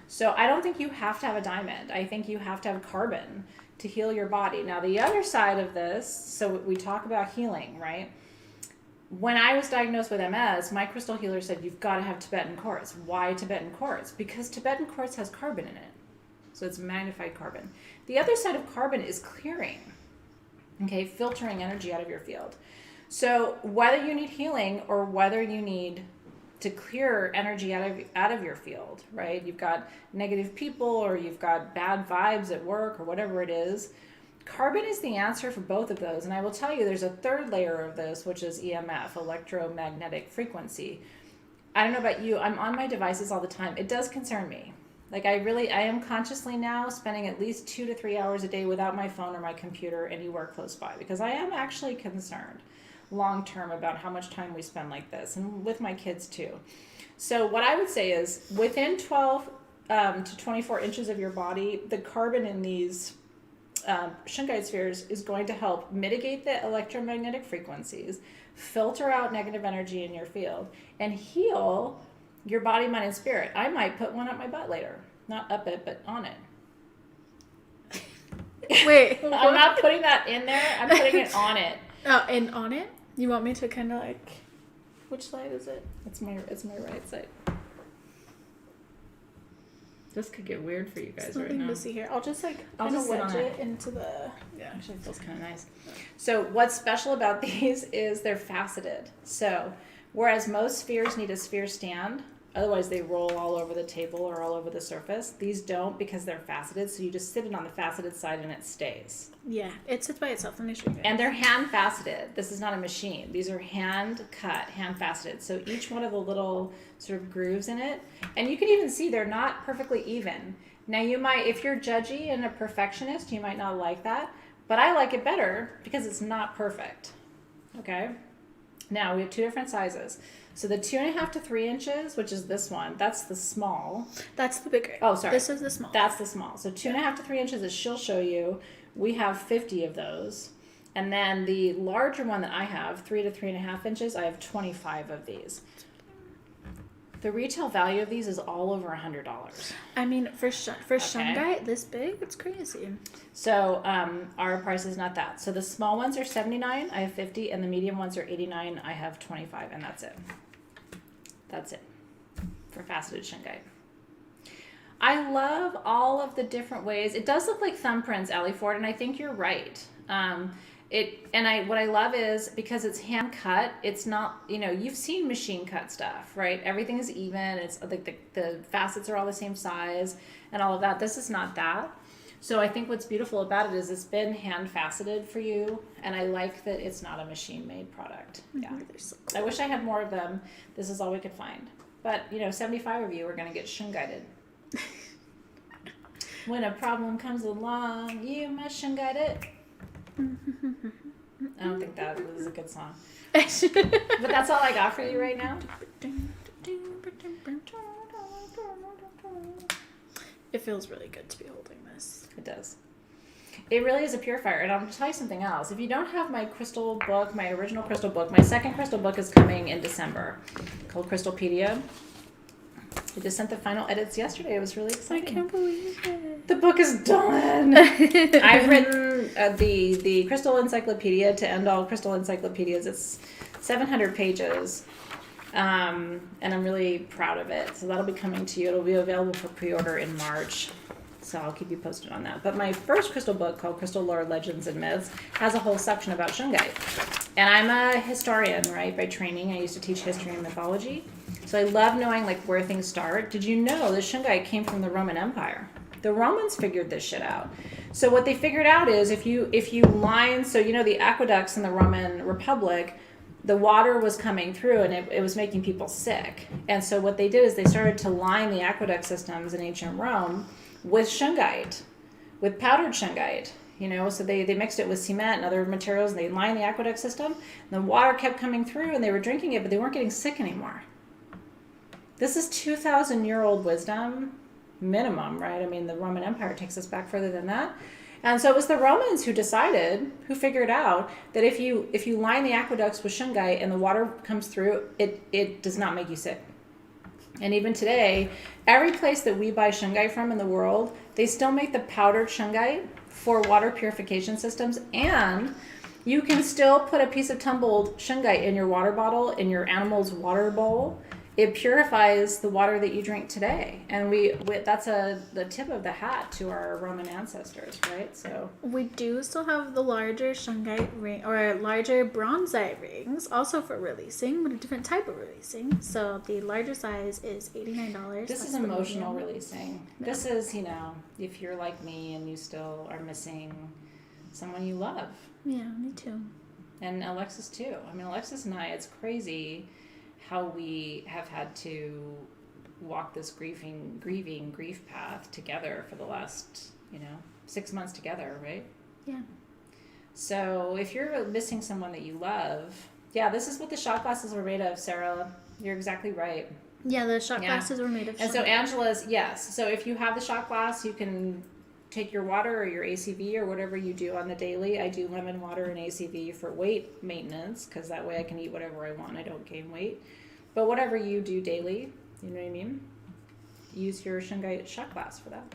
So I don't think you have to have a diamond. I think you have to have carbon to heal your body. Now, the other side of this, so we talk about healing, right? When I was diagnosed with MS, my crystal healer said, you've got to have Tibetan quartz. Why Tibetan quartz? Because Tibetan quartz has carbon in it. So it's magnified carbon. The other side of carbon is clearing, okay, filtering energy out of your field. So whether you need healing or whether you need to clear energy out of your field, right? You've got negative people or you've got bad vibes at work or whatever it is. Carbon is the answer for both of those. And I will tell you, there's a third layer of this, which is EMF, electromagnetic frequency. I don't know about you. I'm on my devices all the time. It does concern me. Like I am consciously now spending at least 2 to 3 hours a day without my phone or my computer anywhere close by because I am actually concerned long term about how much time we spend like this, and with my kids too. So what I would say is within 12 to 24 inches of your body, the carbon in these shungite spheres is going to help mitigate the electromagnetic frequencies, filter out negative energy in your field, and heal your body, mind, and spirit. I might put one up my butt later. Not up it, but on it. Wait. I'm not putting that in there. I'm putting it on it. Oh, and on it? You want me to kind of like, which side is it? It's my right side. This could get weird for you guys There's right nothing now. to see here. I'll just like I'll kind of just sit wedge on it it. into the. Yeah, actually it feels kind of nice. So what's special about these is they're faceted. So whereas most spheres need a sphere stand, otherwise they roll all over the table or all over the surface, these don't because they're faceted. So you just sit it on the faceted side and it stays. Yeah, it sits by itself. Let me show you. And they're hand faceted. This is not a machine. These are hand cut, hand faceted. So each one of the little sort of grooves in it, and you can even see they're not perfectly even. Now you might, if you're judgy and a perfectionist, you might not like that, but I like it better because it's not perfect. Okay. Now we have two different sizes. So the 2.5 to 3 inches, which is this one, that's the small. That's the bigger. Oh, sorry. This is the small. That's the small. So 2.5 to 3 inches, as she'll show you, we have 50 of those. And then the larger one that I have, 3 to 3.5 inches, I have 25 of these. The retail value of these is all over $100. I mean, for shungite this big, it's crazy. So our price is not that. So the small ones are $79, I have 50, and the medium ones are $89, I have 25, and that's it. That's it for faceted shungite. I love all of the different ways. It does look like thumbprints, Allie Ford, and I think you're right. What I love is because it's hand cut, it's not, you've seen machine cut stuff, right? Everything is even. It's like the facets are all the same size and all of that. This is not that. So I think what's beautiful about it is it's been hand faceted for you, and I like that it's not a machine made product. Yeah. They're so cool. I wish I had more of them. This is all we could find. But 75 of you are going to get shungited. When a problem comes along, you must shungite it. I don't think that was a good song. But that's all I got for you right now. It feels really good to be holding this. It does. It really is a purifier. And I'll tell you something else. If you don't have my crystal book, my original crystal book, my second crystal book is coming in December called Crystalpedia. I just sent the final edits yesterday. It was really exciting. I can't believe it. The book is done. I've written the Crystal Encyclopedia to end all crystal encyclopedias. It's 700 pages. And I'm really proud of it. So that'll be coming to you. It'll be available for pre-order in March. So I'll keep you posted on that. But my first crystal book, called Crystal Lore, Legends, and Myths, has a whole section about shungite. And I'm a historian, right, by training. I used to teach history and mythology. So I love knowing, like, where things start. Did you know the shungite came from the Roman Empire? The Romans figured this shit out. So what they figured out is if you line, so you know the aqueducts in the Roman Republic, the water was coming through and it was making people sick. And so what they did is they started to line the aqueduct systems in ancient Rome with shungite, with powdered shungite, you know, so they mixed it with cement and other materials and they lined the aqueduct system and the water kept coming through and they were drinking it, but they weren't getting sick anymore. This is 2,000-year-old wisdom minimum, right? I mean, the Roman Empire takes us back further than that. And so it was the Romans who figured out that if you line the aqueducts with shungite and the water comes through, it does not make you sick. And even today, every place that we buy shungite from in the world, they still make the powdered shungite for water purification systems. And you can still put a piece of tumbled shungite in your water bottle, in your animal's water bowl. It purifies the water that you drink today. And that's the tip of the hat to our Roman ancestors, right? So we do still have the larger shungite ring or larger bronzite rings, also for releasing, but a different type of releasing. So the larger size is $89. This is emotional releasing. No. This is, you know, if you're like me and you still are missing someone you love. Yeah, me too. And Alexys too. I mean, Alexys and I, it's crazy how we have had to walk this grieving grief path together for the last, 6 months together, right? Yeah. So if you're missing someone that you love, yeah, this is what the shot glasses were made of, Sarah. You're exactly right. Yeah, the shot glasses were made of And so Angela's, yes. So if you have the shot glass, you can take your water or your ACV or whatever you do on the daily. I do lemon water and ACV for weight maintenance because that way I can eat whatever I want. I don't gain weight. But whatever you do daily, you know what I mean? Use your shungite shot glass for that.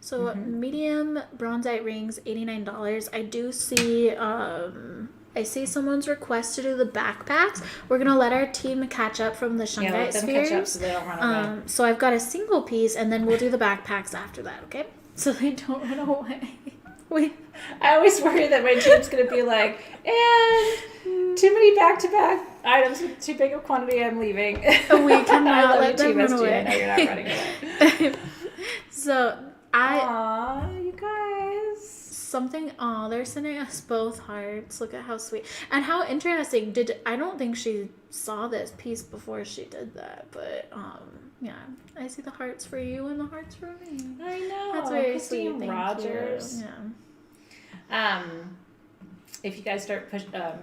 So medium bronzite rings, $89. I do see I see someone's request to do the backpacks. We're going to let our team catch up from the shungite spheres. Catch up so they don't run away. So I've got a single piece and then we'll do the backpacks after that, okay? So they don't run away. I always worry that my team's going to be like, and too many back-to-back items with too big a quantity, I'm leaving. We cannot let them run away. I know you're not running away. So Aww, you guys. They're sending us both hearts. Look at how sweet. And how interesting. I don't think she saw this piece before she did that, but yeah, I see the hearts for you and the hearts for me. I know. That's very Christine sweet. Rogers. Thank you. Yeah. If you guys start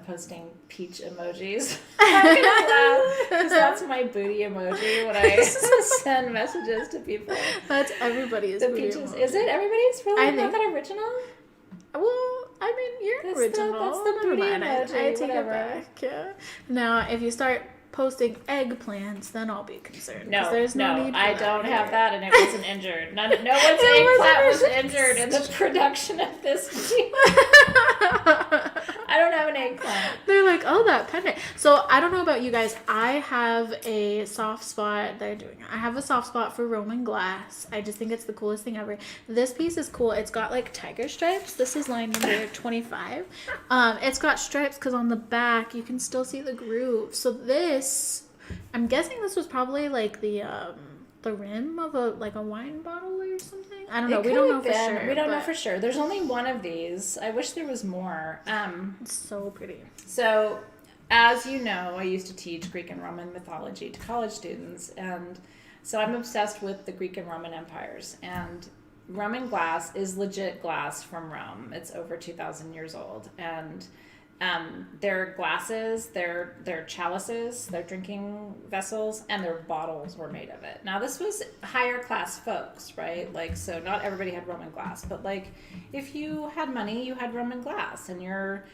posting peach emojis, I'm gonna laugh because that's my booty emoji when I send messages to people. That's everybody's the booty peaches. emoji. Is it everybody's? Really? I Not think that original? Well, I mean, you're original. That's the Never booty mind. emoji. I take whatever. it back. Yeah. Now, if you start posting eggplants, then I'll be concerned. No, there's no need for I that don't here. have that, and it wasn't injured. No one's eggplant was injured in the production of this video. I don't have an eggplant. They're like, oh, that pendant. So I don't know about you guys. I have a soft spot. I have a soft spot for Roman glass. I just think it's the coolest thing ever. This piece is cool. It's got like tiger stripes. This is line number 25. It's got stripes because on the back you can still see the groove. So this, I'm guessing this was probably like the rim of a wine bottle or something. I don't know. We don't know for sure. We don't know for sure. There's only one of these. I wish there was more. It's so pretty. So, as you know, I used to teach Greek and Roman mythology to college students, and so I'm obsessed with the Greek and Roman empires. And Roman glass is legit glass from Rome. It's over 2,000 years old, and their glasses, their chalices, their drinking vessels, and their bottles were made of it. Now this was higher class folks, right? Like, so not everybody had Roman glass, but like if you had money, you had Roman glass, and your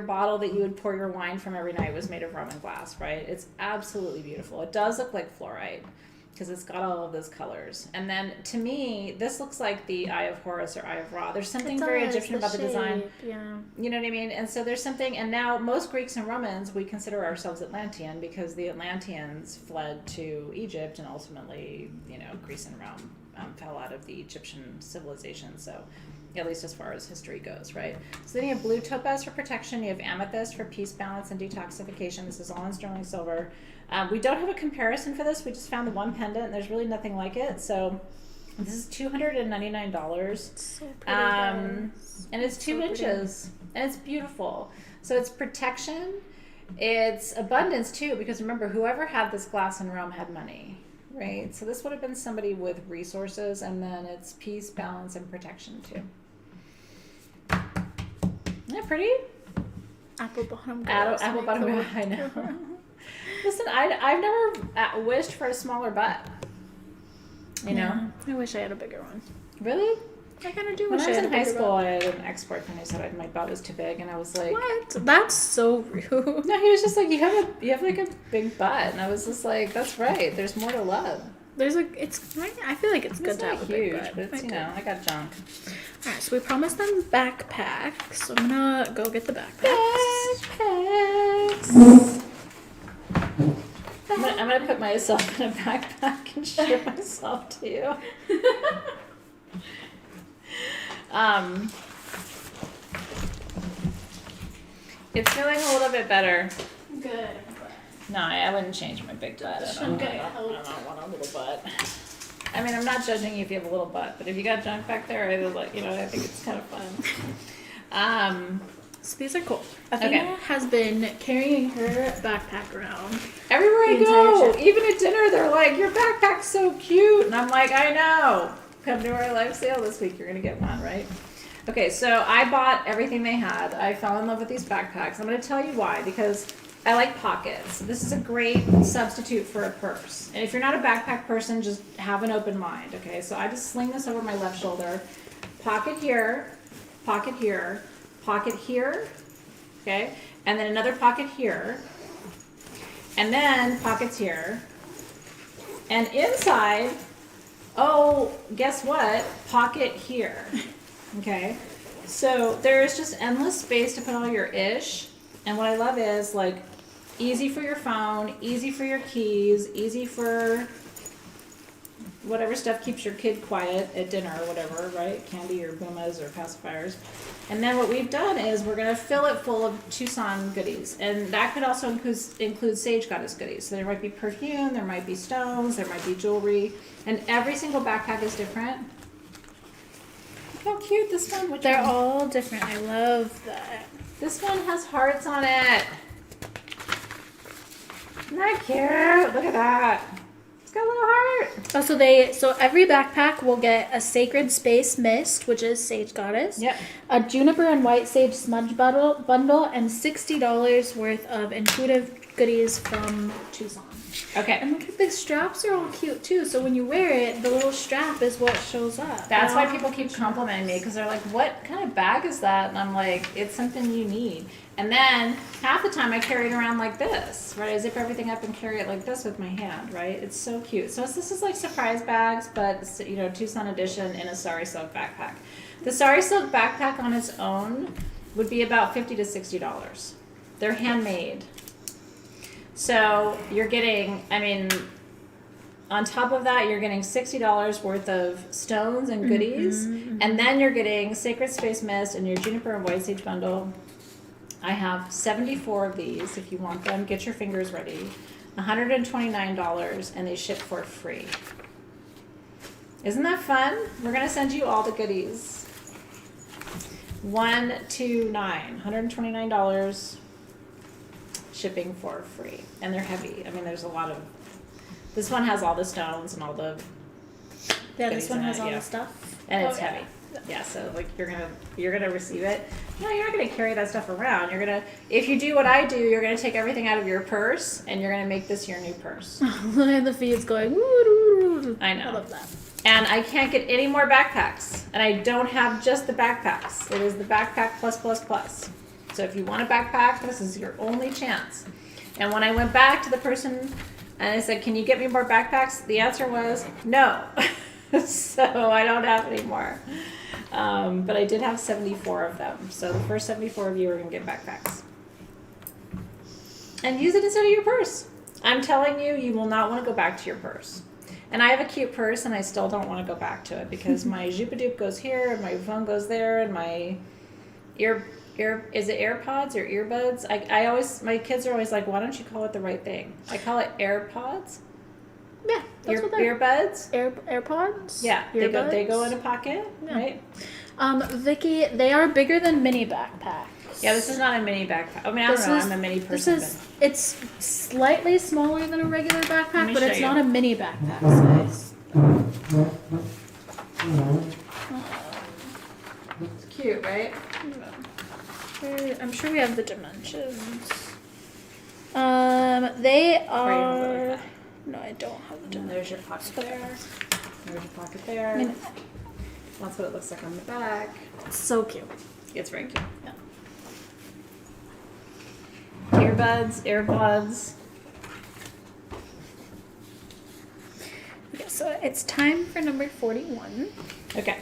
bottle that you would pour your wine from every night was made of Roman glass, right? It's absolutely beautiful. It does look like fluorite because it's got all of those colors. And then to me, this looks like the Eye of Horus or Eye of Ra. There's something very Egyptian about the design. Yeah. You know what I mean? And so there's something, and now most Greeks and Romans, we consider ourselves Atlantean because the Atlanteans fled to Egypt, and ultimately, you know, Greece and Rome fell out of the Egyptian civilization. So at least as far as history goes, right? So then you have blue topaz for protection, you have amethyst for peace, balance, and detoxification. This is all in sterling silver. We don't have a comparison for this. We just found the one pendant, and there's really nothing like it. So this is $299. It's so pretty, guys. And it's 2 inches, and it's beautiful. So it's protection, it's abundance too, because remember, whoever had this glass in Rome had money, right? So this would have been somebody with resources, and then it's peace, balance, and protection too. Isn't that pretty? Apple bottom girl. Apple bottom girl, I know. Listen, I've never wished for a smaller butt. You know? I wish I had a bigger one. Really? I kind of do When wish I I was had in a high bigger school, butt. I had an ex-boyfriend who said my butt was too big, and I was like, What? That's so rude. no, he was just like, you have like a big butt, and I was just like, that's right. There's more to love. There's I feel like it's good It's to not have a big huge, butt. but it's, you know, I got junk. Alright, so we promised them backpacks. So I'm gonna go get the backpacks. Backpacks. I'm gonna put myself in a backpack and show myself to you. It's feeling a little bit better. Good. No, I wouldn't change my big butt. I don't want a little butt. I mean, I'm not judging you if you have a little butt, but if you got junk back there, I think it's kind of fun. So these are cool. Athena has been carrying her backpack around. Everywhere I The go, entire trip. even at dinner, they're like, your backpack's so cute. And I'm like, I know. Come to our live sale this week, you're going to get one, right? Okay, so I bought everything they had. I fell in love with these backpacks. I'm going to tell you why, because I like pockets. This is a great substitute for a purse. And if you're not a backpack person, just have an open mind, okay? So I just sling this over my left shoulder. Pocket here, pocket here, pocket here, okay? And then another pocket here. And then pockets here. And inside, oh, guess what? Pocket here, okay? So there's just endless space to put all your ish. And what I love is like easy for your phone, easy for your keys, easy for whatever stuff keeps your kid quiet at dinner or whatever, right? Candy or Boomas or pacifiers. And then what we've done is we're going to fill it full of Tucson goodies. And that could also include Sage Goddess goodies. So there might be perfume, there might be stones, there might be jewelry. And every single backpack is different. Look how cute this one. Which They're one? all different. I love that. This one has hearts on it. Isn't that cute? Look at that. It's got a little heart. Oh, so every backpack will get a Sacred Space Mist, which is Sage Goddess. Yep. A Juniper and White Sage Smudge bundle, and $60 worth of intuitive goodies from Tucson. Okay. And look at the straps are all cute too. So when you wear it, the little strap is what shows up. That's why people keep complimenting me, because they're like, what kind of bag is that? And I'm like, it's something you need. And then half the time I carry it around like this, right? I zip everything up and carry it like this with my hand, right? It's so cute. So this is like surprise bags, but you know, Tucson edition in a sari silk backpack. The sari silk backpack on its own would be about $50 to $60. They're handmade. So you're getting, I mean, on top of that, you're getting $60 worth of stones and goodies. And then you're getting Sacred Space Mist and your Juniper and White Sage bundle. I have 74 of these if you want them. Get your fingers ready. $129, and they ship for free. Isn't that fun? We're going to send you all the goodies. $129, shipping for free. And they're heavy. I mean, there's a lot of... This one has all the stones and all the... Yeah, goodies this one in has it, all yeah. the stuff. And it's Oh, yeah. heavy. Yeah, so like you're gonna receive it. No, you're not gonna carry that stuff around. You're gonna, if you do what I do, you're gonna take everything out of your purse and you're gonna make this your new purse. And the feed's going. Woo. I know. I love that. And I can't get any more backpacks. And I don't have just the backpacks. It is the backpack plus plus plus. So if you want a backpack, this is your only chance. And when I went back to the person and I said, can you get me more backpacks? The answer was no. So I don't have any more. But I did have 74 of them. So the first 74 of you are going to get backpacks. And use it instead of your purse. I'm telling you, you will not want to go back to your purse. And I have a cute purse, and I still don't want to go back to it because my Jupadoop goes here, and my phone goes there, and my is it AirPods or earbuds? I always, my kids are always like, why don't you call it the right thing? I call it AirPods. Yeah, that's what they're. Earbuds. AirPods. Yeah, Earbuds? they go in a pocket, Yeah. right? Vicky, they are bigger than mini backpacks. Yeah, this is not a mini backpack. I mean, I don't know. I'm a mini person. It's slightly smaller than a regular backpack, but it's show you. not a mini backpack size. It's cute, right? I'm sure we have the dimensions. They are. No, I don't have the And dimensions. there's your pocket there. There's your pocket there. I mean, That's what it looks like on the back. it's so cute. It's very cute. Yeah. Earbuds, AirPods. Okay, so it's time for number 41. Okay.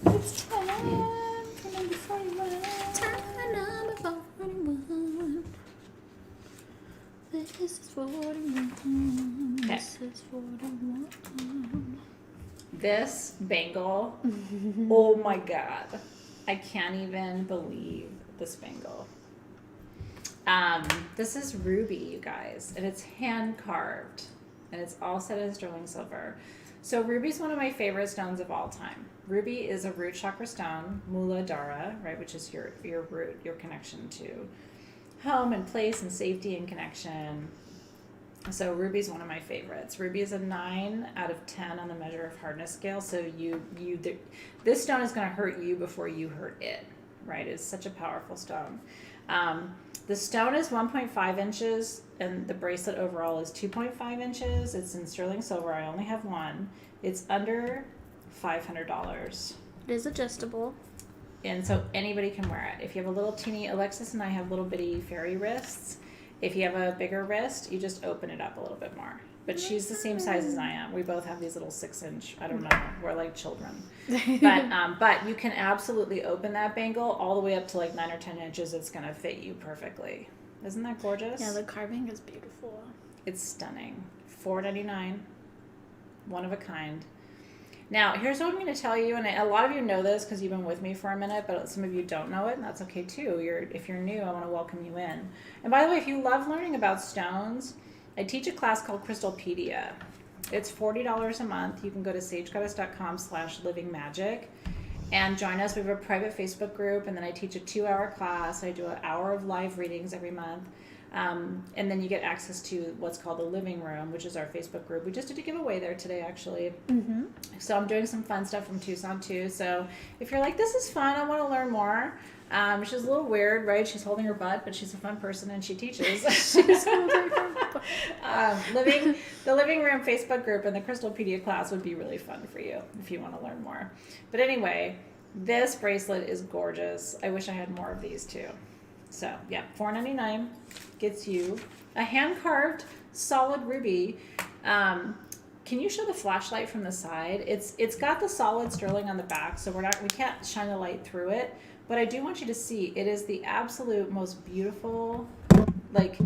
It's time for number 41. Time for number 41. This is 41. Okay. This is 41. This bangle. Oh my god. I can't even believe this bangle. This is ruby, you guys, and it's hand carved, and it's all set in sterling silver. So ruby's one of my favorite stones of all time. Ruby is a root chakra stone, Muladhara, right, which is your root, your connection to home and place and safety and connection. So ruby's one of my favorites. Ruby is a 9 out of 10 on the measure of hardness scale. So this stone is going to hurt you before you hurt it, right? It's such a powerful stone. The stone is 1.5 inches, and the bracelet overall is 2.5 inches. It's in sterling silver. I only have one. It's under $500. It is adjustable. And so anybody can wear it. If you have a little teeny, Alexis and I have little bitty fairy wrists. If you have a bigger wrist, you just open it up a little bit more. But she's the same size as I am. We both have these little 6-inch, I don't know, we're like children. But you can absolutely open that bangle all the way up to like 9 or 10 inches. It's going to fit you perfectly. Isn't that gorgeous? Yeah, the carving is beautiful. It's stunning. $4.99. One of a kind. Now, here's what I'm going to tell you, and a lot of you know this because you've been with me for a minute, but some of you don't know it, and that's okay too. If you're new, I want to welcome you in. And by the way, if you love learning about stones, I teach a class called Crystalpedia. It's $40 a month. You can go to sagegoddess.com/livingmagic and join us. We have a private Facebook group, and then I teach a 2-hour class. I do an hour of live readings every month. And then you get access to what's called the living room, which is our Facebook group. We just did a giveaway there today, actually. Mm-hmm. So I'm doing some fun stuff from Tucson too. So if you're like, this is fun, I want to learn more. She's a little weird, right? She's holding her butt, but she's a fun person and she teaches. The living room Facebook group and the Crystalpedia class would be really fun for you if you want to learn more. But anyway, this bracelet is gorgeous. I wish I had more of these too. So yeah, $4.99 gets you a hand-carved solid ruby. Can you show the flashlight from the side? It's got the solid sterling on the back, so we can't shine the light through it. But I do want you to see it is the absolute most beautiful, like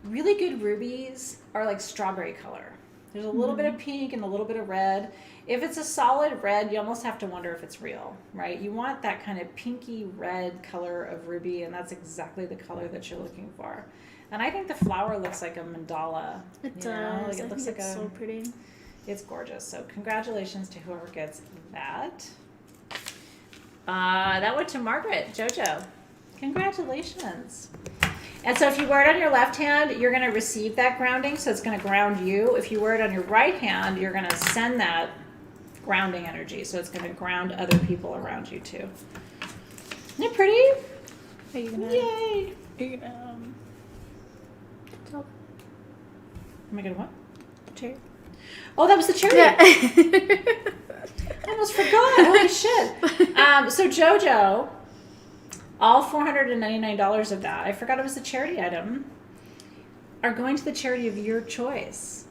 really good rubies are like strawberry color. There's a little bit of pink and a little bit of red. If it's a solid red, you almost have to wonder if it's real, right? You want that kind of pinky red color of ruby, and that's exactly the color that you're looking for. And I think the flower looks like a mandala. It does. Like it looks like so pretty. It's gorgeous. So congratulations to whoever gets that. That went to Margaret, JoJo. Congratulations. And so if you wear it on your left hand, you're going to receive that grounding, so it's going to ground you. If you wear it on your right hand, you're going to send that grounding energy, so it's going to ground other people around you too. Isn't it pretty? Are you gonna? Yay! Are you gonna? Tell Am I going to what? Cherry. Oh, that was the charity. Yeah. I almost forgot. Holy shit. So JoJo, all $499 of that, I forgot it was a charity item, are going to the charity of your choice.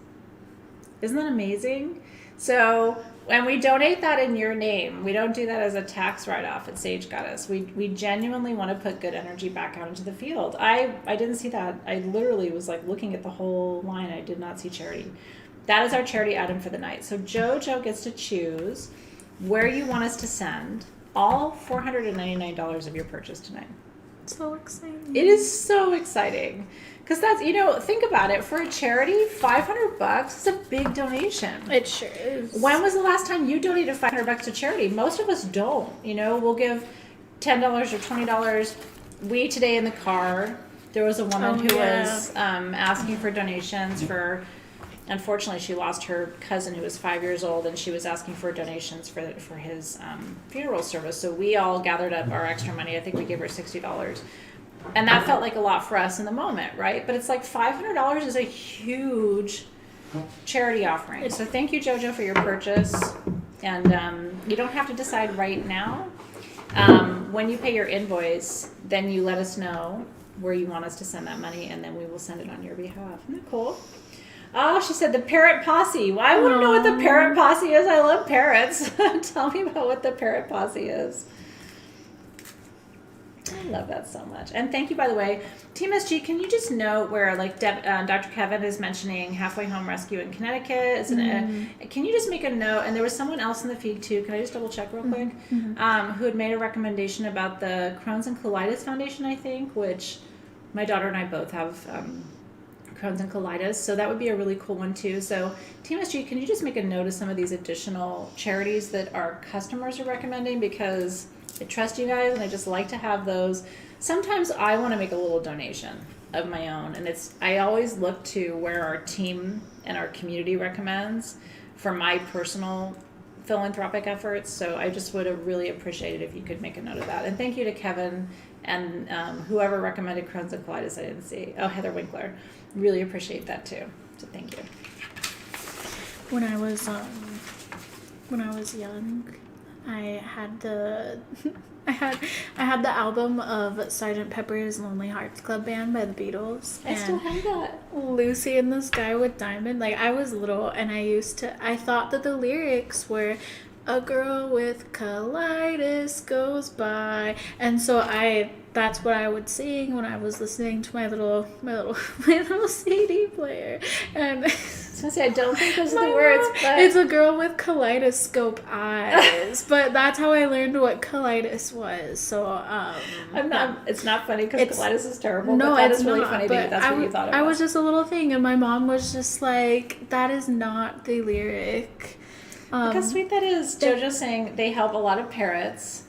Isn't that amazing? So when we donate that in your name, we don't do that as a tax write-off at Sage Goddess. We genuinely want to put good energy back out into the field. I didn't see that. I literally was like looking at the whole line. I did not see charity. That is our charity item for the night. So JoJo gets to choose where you want us to send all $499 of your purchase tonight. So exciting. It is so exciting. Because that's, think about it. For a charity, $500 is a big donation. It sure is. When was the last time you donated $500 to charity? Most of us don't. We'll give $10 or $20. We, today in the car, there was a woman who was asking for donations for... Unfortunately, she lost her cousin who was 5 years old, and she was asking for donations for his funeral service. So we all gathered up our extra money. I think we gave her $60. And that felt like a lot for us in the moment, right? But it's like $500 is a huge charity offering. So thank you, JoJo, for your purchase. And you don't have to decide right now. When you pay your invoice, then you let us know where you want us to send that money, and then we will send it on your behalf. Isn't that cool? Oh, she said the parrot posse. Well, I want to know what the parrot posse is. I love parrots. Tell me about what the parrot posse is. I love that so much. And thank you, by the way. Team SG, can you just note where, like, Dr. Kevin is mentioning Halfway Home Rescue in Connecticut? Can you just make a note? And there was someone else in the feed, too. Can I just double check real quick? Who had made a recommendation about the Crohn's and Colitis Foundation, I think, which my daughter and I both have Crohn's and colitis, so that would be a really cool one too. So Team SG, can you just make a note of some of these additional charities that our customers are recommending, because I trust you guys and I just like to have those. Sometimes I want to make a little donation of my own, and I always look to where our team and our community recommends for my personal philanthropic efforts. So I just would have really appreciated if you could make a note of that. And thank you to Kevin and whoever recommended Crohn's and colitis I didn't see. Oh, Heather Winkler. Really appreciate that too. So thank you. When I was young, I had the I had the album of Sgt. Pepper's Lonely Hearts Club Band by the Beatles. I still have that. Lucy in the Sky with Diamond. Like, I was little and I thought that the lyrics were "A girl with colitis goes by," and so that's what I would sing when I was listening to my little CD player. And I was gonna say, I don't think those are the words, but it's a girl with kaleidoscope eyes. But that's how I learned what colitis was. So it's not funny because colitis is terrible. No, but that it's is really not, funny that that's what you thought it was. I was just a little thing, and my mom was just like, "That is not the lyric." Look how sweet that is. JoJo's saying they help a lot of parrots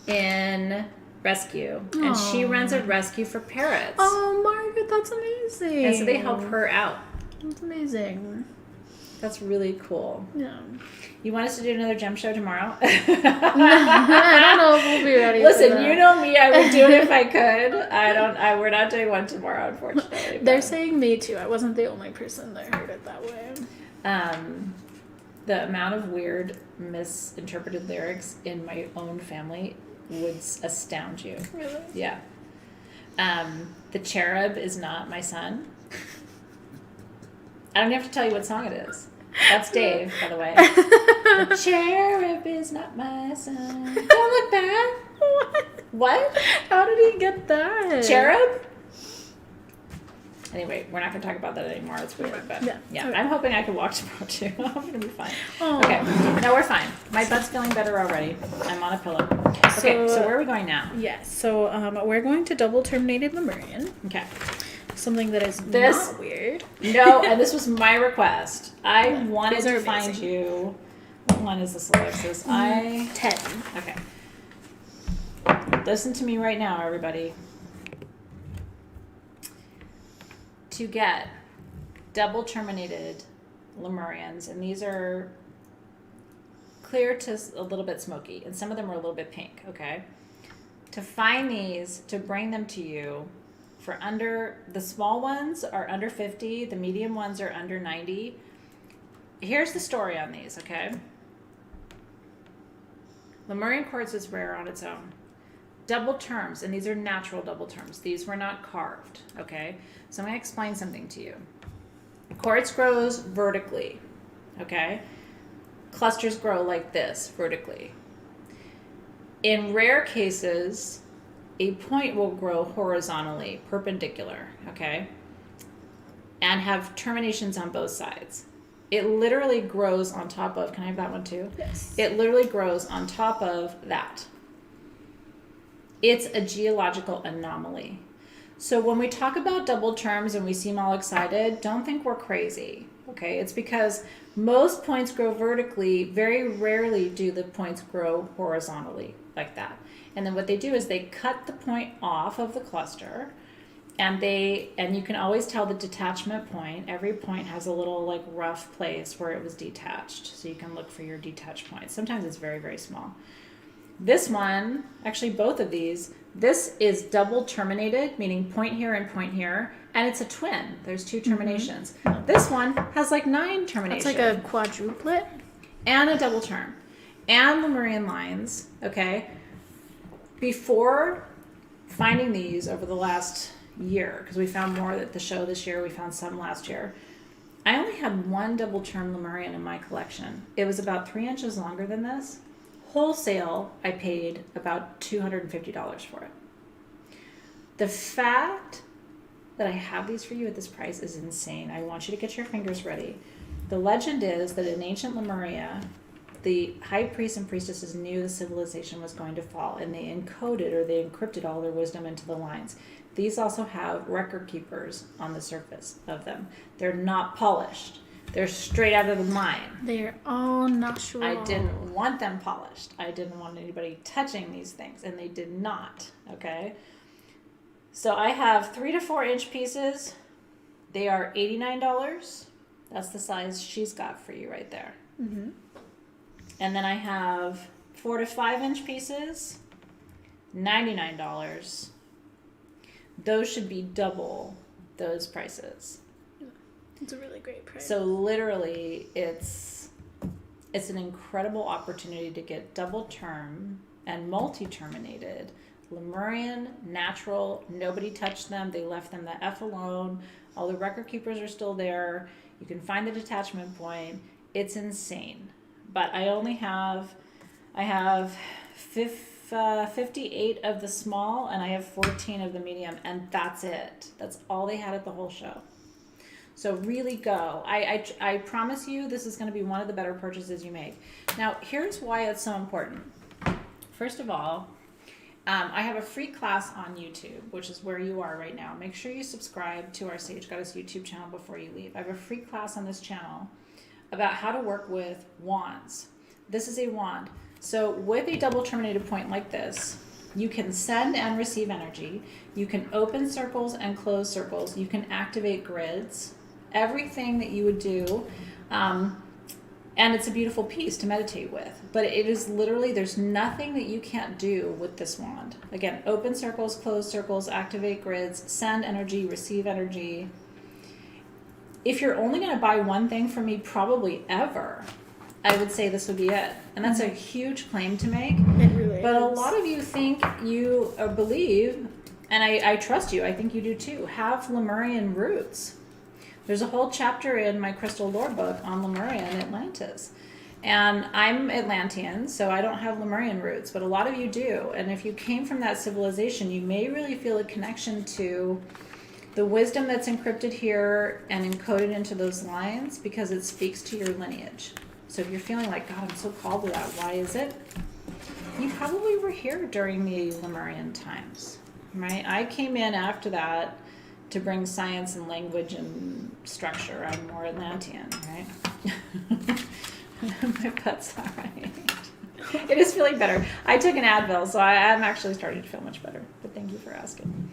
in rescue. And she runs a rescue for parrots. Oh, Margaret, that's amazing. And so they help her out. That's amazing. That's really cool. Yeah. You want us to do another gem show tomorrow? I don't know if we'll be ready. Listen, you know me. I would do it if I could. We're not doing one tomorrow, unfortunately. They're saying me too. I wasn't the only person that heard it that way. The amount of weird misinterpreted lyrics in my own family would astound you. Really? Yeah. The cherub is not my son. I don't have to tell you what song it is. That's Dave, by the way. The cherub is not my son. Don't look back. What? How did he get that? Cherub? Anyway, we're not going to talk about that anymore. It's weird, but yeah. Okay. I'm hoping I can walk tomorrow too. I'm going to be fine. Aww. Okay, no, we're fine. My butt's feeling better already. I'm on a pillow. Okay, so where are we going now? Yes, so we're going to double terminated Lemurian. Okay. Something that is not weird. No, and this was my request. I wanted to find you. What one is this, Alexys? 10. Okay. Listen to me right now, everybody. to get double terminated Lemurians, and these are clear to a little bit smoky, and some of them are a little bit pink, okay? To find these, to bring them to you for under, the small ones are under 50, the medium ones are under 90. Here's the story on these, okay? Lemurian quartz is rare on its own. Double terms, and these are natural double terms. These were not carved, okay? So I'm going to explain something to you. Quartz grows vertically, okay? Clusters grow like this, vertically. In rare cases, a point will grow horizontally, perpendicular, okay? And have terminations on both sides. It literally grows on top of, can I have that one too? Yes. It literally grows on top of that. It's a geological anomaly. So when we talk about double terms and we seem all excited, don't think we're crazy, okay? It's because most points grow vertically. Very rarely do the points grow horizontally like that. And then what they do is they cut the point off of the cluster, and you can always tell the detachment point. Every point has a little like rough place where it was detached. So you can look for your detached point. Sometimes it's very, very small. This one, actually both of these, this is double terminated, meaning point here and point here, and it's a twin. There's two terminations. Mm-hmm. This one has like 9 terminations. It's like a quadruplet. And a double term. And Lemurian lines, okay? Before finding these over the last year, because we found more at the show this year, we found some last year, I only had one double term Lemurian in my collection. It was about 3 inches longer than this. Wholesale, I paid about $250 for it. The fact that I have these for you at this price is insane. I want you to get your fingers ready. The legend is that in ancient Lemuria, the high priests and priestesses knew the civilization was going to fall, and they encoded or they encrypted all their wisdom into the lines. These also have record keepers on the surface of them. They're not polished. They're straight out of the mine. They're all natural. I didn't want them polished. I didn't want anybody touching these things, and they did not, okay? So I have 3 to 4 inch pieces. They are $89. That's the size she's got for you right there. Mm-hmm. And then I have 4 to 5 inch pieces, $99. Those should be double those prices. It's a really great price. So literally, it's an incredible opportunity to get double term and multi-terminated Lemurian, natural. Nobody touched them. They left them the F alone. All the record keepers are still there. You can find the detachment point. It's insane. But I have 58 of the small, and I have 14 of the medium, and that's it. That's all they had at the whole show. So really go. I promise you this is going to be one of the better purchases you make. Now, here's why it's so important. First of all, I have a free class on YouTube, which is where you are right now. Make sure you subscribe to our Sage Goddess YouTube channel before you leave. I have a free class on this channel about how to work with wands. This is a wand. So with a double terminated point like this, you can send and receive energy. You can open circles and close circles. You can activate grids. Everything that you would do. And it's a beautiful piece to meditate with. But it is literally, there's nothing that you can't do with this wand. Again, open circles, close circles, activate grids, send energy, receive energy. If you're only going to buy one thing from me, probably ever, I would say this would be it. And that's a huge claim to make. It really But is. a lot of you think you believe, and I trust you, I think you do too, have Lemurian roots. There's a whole chapter in my Crystal Lore book on Lemuria and Atlantis. And I'm Atlantean, so I don't have Lemurian roots, but a lot of you do. And if you came from that civilization, you may really feel a connection to the wisdom that's encrypted here and encoded into those lines because it speaks to your lineage. So if you're feeling like, God, I'm so called to that, why is it? You probably were here during the Lemurian times, right? I came in after that to bring science and language and structure. I'm more Atlantean, right? My butt's all right. It is feeling better. I took an Advil, so I'm actually starting to feel much better. But thank you for asking.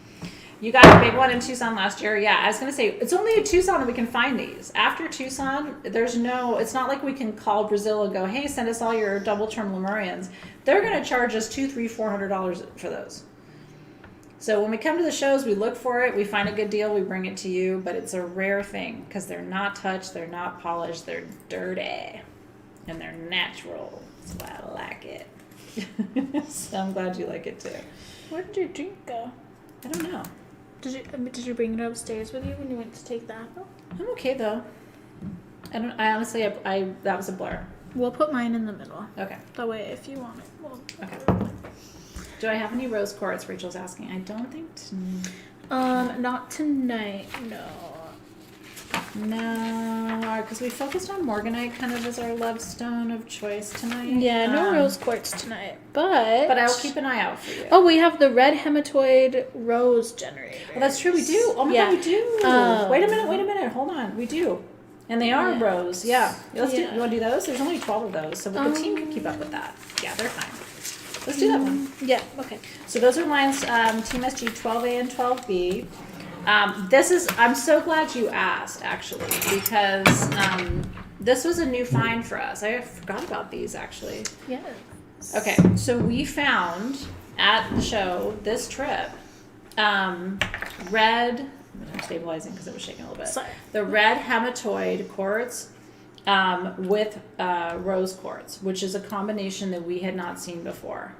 You got a big one in Tucson last year. Yeah, I was going to say, it's only in Tucson that we can find these. After Tucson, it's not like we can call Brazil and go, hey, send us all your double-term Lemurians. They're going to charge us $200, $300, $400 for those. So when we come to the shows, we look for it, we find a good deal, we bring it to you, but it's a rare thing because they're not touched, they're not polished, they're dirty, and they're natural. That's why I like it. So I'm glad you like it too. Where did your drink go? I don't know. Did you bring it upstairs with you when you went to take that? I'm okay though. I honestly, that was a blur. We'll put mine in the middle. Okay. That way, if you want it, Okay. Do I have any rose quartz? Rachel's asking. I don't think. Not tonight. No, because we focused on morganite kind of as our love stone of choice tonight. Yeah, no rose quartz tonight, but I'll keep an eye out for you. Oh, we have the red hematoid rose generator. Well, that's true. We do. Oh my God, we do. Wait a minute. Hold on. We do. And they are rose. Yeah. Let's do. You want to do those? There's only 12 of those, so the team can keep up with that. Yeah, they're fine. Let's do that one. Yeah. Okay. So those are lines Team SG 12A and 12B. I'm so glad you asked, actually, because this was a new find for us. I forgot about these, actually. Yes. Okay, so we found at the show this trip red. I'm stabilizing because it was shaking a little bit. Sorry. The red hematoid quartz with rose quartz, which is a combination that we had not seen before.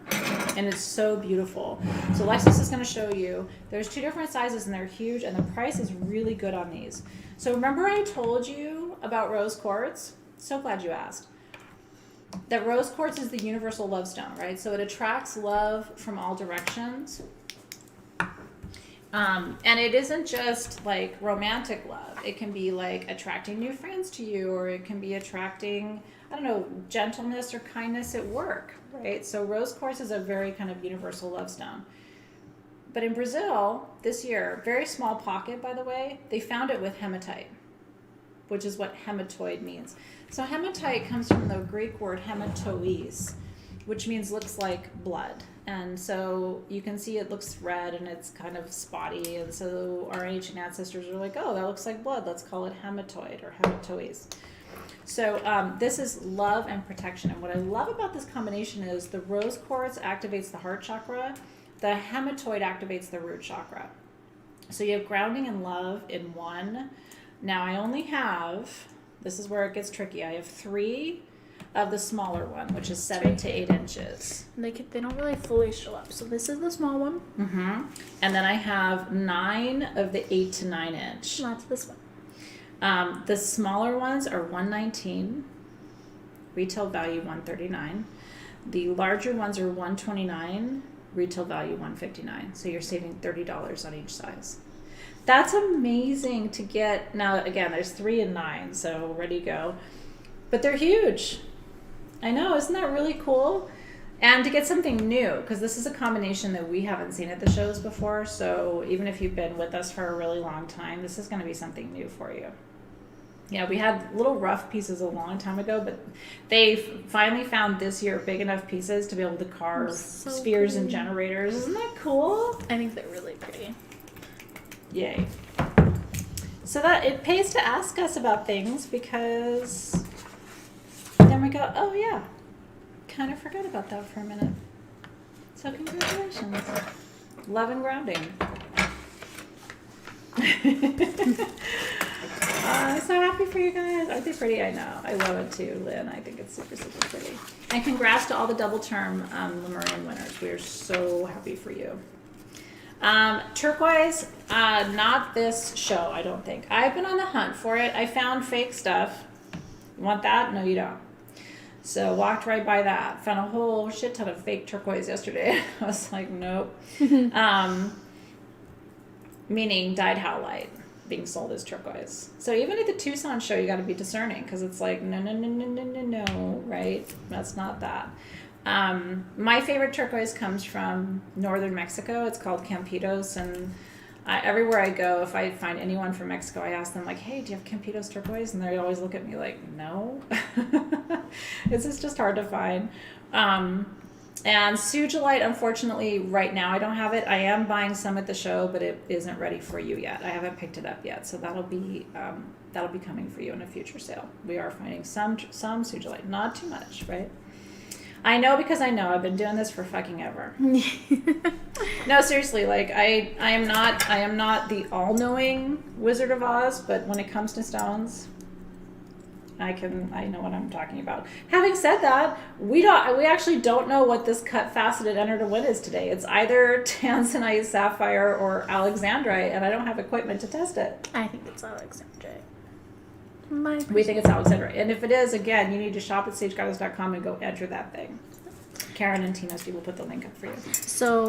And it's so beautiful. So Alexys is going to show you. There's 2 different sizes and they're huge and the price is really good on these. So remember I told you about rose quartz? So glad you asked. That rose quartz is the universal love stone, right? So it attracts love from all directions. And it isn't just like romantic love. It can be like attracting new friends to you, or it can be attracting, I don't know, gentleness or kindness at work, right? So rose quartz is a very kind of universal love stone. But in Brazil this year, very small pocket, by the way, they found it with hematite, which is what hematoid means. So hematite comes from the Greek word hematois, which means looks like blood. And so you can see it looks red and it's kind of spotty. And so our ancient ancestors are like, oh, that looks like blood. Let's call it hematoid or hematois. So this is love and protection. And what I love about this combination is the rose quartz activates the heart chakra. The hematoid activates the root chakra. So you have grounding and love in one. Now I only have, this is where it gets tricky. I have 3 of the smaller one, which is 7 to 8 inches. They don't really fully show up. So this is the small one. Mm-hmm. And then I have 9 of the 8 to 9 inch. That's this one. The smaller ones are $119, retail value $139. The larger ones are $129, retail value $159. So you're saving $30 on each size. That's amazing to get. Now again, there's 3 and 9, so ready to go. But they're huge. I know, isn't that really cool? And to get something new, because this is a combination that we haven't seen at the shows before, so even if you've been with us for a really long time, this is going to be something new for you. Yeah, we had little rough pieces a long time ago, but they finally found this year big enough pieces to be able to carve spheres and generators. Isn't that cool? I think they're really pretty. Yay. So that it pays to ask us about things, because then we go, oh yeah, kind of forgot about that for a minute. So congratulations. Love and grounding. I'm so happy for you guys. Aren't they pretty? I know. I love it too, Lynn. I think it's super, super pretty. And congrats to all the double term Lemurian winners. We are so happy for you. Turquoise, not this show, I don't think. I've been on the hunt for it. I found fake stuff. You want that? No, you don't. So walked right by that. Found a whole shit ton of fake turquoise yesterday. I was like, nope. Meaning dyed howlite being sold as turquoise. So even at the Tucson show, you got to be discerning, because it's like, no, right? That's not that. My favorite turquoise comes from northern Mexico. It's called Campitos, and everywhere I go, if I find anyone from Mexico, I ask them like, hey, do you have Campitos turquoise? And they always look at me like, no. This is just hard to find. And sugilite, unfortunately, right now I don't have it. I am buying some at the show, but it isn't ready for you yet. I haven't picked it up yet, so that'll be coming for you in a future sale. We are finding some sugilite, not too much, right? I know because I know. I've been doing this for fucking ever. No, seriously, like I am not the all-knowing Wizard of Oz, but when it comes to stones, I know what I'm talking about. Having said that, we actually don't know what this cut faceted enter to win is today. It's either tanzanite, sapphire, or alexandrite, and I don't have equipment to test it. I think it's alexandrite. We think it's alexandrite, and if it is, again, you need to shop at sagegoddess.com and go enter that thing. Karen and Tina's will put the link up for you. So,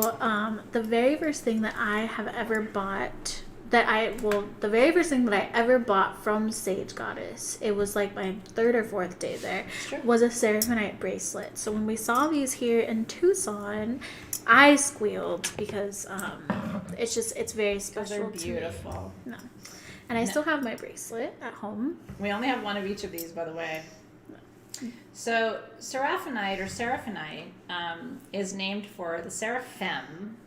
the very first thing that I have ever bought. The very first thing that I ever bought from Sage Goddess, it was like my 3rd or 4th day there, was a seraphinite bracelet. So when we saw these here in Tucson, I squealed because it's very special. Those are beautiful. To me. No. And I still have my bracelet at home. We only have one of each of these, by the way. So seraphinite is named for the seraphim,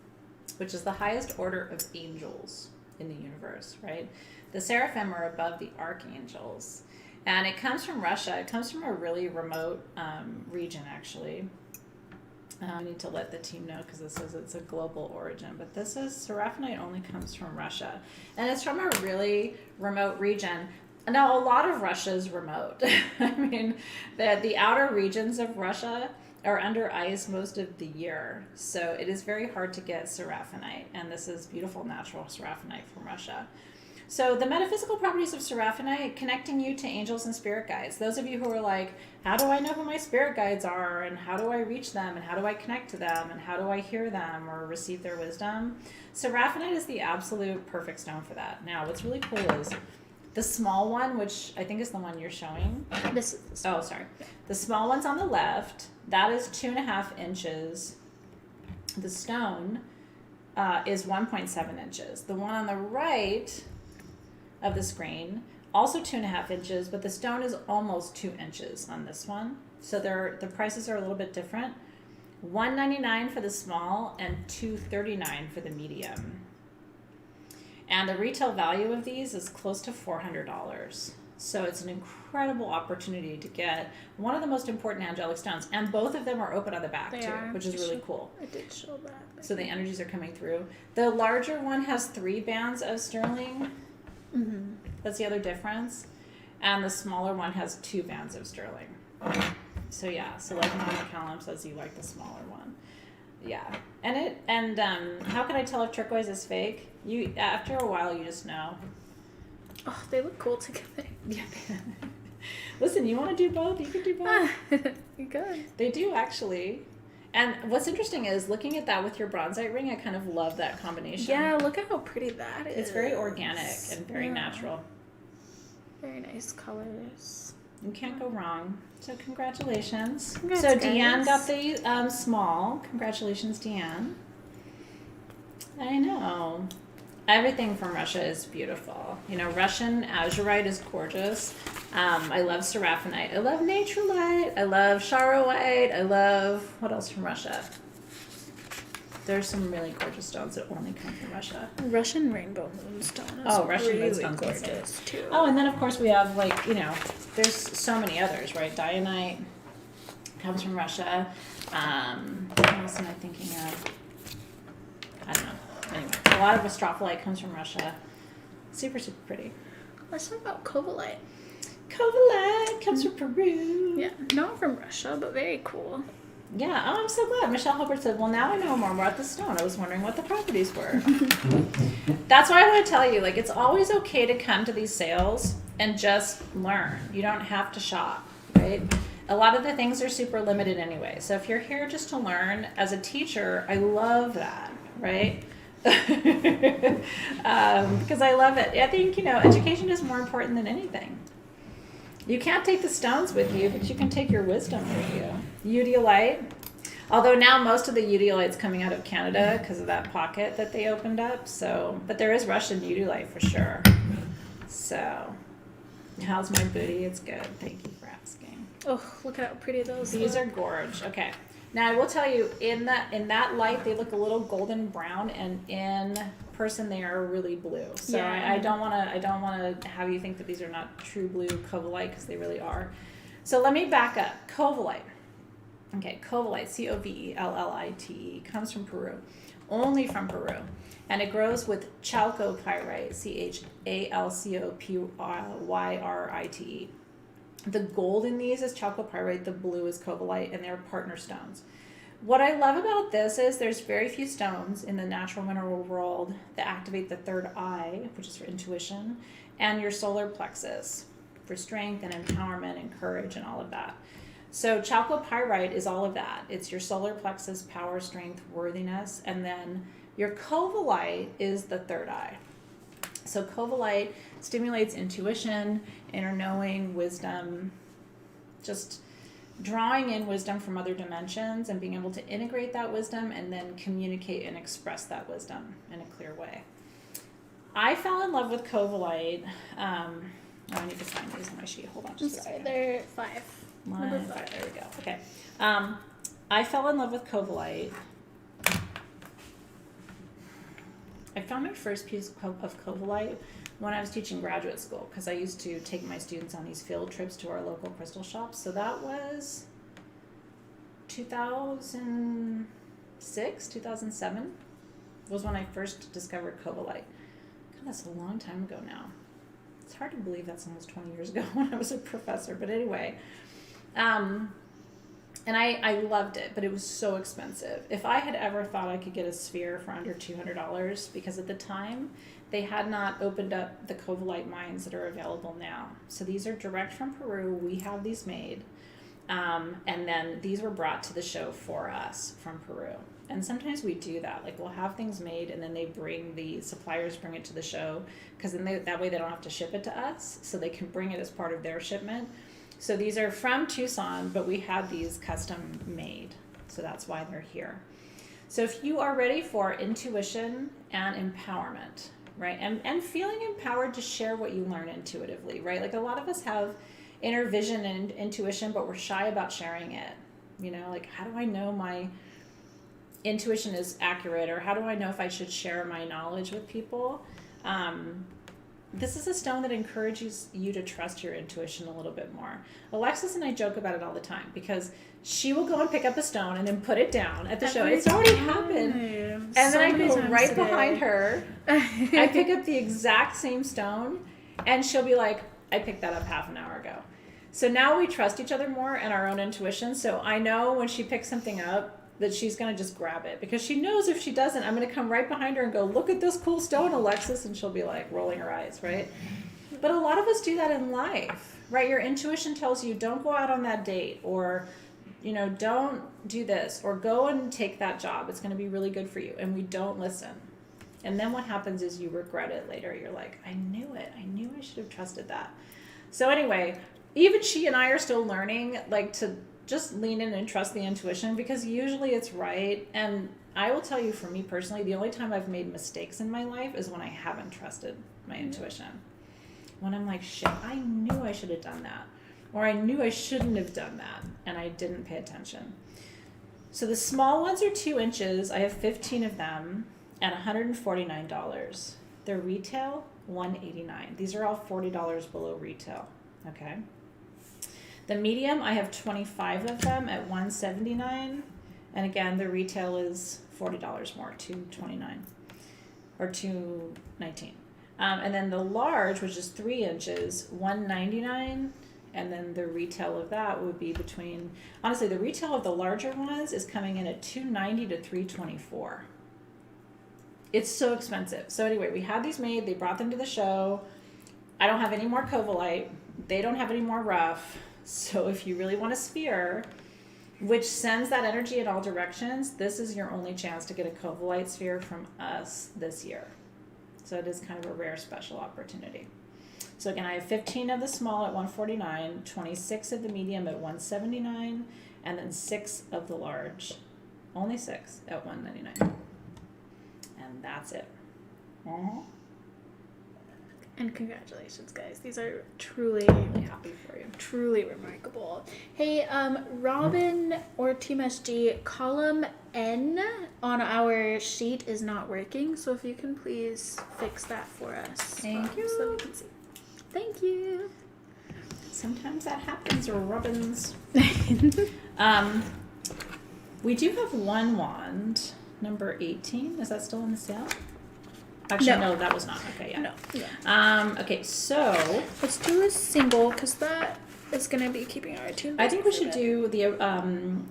which is the highest order of angels in the universe, right? The seraphim are above the archangels, and it comes from Russia. It comes from a really remote region, actually. I need to let the team know because this says it's a global origin, but this is seraphinite only comes from Russia, and it's from a really remote region. Now, a lot of Russia is remote. I mean, the outer regions of Russia are under ice most of the year, so it is very hard to get seraphinite, and this is beautiful natural seraphinite from Russia. So the metaphysical properties of seraphinite, connecting you to angels and spirit guides. Those of you who are like, how do I know who my spirit guides are, and how do I reach them, and how do I connect to them, and how do I hear them or receive their wisdom? Seraphinite is the absolute perfect stone for that. Now, what's really cool is the small one, which I think is the one you're showing. This is the Oh, sorry. The small one's on the left. That is 2.5 inches. The stone is 1.7 inches. The one on the right of the screen, also 2.5 inches, but the stone is almost 2 inches on this one. So the prices are a little bit different. $199 for the small and $239 for the medium. And the retail value of these is close to $400. So it's an incredible opportunity to get one of the most important angelic stones. And both of them are open on the back too, which is really cool. I did show that. So the energies are coming through. The larger one has 3 bands of sterling. Mm-hmm. That's the other difference. And the smaller one has 2 bands of sterling. So yeah, so like Mama Callum says you like the smaller one. Yeah. And how can I tell if turquoise is fake? You after a while you just know. Oh, they look cool together. Yeah. Listen, you want to do both? You can do both. You could. They do actually. And what's interesting is looking at that with your bronzite ring, I kind of love that combination. Yeah, look at how pretty that is. It's very organic and very natural. Very nice colors. You can't go wrong. So congratulations. Congrats, so guys. Deanne got the small. Congratulations, Deanne. I know. Everything from Russia is beautiful. You know, Russian azurite is gorgeous. I love seraphinite. I love naturelite. I love charoite. I love, what else from Russia? There's some really gorgeous stones that only come from Russia. Russian rainbow moonstone is Russian really moonstone's gorgeous too. Oh, and then of course we have like, you know, there's so many others, right? Dianite comes from Russia. What else am I thinking of? I don't know. Anyway, a lot of astrophyllite comes from Russia. Super, super pretty. Let's talk about covalite. Covalite comes from Peru. Yeah, not from Russia, but very cool. Yeah, oh, I'm so glad. Michelle Hubbard said, well, now I know more about the stone. I was wondering what the properties were. That's why I want to tell you, like, it's always okay to come to these sales and just learn. You don't have to shop, right? A lot of the things are super limited anyway. So if you're here just to learn, as a teacher, I love that, right? Because I love it. I think, you know, education is more important than anything. You can't take the stones with you, but you can take your wisdom with you. Udilite. Although now most of the udilite's coming out of Canada because of that pocket that they opened up. So, but there is Russian udilite for sure. So, how's my booty? It's good. Thank you for asking. Oh, look at how pretty those These look. are gorge. Okay. Now I will tell you, in that light, they look a little golden brown, and in person they are really blue. So Yeah. I don't want to have you think that these are not true blue covalite, because they really are. So let me back up. Covalite. Okay, covalite, Covellite, comes from Peru, only from Peru, and it grows with chalcopyrite, Chalcopyrite. The gold in these is chalcopyrite, the blue is covalite, and they're partner stones. What I love about this is there's very few stones in the natural mineral world that activate the third eye, which is for intuition, and your solar plexus for strength and empowerment and courage and all of that. So chalcopyrite is all of that. It's your solar plexus, power, strength, worthiness, and then your covalite is the third eye. So covalite stimulates intuition, inner knowing, wisdom, just drawing in wisdom from other dimensions and being able to integrate that wisdom and then communicate and express that wisdom in a clear way. I fell in love with covalite. I need to find these on my sheet. Hold on just a second. They're 5. Number 5. There we go. Okay. I fell in love with covalite. I found my first piece of covalite when I was teaching graduate school, because I used to take my students on these field trips to our local crystal shops. So that was 2006, 2007 was when I first discovered covalite. God, that's a long time ago now. It's hard to believe that's almost 20 years ago when I was a professor. But anyway, and I loved it, but it was so expensive. If I had ever thought I could get a sphere for under $200, because at the time they had not opened up the covalite mines that are available now. So these are direct from Peru. We have these made. And then these were brought to the show for us from Peru. And sometimes we do that. Like, we'll have things made and then the suppliers bring it to the show, because then that way they don't have to ship it to us. So they can bring it as part of their shipment. So these are from Tucson, but we had these custom made. So that's why they're here. So if you are ready for intuition and empowerment, right? And feeling empowered to share what you learn intuitively, right? Like, a lot of us have inner vision and intuition, but we're shy about sharing it. You know, like, how do I know my intuition is accurate, or how do I know if I should share my knowledge with people? This is a stone that encourages you to trust your intuition a little bit more. Alexys and I joke about it all the time, because she will go and pick up a stone and then put it down at the show. It's already happened. And then I go right behind her. I pick up the exact same stone, and she'll be like, I picked that up half an hour ago. So now we trust each other more and our own intuition. So I know when she picks something up that she's going to just grab it, because she knows if she doesn't, I'm going to come right behind her and go, look at this cool stone, Alexys, and she'll be like rolling her eyes, right? But a lot of us do that in life, right? Your intuition tells you, don't go out on that date, or, you know, don't do this, or go and take that job. It's going to be really good for you. And we don't listen. And then what happens is you regret it later. You're like, I knew it. I knew I should have trusted that. So anyway, even she and I are still learning, like, to just lean in and trust the intuition, because usually it's right. And I will tell you, for me personally, the only time I've made mistakes in my life is when I haven't trusted my intuition. When I'm like, shit, I knew I should have done that, or I knew I shouldn't have done that, and I didn't pay attention. So the small ones are 2 inches. I have 15 of them at $149. Their retail, $189. These are all $40 below retail. Okay. The medium, I have 25 of them at $179, and again, the retail is $40 more, $229 or $219. And then the large, which is 3 inches, $199, and then the retail of that would be between, honestly, the retail of the larger ones is coming in at $290 to $324. It's so expensive. So anyway, we had these made. They brought them to the show. I don't have any more covalite. They don't have any more rough. So if you really want a sphere, which sends that energy in all directions, this is your only chance to get a covalite sphere from us this year. So it is kind of a rare special opportunity. So again, I have 15 of the small at $149, 26 of the medium at $179, and then 6 of the large, only 6 at $199. And that's it. And congratulations, guys. These are truly, Really happy for you. truly remarkable. Hey, Robin or Team SG, column N on our sheet is not working. So if you can please fix that for us. Thank you. So we can see. Thank you. Sometimes that happens, Robins. We do have one wand, number 18. Is that still on the sale? Actually, no, that was not. Okay, yeah. No. Okay, so Let's do a single because that is going to be keeping our attuned. I think we should do the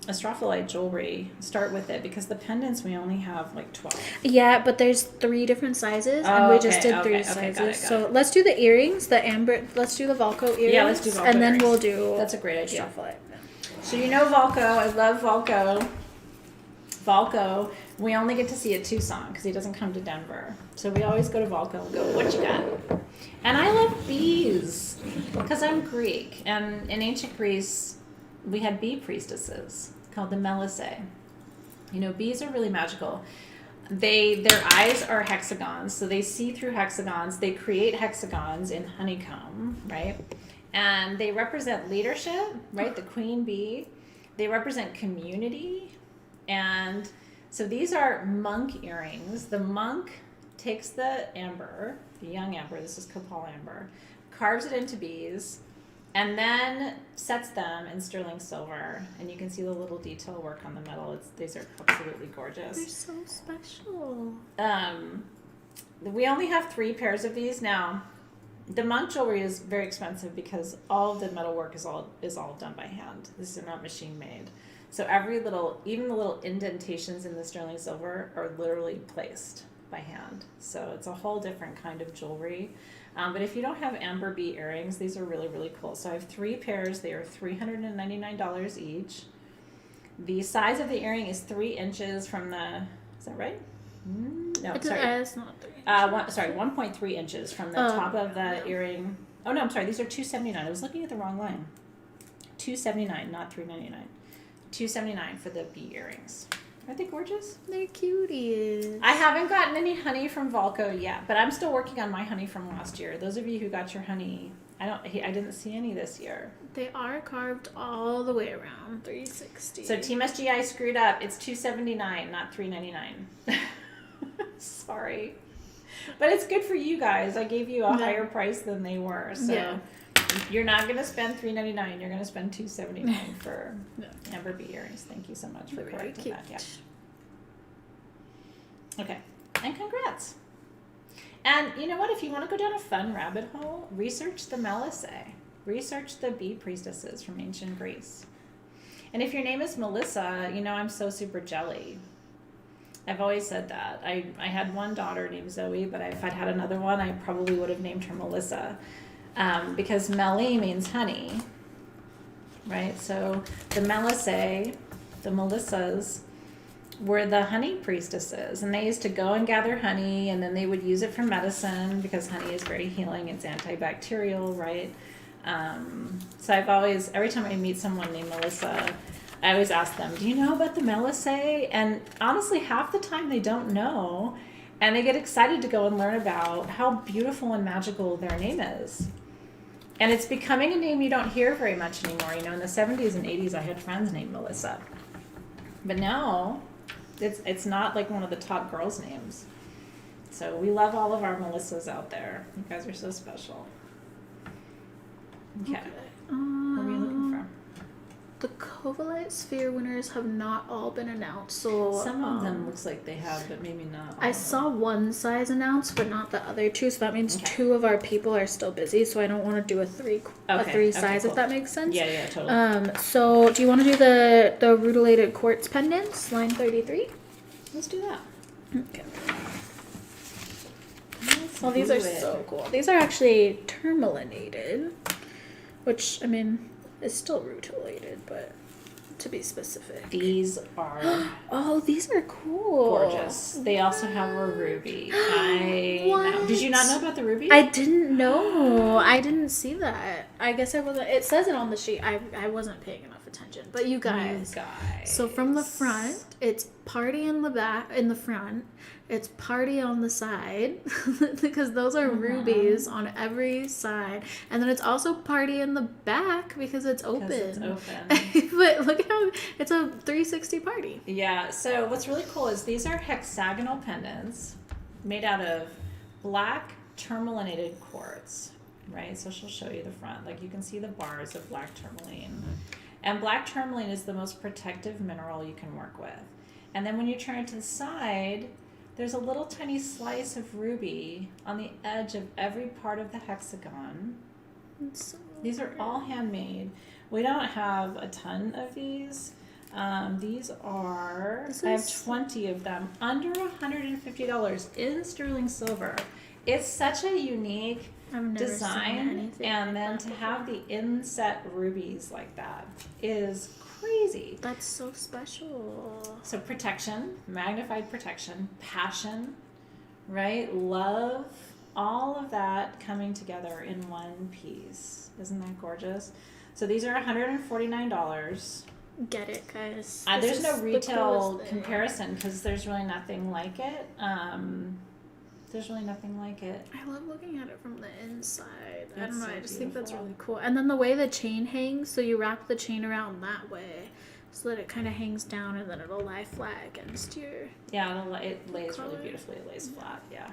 astrophyllite jewelry. Start with it because the pendants we only have like 12. Yeah, but there's 3 different sizes, and we just did 3 sizes. Got it. So let's do the earrings, the amber. Let's do the Valco earrings. Yeah, let's do Valco and then earrings. we'll do. That's a great idea. Astrophyllite. So you know Valco. I love Valco. Valco. We only get to see at Tucson because he doesn't come to Denver. So we always go to Valco and go, what you got? And I love bees because I'm Greek. And in ancient Greece, we had bee priestesses called the Melissae. You know, bees are really magical. Their eyes are hexagons, so they see through hexagons. They create hexagons in honeycomb, right? And they represent leadership, right? The queen bee. They represent community. And so these are monk earrings. The monk takes the amber, the young amber, this is copal amber, carves it into bees, and then sets them in sterling silver. And you can see the little detail work on the metal. These are absolutely gorgeous. They're so special. We only have 3 pairs of these now. The monk jewelry is very expensive because all of the metal work is all done by hand. This is not machine made. So even the little indentations in the sterling silver are literally placed by hand. So it's a whole different kind of jewelry. But if you don't have amber bee earrings, these are really, really cool. So I have 3 pairs. They are $399 each. The size of the earring is 3 inches from the, is that right? No, sorry. It's not 3 inches. 1.3 inches from the top of the earring. Oh no, I'm sorry. These are $279. I was looking at the wrong line. $279, not $399. $279 for the bee earrings. Aren't they gorgeous? They're cuties. I haven't gotten any honey from Valco yet, but I'm still working on my honey from last year. Those of you who got your honey, I didn't see any this year. They are carved all the way around 360. So Team SGI screwed up. It's $279, not $399. Sorry. But it's good for you guys. I gave you a higher price than they were. So you're not going to spend $399. You're going to spend $279 for amber bee earrings. Thank you so much for correcting that. Yeah. Okay. And congrats. And you know what? If you want to go down a fun rabbit hole, research the Melissae. Research the bee priestesses from ancient Greece. And if your name is Melissa, you know I'm so super jelly. I've always said that. I had one daughter named Zoe, but if I'd had another one, I probably would have named her Melissa. Because Meli means honey, right? So the Melissae, the Melissas, were the honey priestesses. And they used to go and gather honey, and then they would use it for medicine because honey is very healing. It's antibacterial, right? So I've always, every time I meet someone named Melissa, I always ask them, do you know about the Melissae? And honestly, half the time they don't know. And they get excited to go and learn about how beautiful and magical their name is. And it's becoming a name you don't hear very much anymore. You know, in the 70s and 80s, I had friends named Melissa. But now, it's not like one of the top girls' names. So we love all of our Melissas out there. You guys are so special. Okay. What are you looking for? The Covalite Sphere winners have not all been announced, so Some of them looks like they have, but maybe not. I saw one size announced, but not the other 2. So that means 2 of our people are still busy. So I don't want to do a 3 size, cool. if that makes sense. Yeah, totally. So do you want to do the rutilated quartz pendants, line 33? Let's do that. Okay. Well, these are so cool. These are actually tourmalinated, which I mean is still rutilated, but to be specific. These are these are cool. gorgeous. They also have a ruby. I know. Did you not know about the ruby? I didn't know. I didn't see that. I guess I wasn't. It says it on the sheet. I wasn't paying enough attention. But you guys. So from the front, it's party in the front. It's party on the side because those are rubies on every side. And then it's also party in the back because it's open. It's open. But look how it's a 360 party. Yeah. So what's really cool is these are hexagonal pendants made out of black tourmalinated quartz, right? So she'll show you the front. Like you can see the bars of black tourmaline. And black tourmaline is the most protective mineral you can work with. And then when you turn it to the side, there's a little tiny slice of ruby on the edge of every part of the hexagon. These are all handmade. We don't have a ton of these. These are, I have 20 of them, under $150 in sterling silver. It's such a unique design, and then to have the inset rubies like that is crazy. That's so special. So protection, magnified protection, passion, right? Love, all of that coming together in one piece. Isn't that gorgeous? So these are $149. Get it, guys. There's no retail comparison because there's really nothing like it. There's really nothing like it. I love looking at it from the inside. I don't know. So I just think that's beautiful. really cool. And then the way the chain hangs, so you wrap the chain around that way so that it kind of hangs down and then it'll lie flat against your... Yeah, it lays color. really beautifully. It lays flat, yeah.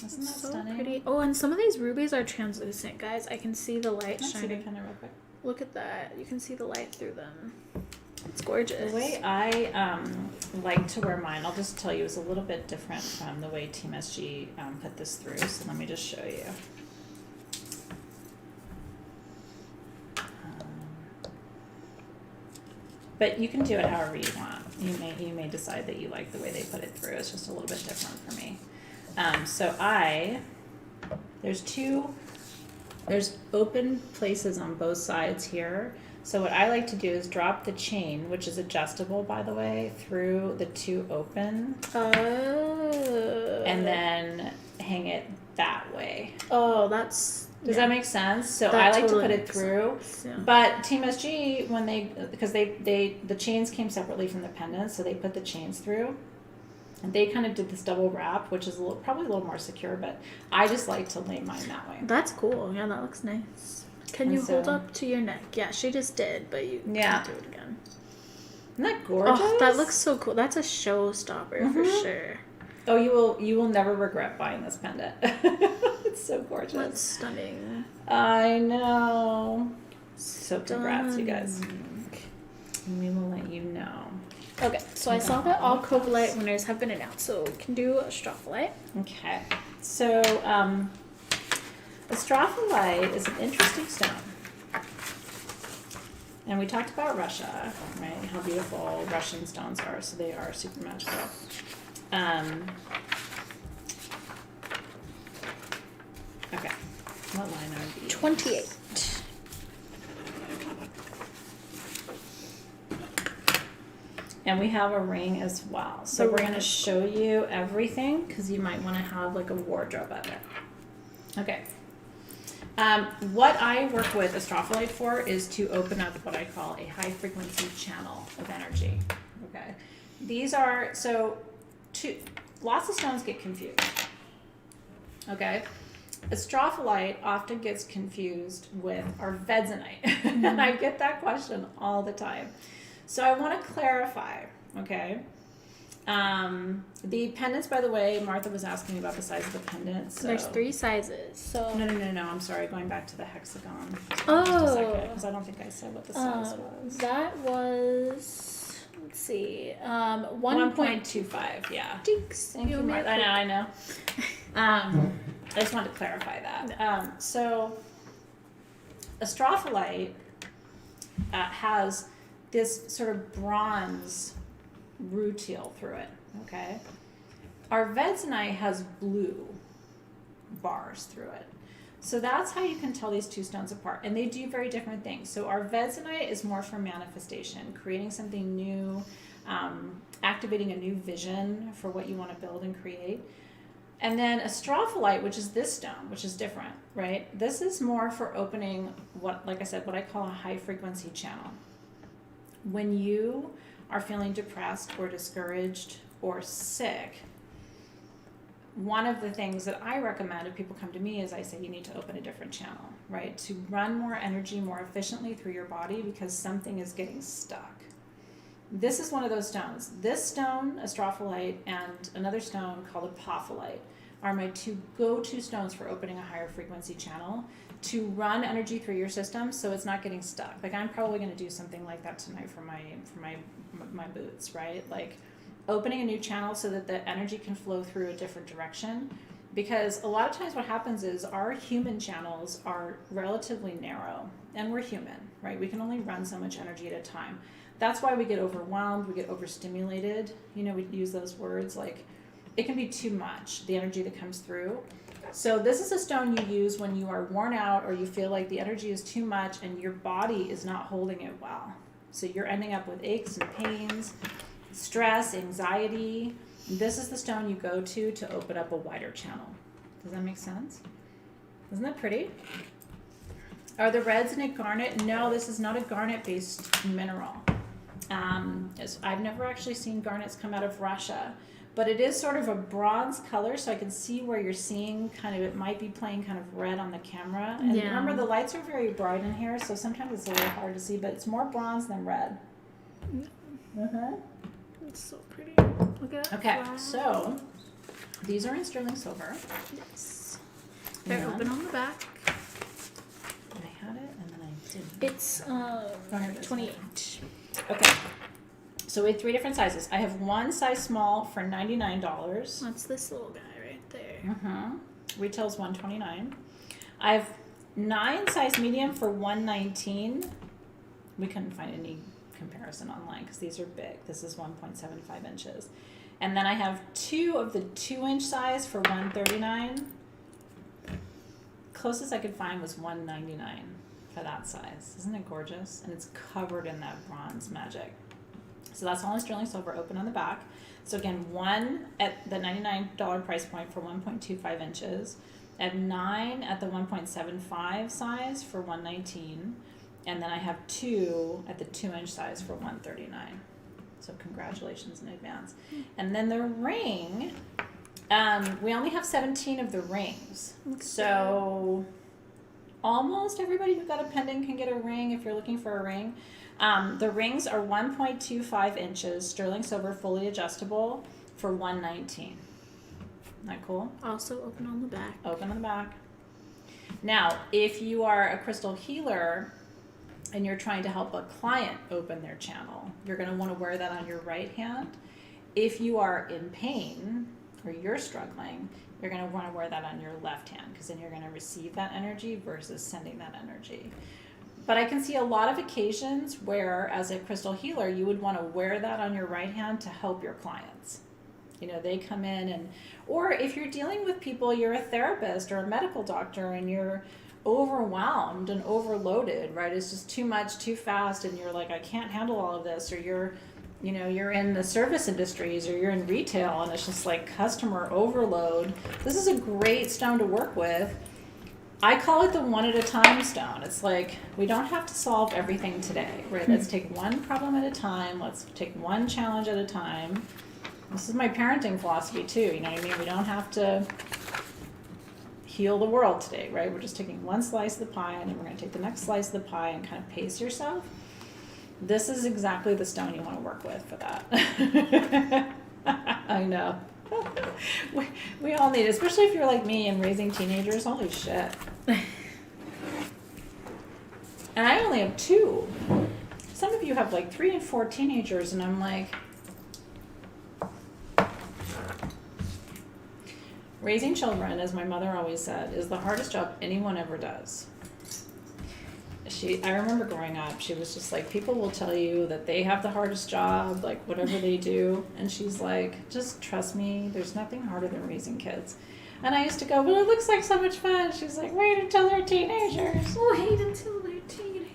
Isn't that so stunning? pretty. Oh, and some of these rubies are translucent, guys. I can see the light Let's see the shining. pendant real quick. Look at that. You can see the light through them. It's gorgeous. The way I like to wear mine, I'll just tell you, is a little bit different from the way Team SG put this through. So let me just show you. But you can do it however you want. You may decide that you like the way they put it through. It's just a little bit different for me. There's open places on both sides here. So what I like to do is drop the chain, which is adjustable, by the way, through the two open. Oh. And then hang it that way. Oh, that's... Does that make sense? So That I like totally to put it makes through. sense, yeah. But Team SG, because the chains came separately from the pendants, so they put the chains through. And they kind of did this double wrap, which is probably a little more secure, but I just like to lay mine that way. That's cool. Yeah, that looks nice. Can you hold up to your neck? Yeah, she just did, but you can't do it again. Isn't that gorgeous? Oh, that looks so cool. That's a showstopper for sure. Oh, you will never regret buying this pendant. It's so gorgeous. That's stunning. I know. So congrats, you guys. And we will let you know. Okay, so I saw that all Covalite winners have been announced, so we can do a Stropholite. Okay. So, Astrophyllite is an interesting stone. And we talked about Russia, right? How beautiful Russian stones are. So they are super magical. Okay. What line are these? 28. And we have a ring as well. So we're going to show you everything because you might want to have like a wardrobe of it. Okay. What I work with Astrophyllite for is to open up what I call a high frequency channel of energy. Okay. These are, lots of stones get confused. Okay. Astrophyllite often gets confused with arvedzenite. And I get that question all the time. So I want to clarify, okay? The pendants, by the way, Martha was asking about the size of the pendants. So. There's 3 sizes. So No, I'm sorry. Going back to the hexagon. Oh. Because I don't think I said what the size was. That was, let's see, 1.25, yeah. Jinx. Thank you, Martha. I know. I just wanted to clarify that. So Astrophyllite has this sort of bronze rutile through it, okay? Arvedzenite has blue bars through it. So that's how you can tell these two stones apart. And they do very different things. So arvedzenite is more for manifestation, creating something new, activating a new vision for what you want to build and create. And then astrophyllite, which is this stone, which is different, right? This is more for opening what, like I said, what I call a high frequency channel. When you are feeling depressed or discouraged or sick, one of the things that I recommend if people come to me is I say you need to open a different channel, right? To run more energy more efficiently through your body because something is getting stuck. This is one of those stones. This stone, astrophyllite, and another stone called apophyllite are my two go-to stones for opening a higher frequency channel to run energy through your system so it's not getting stuck. Like I'm probably going to do something like that tonight for my boots, right? Like opening a new channel so that the energy can flow through a different direction. Because a lot of times what happens is our human channels are relatively narrow, and we're human, right? We can only run so much energy at a time. That's why we get overwhelmed, we get overstimulated. You know, we use those words like it can be too much, the energy that comes through. So this is a stone you use when you are worn out or you feel like the energy is too much and your body is not holding it well. So you're ending up with aches and pains, stress, anxiety. This is the stone you go to open up a wider channel. Does that make sense? Isn't that pretty? Are the reds in it garnet? No, this is not a garnet-based mineral. I've never actually seen garnets come out of Russia, but it is sort of a bronze color, so I can see where you're seeing kind of, it might be playing kind of red on the camera. And remember, the lights are very bright in here, so sometimes it's a little hard to see, but it's more bronze than red. It's so pretty. Look at that. Okay, so these are in sterling silver. Yes. They're open on the back. I had it, and then I didn't. It's 28. Okay. So we have 3 different sizes. I have one size small for $99. That's this little guy right there. Retails $129. I have 9 size medium for $119. We couldn't find any comparison online because these are big. This is 1.75 inches. And then I have 2 of the 2-inch size for $139. Closest I could find was $199 for that size. Isn't it gorgeous? And it's covered in that bronze magic. So that's all in sterling silver, open on the back. So again, 1 at the $99 price point for 1.25 inches. I have 9 at the 1.75 size for $119. And then I have 2 at the 2-inch size for $139. So congratulations in advance. And then the ring, we only have 17 of the rings. So almost everybody who got a pendant can get a ring if you're looking for a ring. The rings are 1.25 inches, sterling silver, fully adjustable for $119. Isn't that cool? Also open on the back. Open on the back. Now, if you are a crystal healer and you're trying to help a client open their channel, you're going to want to wear that on your right hand. If you are in pain or you're struggling, you're going to want to wear that on your left hand because then you're going to receive that energy versus sending that energy. But I can see a lot of occasions where, as a crystal healer, you would want to wear that on your right hand to help your clients. You know, they come in and, or if you're dealing with people, you're a therapist or a medical doctor and you're overwhelmed and overloaded, right? It's just too much, too fast, and you're like, I can't handle all of this, or you're in the service industries or you're in retail and it's just like customer overload. This is a great stone to work with. I call it the one at a time stone. It's like, we don't have to solve everything today, right? Let's take one problem at a time. Let's take one challenge at a time. This is my parenting philosophy too. You know what I mean? We don't have to heal the world today, right? We're just taking one slice of the pie and then we're going to take the next slice of the pie and kind of pace yourself. This is exactly the stone you want to work with for that. I know. We all need it, especially if you're like me and raising teenagers. Holy shit. And I only have 2. Some of you have like 3 and 4 teenagers, and I'm like, raising children, as my mother always said, is the hardest job anyone ever does. I remember growing up, she was just like, people will tell you that they have the hardest job, like whatever they do. And she's like, just trust me, there's nothing harder than raising kids. And I used to go, but it looks like so much fun. She's like, wait until they're teenagers. Wait until they're teenagers.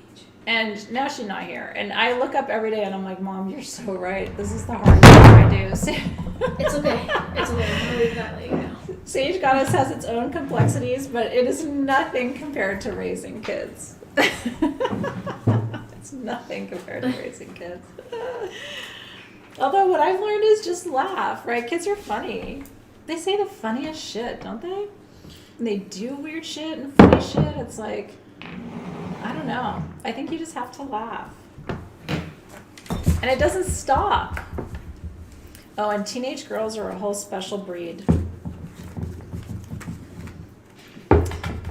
And now she's not here. And I look up every day and I'm like, Mom, you're so right. This is the hardest thing I do. It's okay. It's okay. I'm going to leave that like now. Sage Goddess has its own complexities, but it is nothing compared to raising kids. It's nothing compared to raising kids. Although what I've learned is just laugh, right? Kids are funny. They say the funniest shit, don't they? And they do weird shit and funny shit. It's like, I don't know. I think you just have to laugh. And it doesn't stop. Oh, and teenage girls are a whole special breed.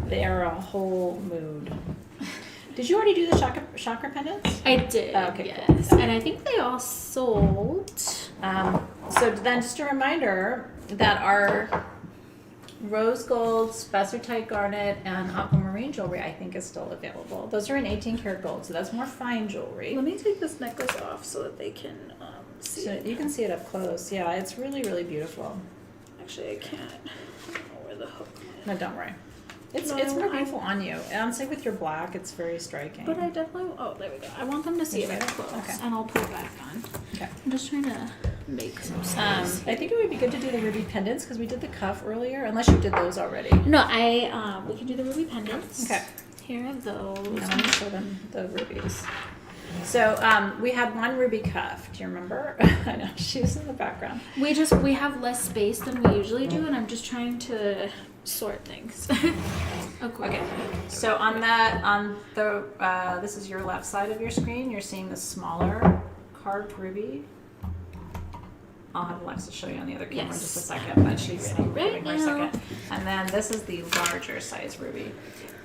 They are a whole mood. Did you already do the chakra pendants? I did. Oh, okay, yes. cool. And I think they all sold. So then just a reminder that our rose gold, spessartite garnet, and aquamarine jewelry I think is still available. Those are in 18 karat gold, so that's more fine jewelry. Let me take this necklace off so that they can see So it. you can see it up close. Yeah, it's really, really beautiful. Actually, I can't. I don't know where the hook went. No, don't worry. It's No, more I- beautiful on you. And same with your black, it's very striking. But I definitely. Oh, there we go. I want them to see it Okay. up close, Okay. and I'll put it back on. Okay. I'm just trying to make some space. I think it would be good to do the ruby pendants because we did the cuff earlier, unless you did those already. No, we can do the ruby pendants. Okay. Here are those. And let me show them the rubies. So we had one ruby cuff. Do you remember? I know she was in the background. We have less space than we usually do, and I'm just trying to sort things. Okay. So on the this is your left side of your screen. You're seeing the smaller carved ruby. I'll have Alexa show you on the other camera in just a second, but she's giving her a second. And then this is the larger size ruby,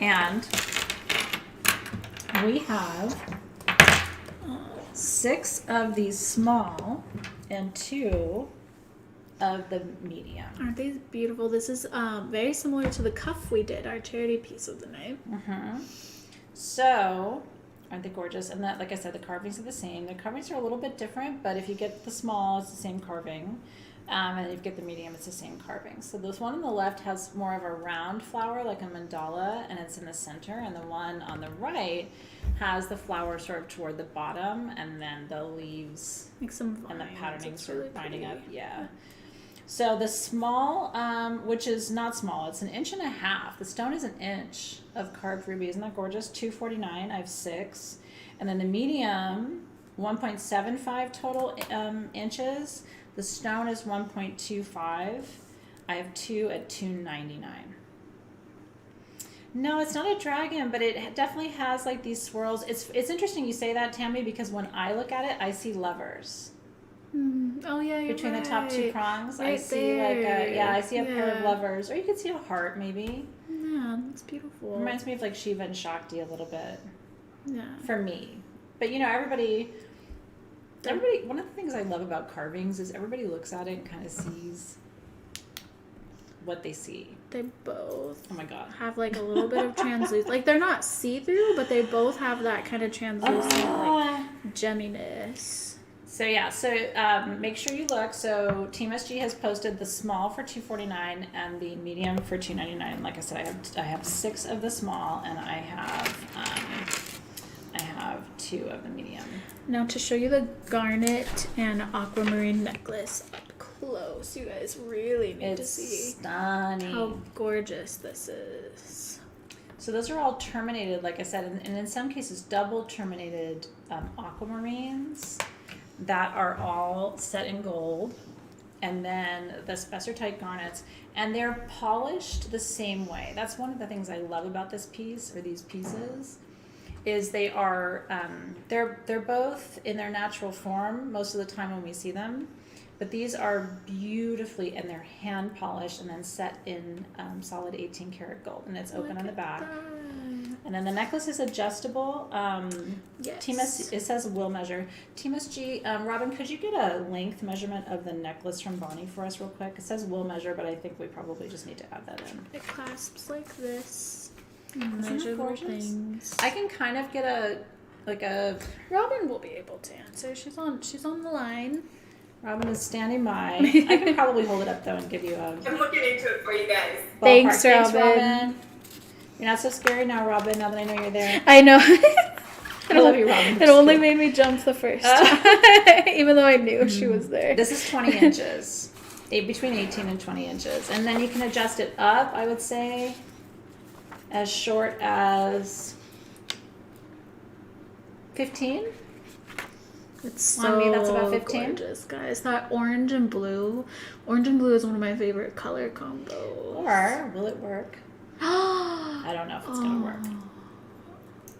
and we have 6 of these small and 2 of the medium. Aren't these beautiful? This is very similar to the cuff we did, our charity piece of the night. Mm-hmm. So, aren't they gorgeous? And that, like I said, the carvings are the same. The carvings are a little bit different, but if you get the small, it's the same carving. And if you get the medium, it's the same carving. So this one on the left has more of a round flower, like a mandala, and it's in the center. And the one on the right has the flower sort of toward the bottom, and then the leaves Like some vines. and the patterning It's sort really of binding up. pretty. Yeah. So the small, which is not small, it's 1.5 inches. The stone is 1 inch of carved ruby. Isn't that gorgeous? $249. I have 6. And then the medium, 1.75 total inches. The stone is 1.25. I have 2 at $299. No, it's not a dragon, but it definitely has like these swirls. It's interesting you say that, Tammy, because when I look at it, I see lovers. Oh yeah, you're Between right. the top 2 prongs, I Right see there. I see a pair of Yeah. lovers, or you could see a heart maybe. Yeah, that's beautiful. Reminds me of like Shiva and Shakti a little bit Yeah. for me. But you know, everybody. One of the things I love about carvings is everybody looks at it and kind of sees what they see. They both Oh my god. have like a little bit of translucent. Like they're not see-through, but they both have that kind of translucent like gemminess. So yeah, make sure you look. So Team SG has posted the small for $249 and the medium for $299. Like I said, I have 6 of the small and I have 2 of the medium. Now to show you the garnet and aquamarine necklace up close, you guys really need to It's see stunning. how gorgeous this is. So those are all terminated, like I said, and in some cases double terminated aquamarines that are all set in gold, and then the spessartite garnets, and they're polished the same way. That's one of the things I love about this piece, or these pieces, is they are they're both in their natural form most of the time when we see them, but these are beautifully, and they're hand polished and then set in solid 18 karat gold, and it's open on the back. And then the necklace is adjustable. Yes. Team S, it says will measure. Team SG, Robin, could you get a length measurement of the necklace from Bonnie for us real quick? It says will measure, but I think we probably just need to add that in. It clasps like this. Isn't that Measure little gorgeous? things. I can kind of get a Robin will be able to answer. She's on the line. Robin is standing by. I can probably hold it up though and give you a I'm looking into it for you guys. ballpark. Thanks, Robin. You're not so scary now, Robin, now that I know you're there. I know. I love you, Robin. It only made me jump the first time, even though I knew she was there. This is 20 inches. between 18 and 20 inches. And then you can adjust it up, I would say, as short as 15. It's so On me, that's about 15. gorgeous, guys. That orange and blue. Orange and blue is one of my favorite color combos. Or will it work? I don't know if it's going to work.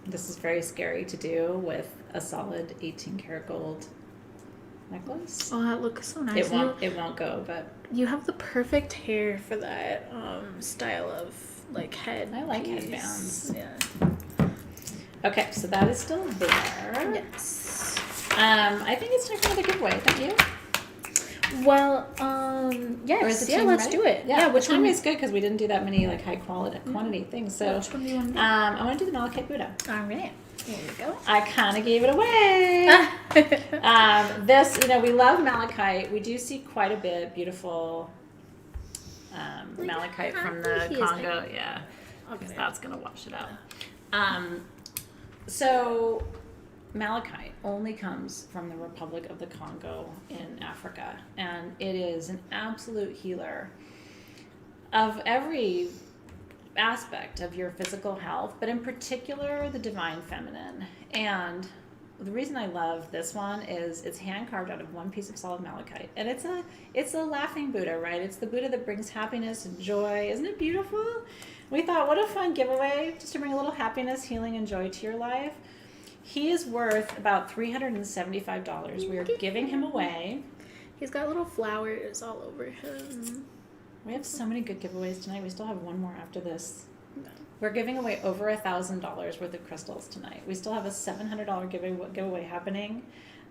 This is very scary to do with a solid 18 karat gold necklace. Oh, that looks so nice. It won't go, but you have the perfect hair for that style of like head. I like piece. headbands. Yeah. Okay, so that is still there. Yes. I think it's time for another giveaway, don't you? Well, yes. Or is the Yeah, team let's ready? do it. Yeah, which which one one? is good because we didn't do that many like high quantity things. So Which one do you want to do? I want to do the malachite Buddha. All right. Here we go. I kind of gave it away. This, we love malachite. We do see quite a bit beautiful malachite from the Congo. Yeah, because that's gonna wash it out. So malachite only comes from the Republic of the Congo in Africa, and it is an absolute healer of every aspect of your physical health, but in particular the divine feminine. And the reason I love this one is it's hand carved out of one piece of solid malachite, and it's a laughing Buddha, right? It's the Buddha that brings happiness and joy. Isn't it beautiful? We thought, what a fun giveaway, just to bring a little happiness, healing, and joy to your life. He is worth about $375. We are giving him away. He's got little flowers all over him. We have so many good giveaways tonight. We still have one more after this. We're giving away over $1,000 worth of crystals tonight. We still have a $700 giveaway happening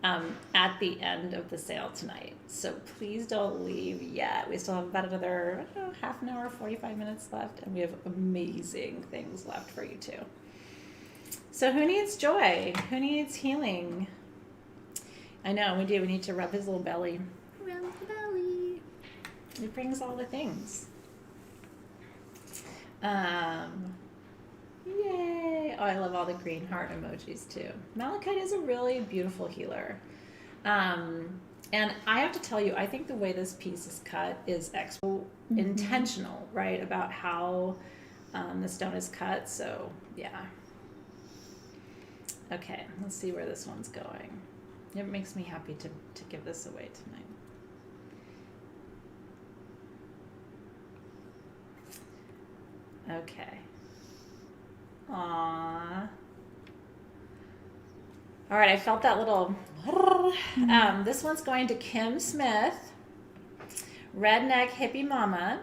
at the end of the sale tonight. So please don't leave yet. We still have about another half an hour, 45 minutes left, and we have amazing things left for you too. So who needs joy? Who needs healing? I know, we do. We need to rub his little belly. Rub the belly. It brings all the things. Yay! Oh, I love all the green heart emojis too. Malachite is a really beautiful healer. And I have to tell you, I think the way this piece is cut is intentional, right? About how the stone is cut. So, yeah. Okay, let's see where this one's going. It makes me happy to give this away tonight. Okay. Aww. All right, I felt that little... this one's going to Kim Smith, Redneck Hippie Mama.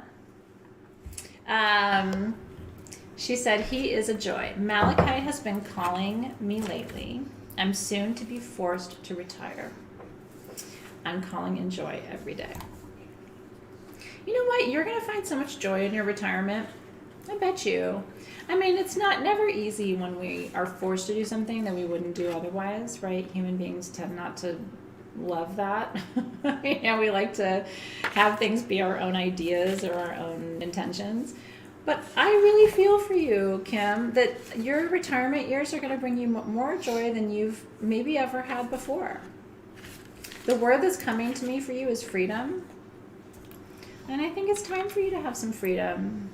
She said, he is a joy. Malachite has been calling me lately. I'm soon to be forced to retire. I'm calling in joy every day. You know what? You're going to find so much joy in your retirement. I bet you. I mean, it's never easy when we are forced to do something that we wouldn't do otherwise, right? Human beings tend not to love that. We like to have things be our own ideas or our own intentions. But I really feel for you, Kim, that your retirement years are going to bring you more joy than you've maybe ever had before. The word that's coming to me for you is freedom. And I think it's time for you to have some freedom.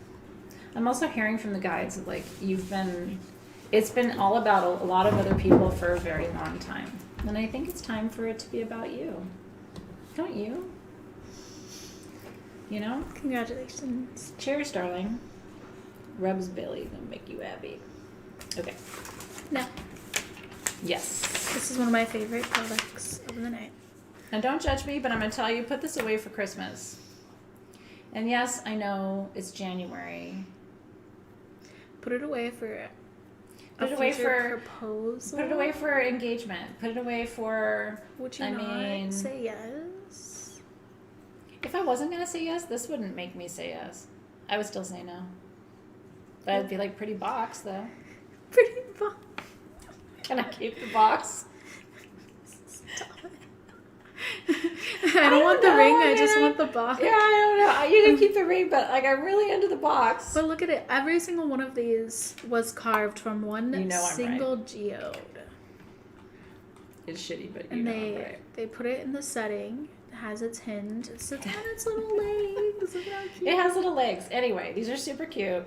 I'm also hearing from the guides that, like, it's been all about a lot of other people for a very long time. And I think it's time for it to be about you. Don't you? Congratulations. Cheers, darling. Rubs belly gonna make you happy. Okay. No. Yes. This is one of my favorite products of the night. Now don't judge me, but I'm gonna tell you, put this away for Christmas. And yes, I know it's January. Put it away for Put it away for proposal. Put it away for engagement. Put it away for. Would you not say yes? If I wasn't gonna say yes, this wouldn't make me say yes. I would still say no. But I'd be like, pretty box though. Pretty box. Can I keep the box? Stop it. I don't want the ring. I just want the box. Yeah, I don't know. You can keep the ring, but like I'm really into the box. But look at it. Every single one of these was carved from one single right. geode. It's shitty, but I'm right. They put it in the setting. It has its hinge. It sits on its little legs. Look how cute. It has little legs. Anyway, these are super cute.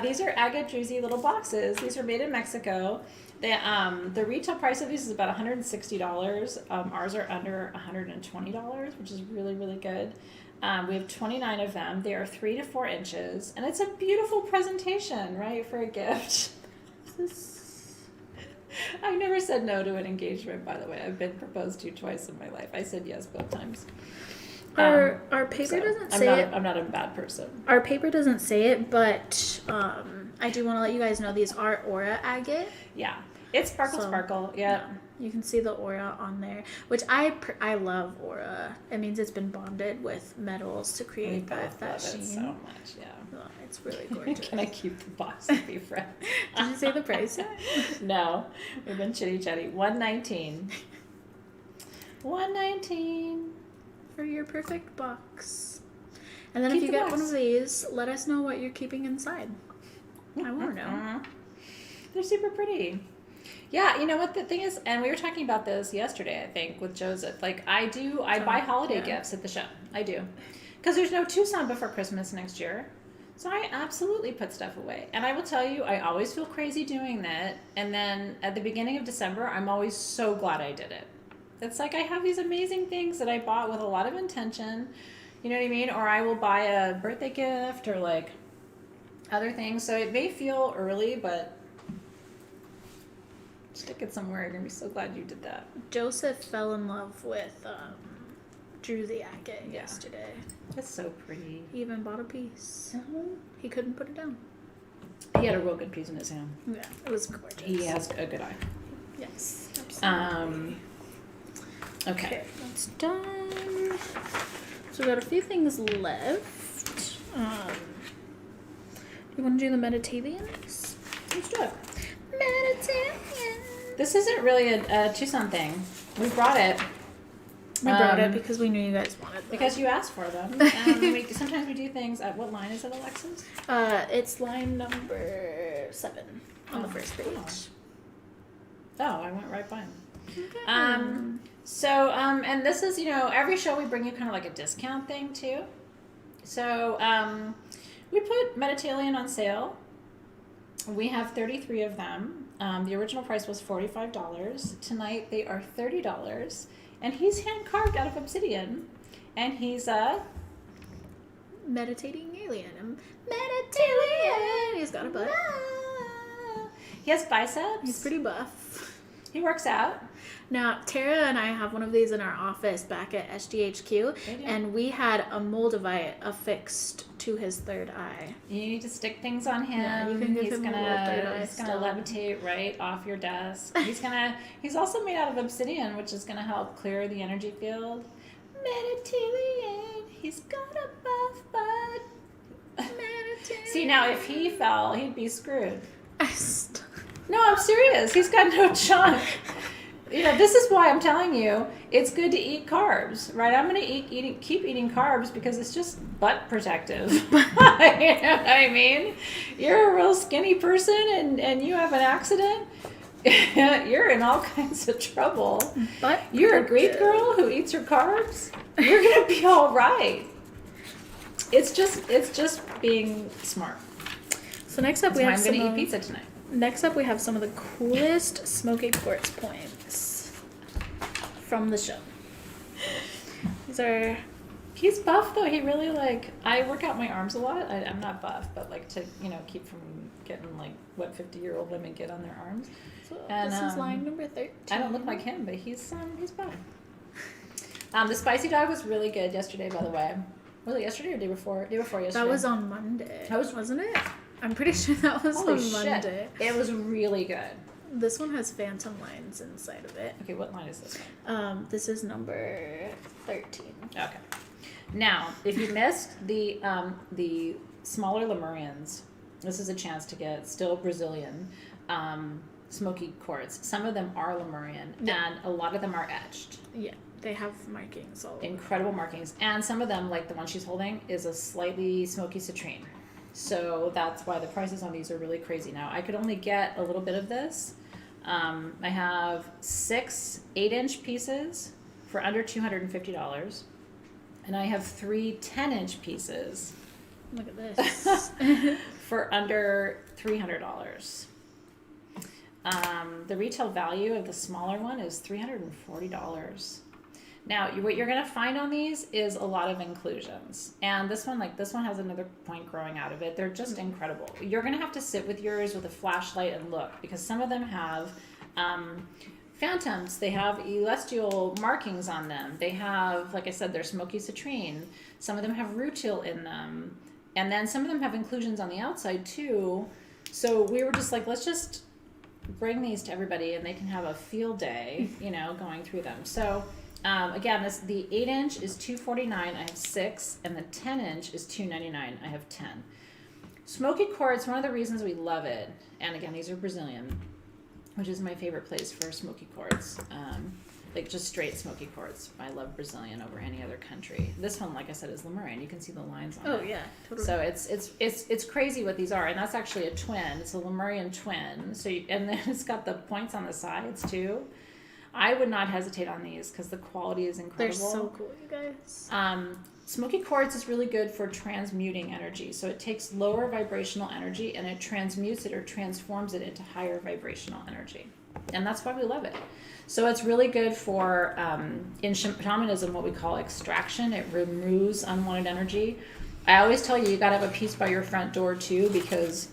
These are agate druzy little boxes. These are made in Mexico. The retail price of these is about $160. Ours are under $120, which is really, really good. We have 29 of them. They are 3 to 4 inches, and it's a beautiful presentation, right, for a gift. I've never said no to an engagement, by the way. I've been proposed to twice in my life. I said yes both times. Our paper doesn't say it. I'm not a bad person. Our paper doesn't say it, but I do want to let you guys know these are aura agate. Yeah, it's sparkle. Yeah. You can see the aura on there, which I love aura. It means it's been bonded with metals to create that sheen. It so much, yeah. Oh, it's really gorgeous. Can I keep the box to be friends? Did you say the price? No, we've been chitty-chatty. $119. $119 for your perfect box. And then Keep if you the get box. one of these, let us know what you're keeping inside. I want to know. They're super pretty. Yeah, you know what the thing is, and we were talking about this yesterday, I think, with Joseph. Like, I buy holiday gifts at the show. I do. Because there's no Tucson before Christmas next year. So I absolutely put stuff away. And I will tell you, I always feel crazy doing that. And then at the beginning of December, I'm always so glad I did it. It's like I have these amazing things that I bought with a lot of intention. You know what I mean? Or I will buy a birthday gift or like other things. So it may feel early, but stick it somewhere. You're going to be so glad you did that. Joseph fell in love with druzy agate yesterday. It's so pretty. He even bought a piece. He couldn't put it down. He had a real good piece in his hand. Yeah, it was gorgeous. He has a good eye. Yes, absolutely. Okay. That's done. So we got a few things left. You want to do the Meditavians? Let's do it. Meditavian. This isn't really a Tucson thing. We brought it. We brought it because we knew you guys wanted them. Because you asked for them. Sometimes we do things at, what line is it, Alexis? It's line number 7 on the first page. Oh, I went right by him. Okay. So, and this is, every show we bring you kind of like a discount thing too. So, we put Mediterranean on sale. We have 33 of them. The original price was $45. Tonight they are $30. And he's hand carved out of obsidian. And he's a meditating alien. Meditating. He's got a butt. He has biceps. He's pretty buff. He works out. Now, Tara and I have one of these in our office back at SGHQ, and we had a Moldavite affixed to his third eye. You need to stick things on him. Yeah, you can give him a little third eye He's gonna stone. levitate right off your desk. He's also made out of obsidian, which is gonna help clear the energy field. Mediterranean, he's got a buff butt. See, now if he fell, he'd be screwed. No, I'm serious. He's got no chunk. This is why I'm telling you, it's good to eat carbs, right? I'm going to keep eating carbs because it's just butt protective. You know what I mean? You're a real skinny person and you have an accident, you're in all kinds of trouble. But you're a Greek girl who eats her carbs, you're going to be all right. It's just being smart. So next up, I'm going to eat pizza tonight. Next up, we have some of the coolest smoky quartz points from the show. These are... He's buff, though. He really, I work out my arms a lot. I'm not buff, but, to, keep from getting, what 50-year-old women get on their arms. So this is line number 13. I don't look like him, but he's buff. The spicy dog was really good yesterday, by the way. Was it yesterday or day before? Day before yesterday. That was on Monday. Wasn't it? I'm pretty sure that was on Monday. It was really good. This one has phantom lines inside of it. Okay, what line is this one? This is number 13. Okay. Now, if you missed the smaller Lemurians, this is a chance to get still Brazilian smoky quartz. Some of them are Lemurian, and a lot of them are etched. Yeah, they have markings all over. Incredible markings. And some of them, like the one she's holding, is a slightly smoky citrine. So that's why the prices on these are really crazy now. I could only get a little bit of this. I have 6 8-inch pieces for under $250. And I have 3 10-inch pieces. Look at this. For under $300. The retail value of the smaller one is $340. Now, what you're going to find on these is a lot of inclusions. And this one has another point growing out of it. They're just incredible. You're going to have to sit with yours with a flashlight and look, because some of them have phantoms. They have celestial markings on them. They have, like I said, they're smoky citrine. Some of them have rutile in them. And then some of them have inclusions on the outside too. So we were just like, let's just bring these to everybody and they can have a field day, going through them. So again, the 8-inch is $249. I have 6, and the 10-inch is $299. I have 10. Smoky quartz. One of the reasons we love it, and again, these are Brazilian, which is my favorite place for smoky quartz. Like just straight smoky quartz. I love Brazilian over any other country. This one, like I said, is Lemurian. You can see the lines on it. Oh yeah, totally. So it's crazy what these are, and that's actually a twin. It's a Lemurian twin. And then it's got the points on the sides too. I would not hesitate on these because the quality is incredible. They're so cool, you guys. Smoky quartz is really good for transmuting energy. So it takes lower vibrational energy and it transmutes it or transforms it into higher vibrational energy. And that's why we love it. So it's really good for, in shamanism, what we call extraction. It removes unwanted energy. I always tell you got to have a piece by your front door too, because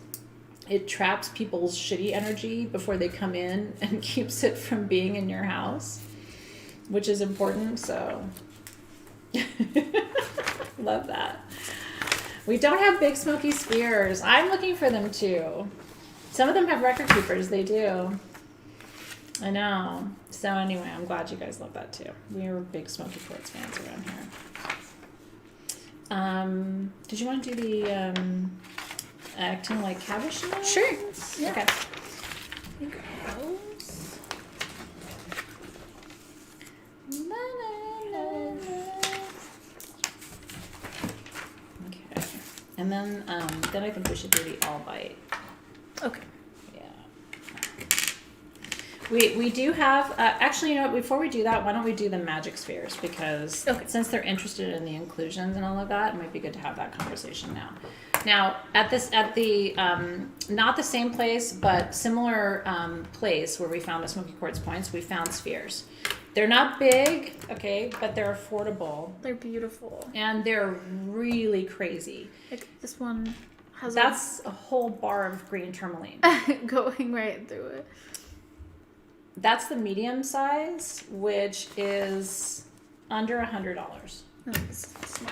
it traps people's shitty energy before they come in and keeps it from being in your house, which is important. So love that. We don't have big smoky spheres. I'm looking for them too. Some of them have record keepers. They do. I know. So anyway, I'm glad you guys love that too. We are big smoky quartz fans around here. Did you want to do the acting like cabochon? Sure. Yeah. Okay. Okay. And then I think we should do the all bite. Okay. We do have, actually, before we do that, why don't we do the magic spheres? Because since they're interested in the inclusions and all of that, it might be good to have that conversation now. Now, at the not the same place, but similar place where we found the smoky quartz points, we found spheres. They're not big, okay, but they're affordable. They're beautiful. And they're really crazy. Like this one has That's a whole bar of green tourmaline. going right through it. That's the medium size, which is under $100.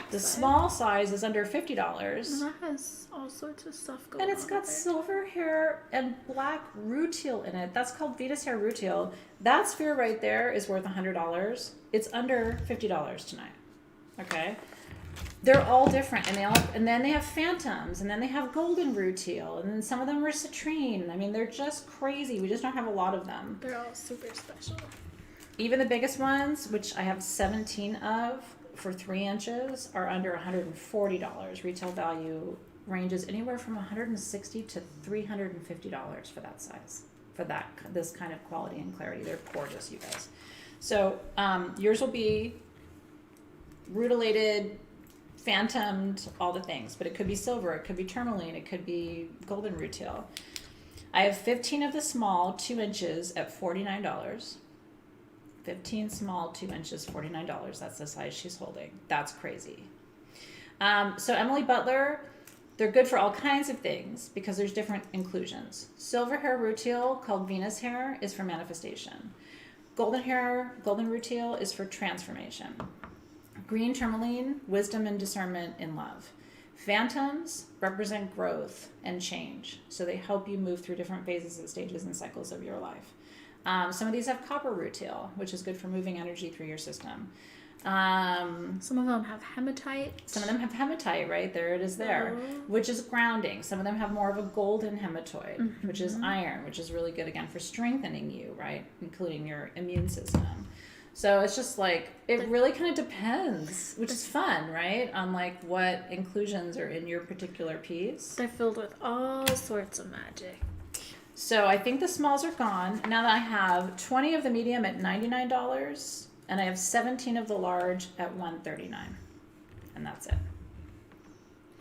The small size is under $50. And that has all sorts of stuff going on. And it's got silver hair and black rutile in it. That's called Venus hair rutile. That sphere right there is worth $100. It's under $50 tonight. Okay? They're all different, and then they have phantoms, and then they have golden rutile, and then some of them are citrine. I mean, they're just crazy. We just don't have a lot of them. They're all super special. Even the biggest ones, which I have 17 of for 3 inches, are under $140. Retail value ranges anywhere from $160 to $350 for that size, for this kind of quality and clarity. They're gorgeous, you guys. So yours will be rutilated, phantomed, all the things, but it could be silver, it could be tourmaline, it could be golden rutile. I have 15 of the small 2 inches at $49. 15 small 2 inches, $49. That's the size she's holding. That's crazy. So Emily Butler, they're good for all kinds of things because there's different inclusions. Silver hair rutile, called Venus hair, is for manifestation. Golden hair, golden rutile, is for transformation. Green tourmaline, wisdom and discernment in love. Phantoms represent growth and change. So they help you move through different phases and stages and cycles of your life. Some of these have copper rutile, which is good for moving energy through your system. Some of them have hematite. Some of them have hematite, right? There it is there, which is grounding. Some of them have more of a golden hematoid, which is iron, which is really good, again, for strengthening you, right? Including your immune system. So it's just like, it really kind of depends, which is fun, right? On like what inclusions are in your particular piece. They're filled with all sorts of magic. So I think the smalls are gone. Now that I have 20 of the medium at $99 and I have 17 of the large at $139. And that's it.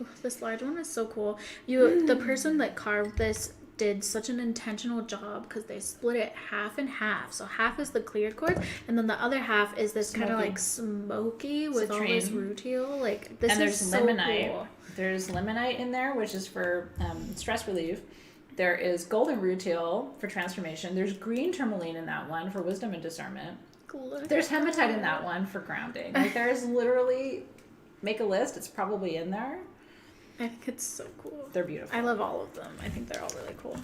Ooh, this large one is so cool. The person that carved this did such an intentional job because they split it half and half. So half is the clear quartz, and then the other half is this kind of like smoky with all this rutile. Like this is so cool. There's limonite in there, which is for stress relief. There is golden rutile for transformation. There's green tourmaline in that one for wisdom and discernment. There's hematite in that one for grounding. Like there's literally, make a list. It's probably in there. I think it's so cool. They're beautiful. I love all of them. I think they're all really cool.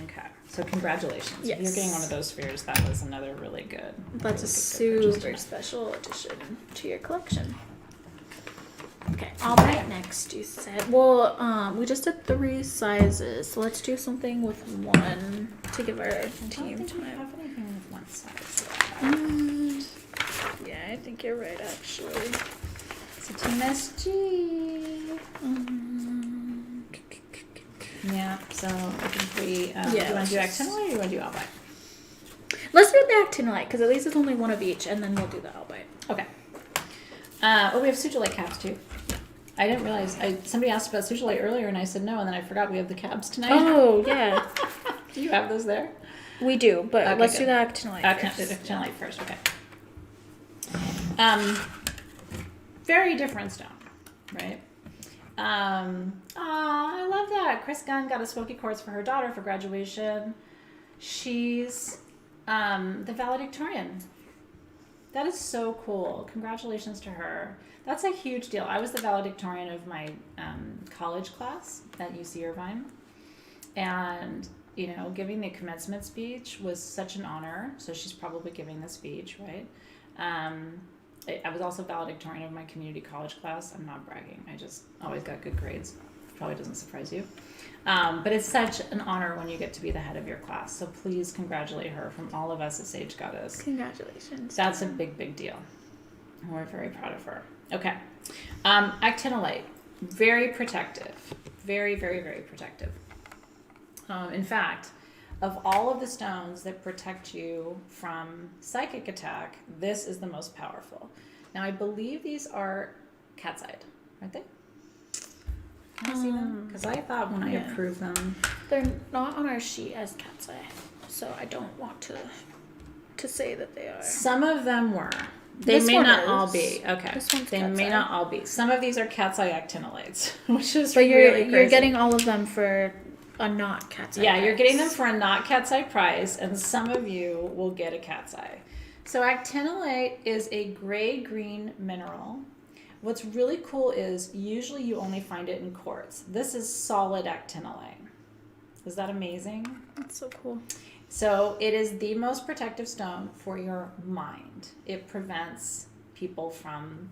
Okay, so congratulations. Yes. You're getting one of those spheres. That was another really good. That's a super special addition to your collection. Okay, all right, next you said. Well, we just did 3 sizes, so let's do something with 1 to give our team time. I have anything with 1 size. Yeah, I think you're right, actually. So Team SG. Yeah, so I think we, do you want to do actinolite or do you want to do albite? Let's do the actinolite, because at least it's only 1 of each, and then we'll do the albite. Okay. We have sugilite caps too. I didn't realize, somebody asked about sugilite earlier and I said no, and then I forgot we have the cabs tonight. Oh, yeah. Do you have those there? We do, but Okay, let's good. do the actinolite first. Actinolite first, okay. Very different stone, right? I love that. Chris Gunn got a smoky quartz for her daughter for graduation. She's the valedictorian. That is so cool. Congratulations to her. That's a huge deal. I was the valedictorian of my college class at UC Irvine. And, you know, giving the commencement speech was such an honor. So she's probably giving the speech, right? I was also valedictorian of my community college class. I'm not bragging. I just always got good grades. Probably doesn't surprise you. But it's such an honor when you get to be the head of your class. So please congratulate her from all of us at Sage Goddess. Congratulations. That's a big, big deal. We're very proud of her. Okay. Actinolite. Very protective. Very, very, very protective. In fact, of all of the stones that protect you from psychic attack, this is the most powerful. Now, I believe these are cat's-eyed, aren't they? Can I see them? Because I thought when I approved them... They're not on our sheet as cat's eye, so I don't want to say that they are. Some of them were. They may not all be. Okay. This one's they cat's may eye. not all be. Some of these are cat's eye actinolites, which is But really crazy. you're getting all of them for a not cat's eye. Yeah, you're price. getting them for a not cat's eye price, and some of you will get a cat's eye. So actinolite is a gray-green mineral. What's really cool is usually you only find it in quartz. This is solid actinolite. Is that amazing? That's so cool. So it is the most protective stone for your mind. It prevents people from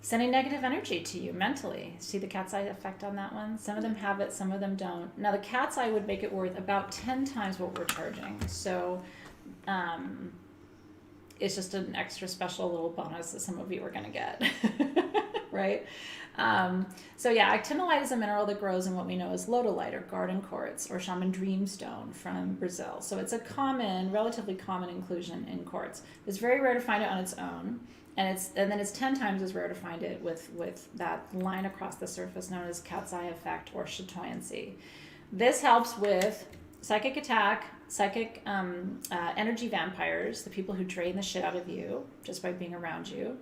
sending negative energy to you mentally. See the cat's eye effect on that one? Some of them have it, some of them don't. Now the cat's eye would make it worth about 10 times what we're charging. So it's just an extra special little bonus that some of you are going to get, right? So yeah, actinolite is a mineral that grows in what we know as lodolite or garden quartz or shaman dreamstone from Brazil. So it's a relatively common inclusion in quartz. It's very rare to find it on its own, and then it's 10 times as rare to find it with that line across the surface known as cat's eye effect or chatoyancy. This helps with psychic attack, psychic energy vampires, the people who drain the shit out of you just by being around you.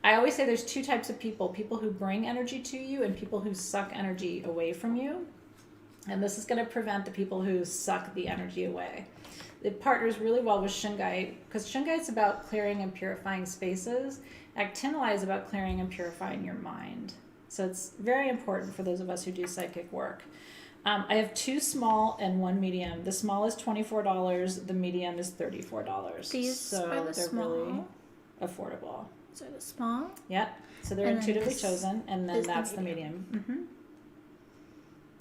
I always say there's 2 types of people who bring energy to you and people who suck energy away from you. And this is going to prevent the people who suck the energy away. It partners really well with shungite, because shungite is about clearing and purifying spaces. Actinolite is about clearing and purifying your mind. So it's very important for those of us who do psychic work. I have 2 small and 1 medium. The small is $24. The medium is $34. These are the they're small. really affordable. So the small. Yep. So they're And then intuitively this chosen, and then is the that's the medium. Mm-hmm.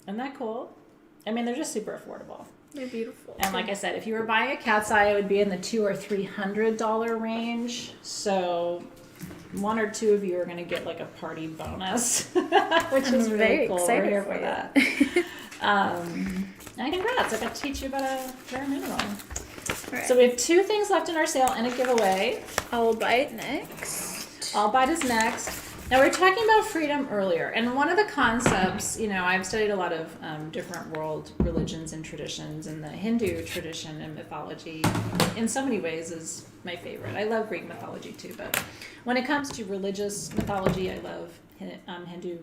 Isn't that cool? I mean, they're just super affordable. They're beautiful. And like I said, if you were buying a cat's eye, it would be in the $200 or $300 range. So 1 or 2 of you are going to get like a party bonus, which is really very cool. excited We're here for for you. that. And congrats, I got to teach you about a rare mineral. Right. So we have 2 things left in our sale and a giveaway. Albite next. Albite is next. Now we were talking about freedom earlier, and one of the concepts, I've studied a lot of different world religions and traditions, and the Hindu tradition and mythology in so many ways is my favorite. I love Greek mythology too, but when it comes to religious mythology, I love Hindu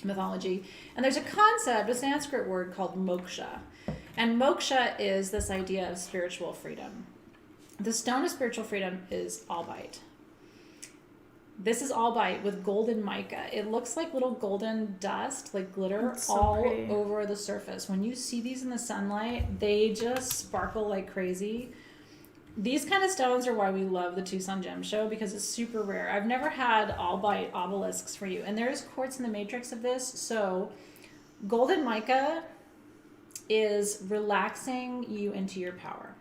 mythology. And there's a concept, a Sanskrit word called moksha. And moksha is this idea of spiritual freedom. The stone of spiritual freedom is albite. This is albite with golden mica. It looks like little golden dust, like glitter, so all pretty. over the surface. When you see these in the sunlight, they just sparkle like crazy. These kind of stones are why we love the Tucson Gem Show, because it's super rare. I've never had albite obelisks for you. And there is quartz in the matrix of this. So golden mica is relaxing you into your power,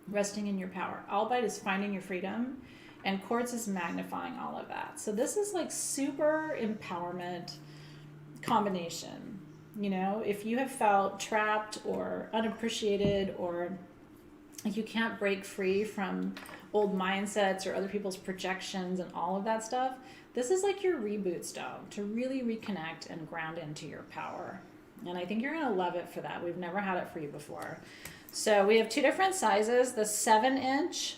resting in your power. Albite is finding your freedom. And quartz is magnifying all of that. So this is like super empowerment combination. If you have felt trapped or unappreciated, or like you can't break free from old mindsets or other people's projections and all of that stuff, this is like your reboot stone to really reconnect and ground into your power. And I think you're going to love it for that. We've never had it for you before. So we have 2 different sizes. The 7-inch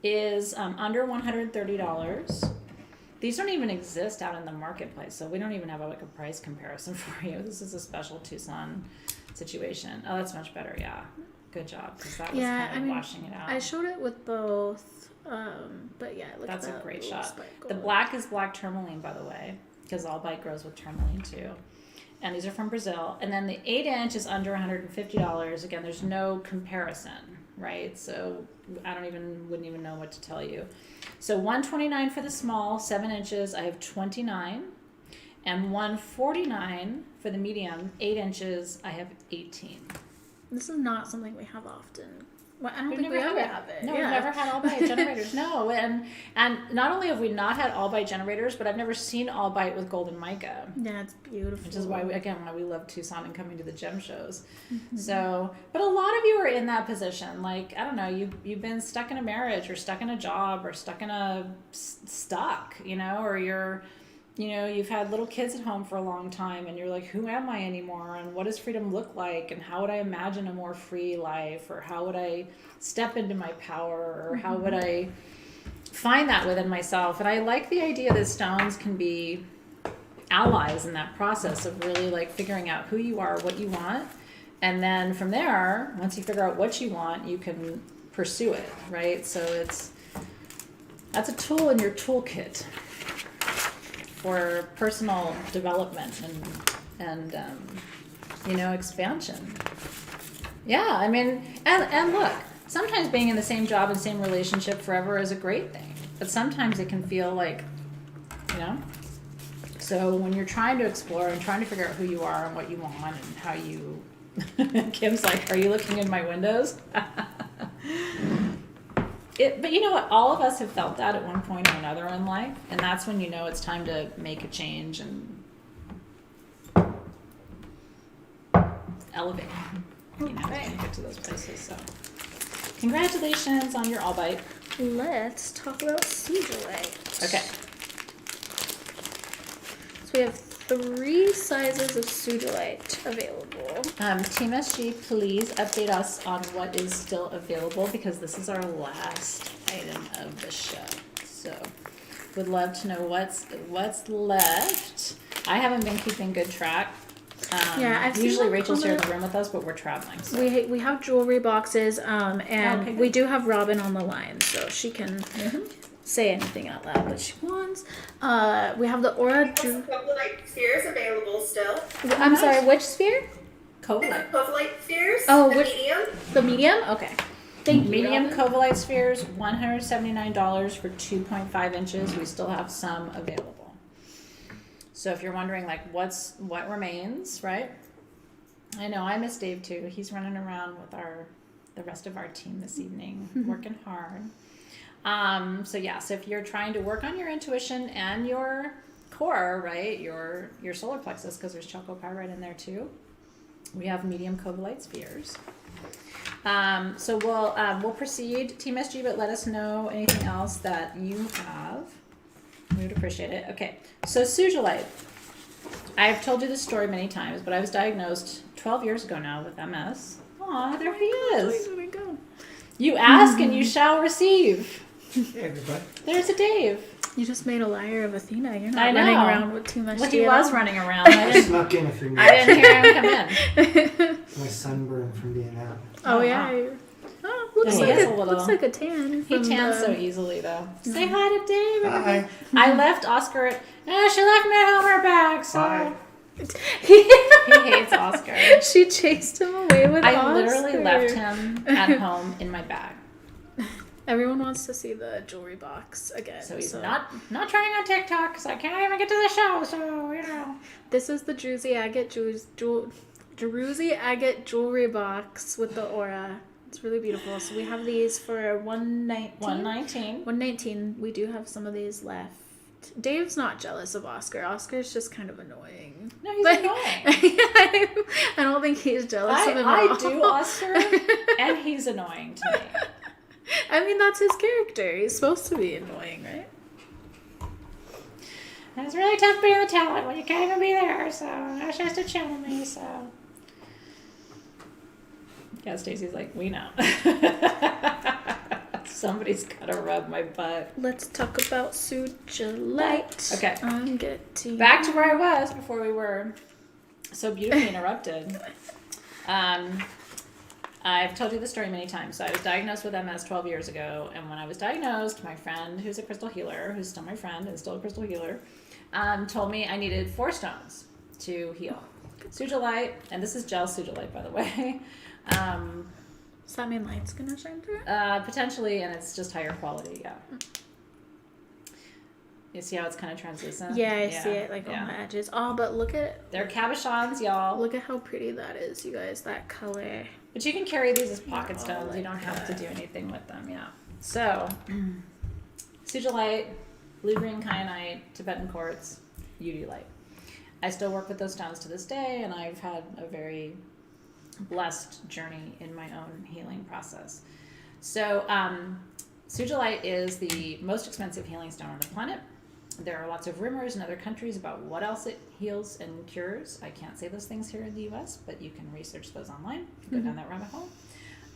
is under $130. These don't even exist out in the marketplace, so we don't even have a price comparison for you. This is a special Tucson situation. Oh, that's much better. Yeah, good job, because that was kind of washing it out. I showed it with both, but yeah, look That's at a great shot. Gold. The black is black tourmaline, by the way, because albite grows with tourmaline too. And these are from Brazil. And then the 8-inch is under $150. Again, there's no comparison, right? So I wouldn't even know what to tell you. So $129 for the small, 7 inches. I have 29, and $149 for the medium, 8 inches. I have 18. This is not something we have often. Well, I don't We've think we never ever had have it. No, Yeah. we've never had albite generators. No, and not only have we not had albite generators, but I've never seen albite with golden mica. Yeah, it's beautiful. Which is why we love Tucson and coming to the gem shows. Mm-hmm. So, but a lot of you are in that position. Like, I don't know, you've been stuck in a marriage, or stuck in a job, or stuck in or you've had little kids at home for a long time, and you're like, who am I anymore? And what does freedom look like? And how would I imagine a more free life? Or how would I step into my power? Or how would I find that within myself? And I like the idea that stones can be allies in that process of really like figuring out who you are, what you want. And then from there, once you figure out what you want, you can pursue it, right? So that's a tool in your toolkit for personal development and expansion. Yeah, I mean, and look, sometimes being in the same job and same relationship forever is a great thing, but sometimes it can feel like, so when you're trying to explore and trying to figure out who you are and what you want and how you, Kim's like, are you looking in my windows? But you know what? All of us have felt that at one point or another in life, and that's when you know it's time to make a change and elevate. When you get to those places. So, congratulations on your albite. Let's talk about sudolite. Okay. So we have 3 sizes of sudolite available. Team SG, please update us on what is still available, because this is our last item of the show. So, would love to know what's left. I haven't been keeping good track. I've usually seen Rachel's here in the room with us, but we're traveling. So. We have jewelry boxes, and Okay, we do have Robin on the line, so she can say anything out loud that she wants. We have the Aura Covalite spheres available still. I'm sorry, which sphere? Covalite. Covalite spheres. Oh, the which medium. The medium? Okay. Thank you. Medium Robin. Covalite spheres, $179 for 2.5 inches. We still have some available. So if you're wondering, like, what remains, right? I know I miss Dave too. He's running around with the rest of our team this evening, working hard. So if you're trying to work on your intuition and your core, right, your solar plexus, because there's chalcopyrite in there too. We have medium cobalt spheres. So we'll proceed, Team SG, but let us know anything else that you have. We would appreciate it. Okay, so sugilite. I've told you this story many times, but I was diagnosed 12 years ago now with MS. Aw, there he is. Where we go? You ask and you shall receive. Hey, everybody. There's a Dave. You just made a liar of Athena. You're I not know. running around with too much. Well, he was running around. I snuck in a few I minutes. didn't hear him come in. My sunburn from being out. Oh Oh, yeah. wow. Oh, looks Yeah, like he is a a little- looks like a tan. He from tans the- so easily, though. Say hi to Dave. Hi. I left Oscar at. She left me at home her bag, so. Bye. He hates Oscar. She chased him away with I Oscar. literally left him at home in my bag. Everyone wants to see the jewelry box again. So he's not trying on TikTok because I can't even get to the show, so, you know. This is the Druzy Agate jewelry box with the aura. It's really beautiful. So we have these for $119. 119. $119. We do have some of these left. Dave's not jealous of Oscar. Oscar's just kind of annoying. No, he's But- annoying. I don't think he's jealous of him at I all. do Oscar, and he's annoying to me. I mean, that's his character. He's supposed to be annoying, right? And it's really tough being the talent when you can't even be there, so that's just a chill with me, so. Yeah, Stacey's like, we know. Somebody's gotta rub my butt. Let's talk about sugilite. Okay. I'm getting Back to where I was before we were so beautifully interrupted. I've told you the story many times. So I was diagnosed with MS 12 years ago, and when I was diagnosed, my friend, who's a crystal healer, who's still my friend and still a crystal healer, told me I needed 4 stones to heal. Sugilite, and this is gel sugilite, by the way. Does that mean light's gonna shine through it? Potentially, and it's just higher quality, yeah. You see how it's kind of translucent? Yeah, I see it like on the edges. Oh, but look at They're cabochons, y'all. look at how pretty that is, you guys. That color. But you can carry these as pocket stones. like You don't have to that. do anything with them, yeah. So, sugilite, blue green kyanite, Tibetan quartz, udilite. I still work with those stones to this day, and I've had a very blessed journey in my own healing process. So, sugilite is the most expensive healing stone on the planet. There are lots of rumors in other countries about what else it heals and cures. I can't say those things here in the US, but you can research those online. Go down that rabbit hole.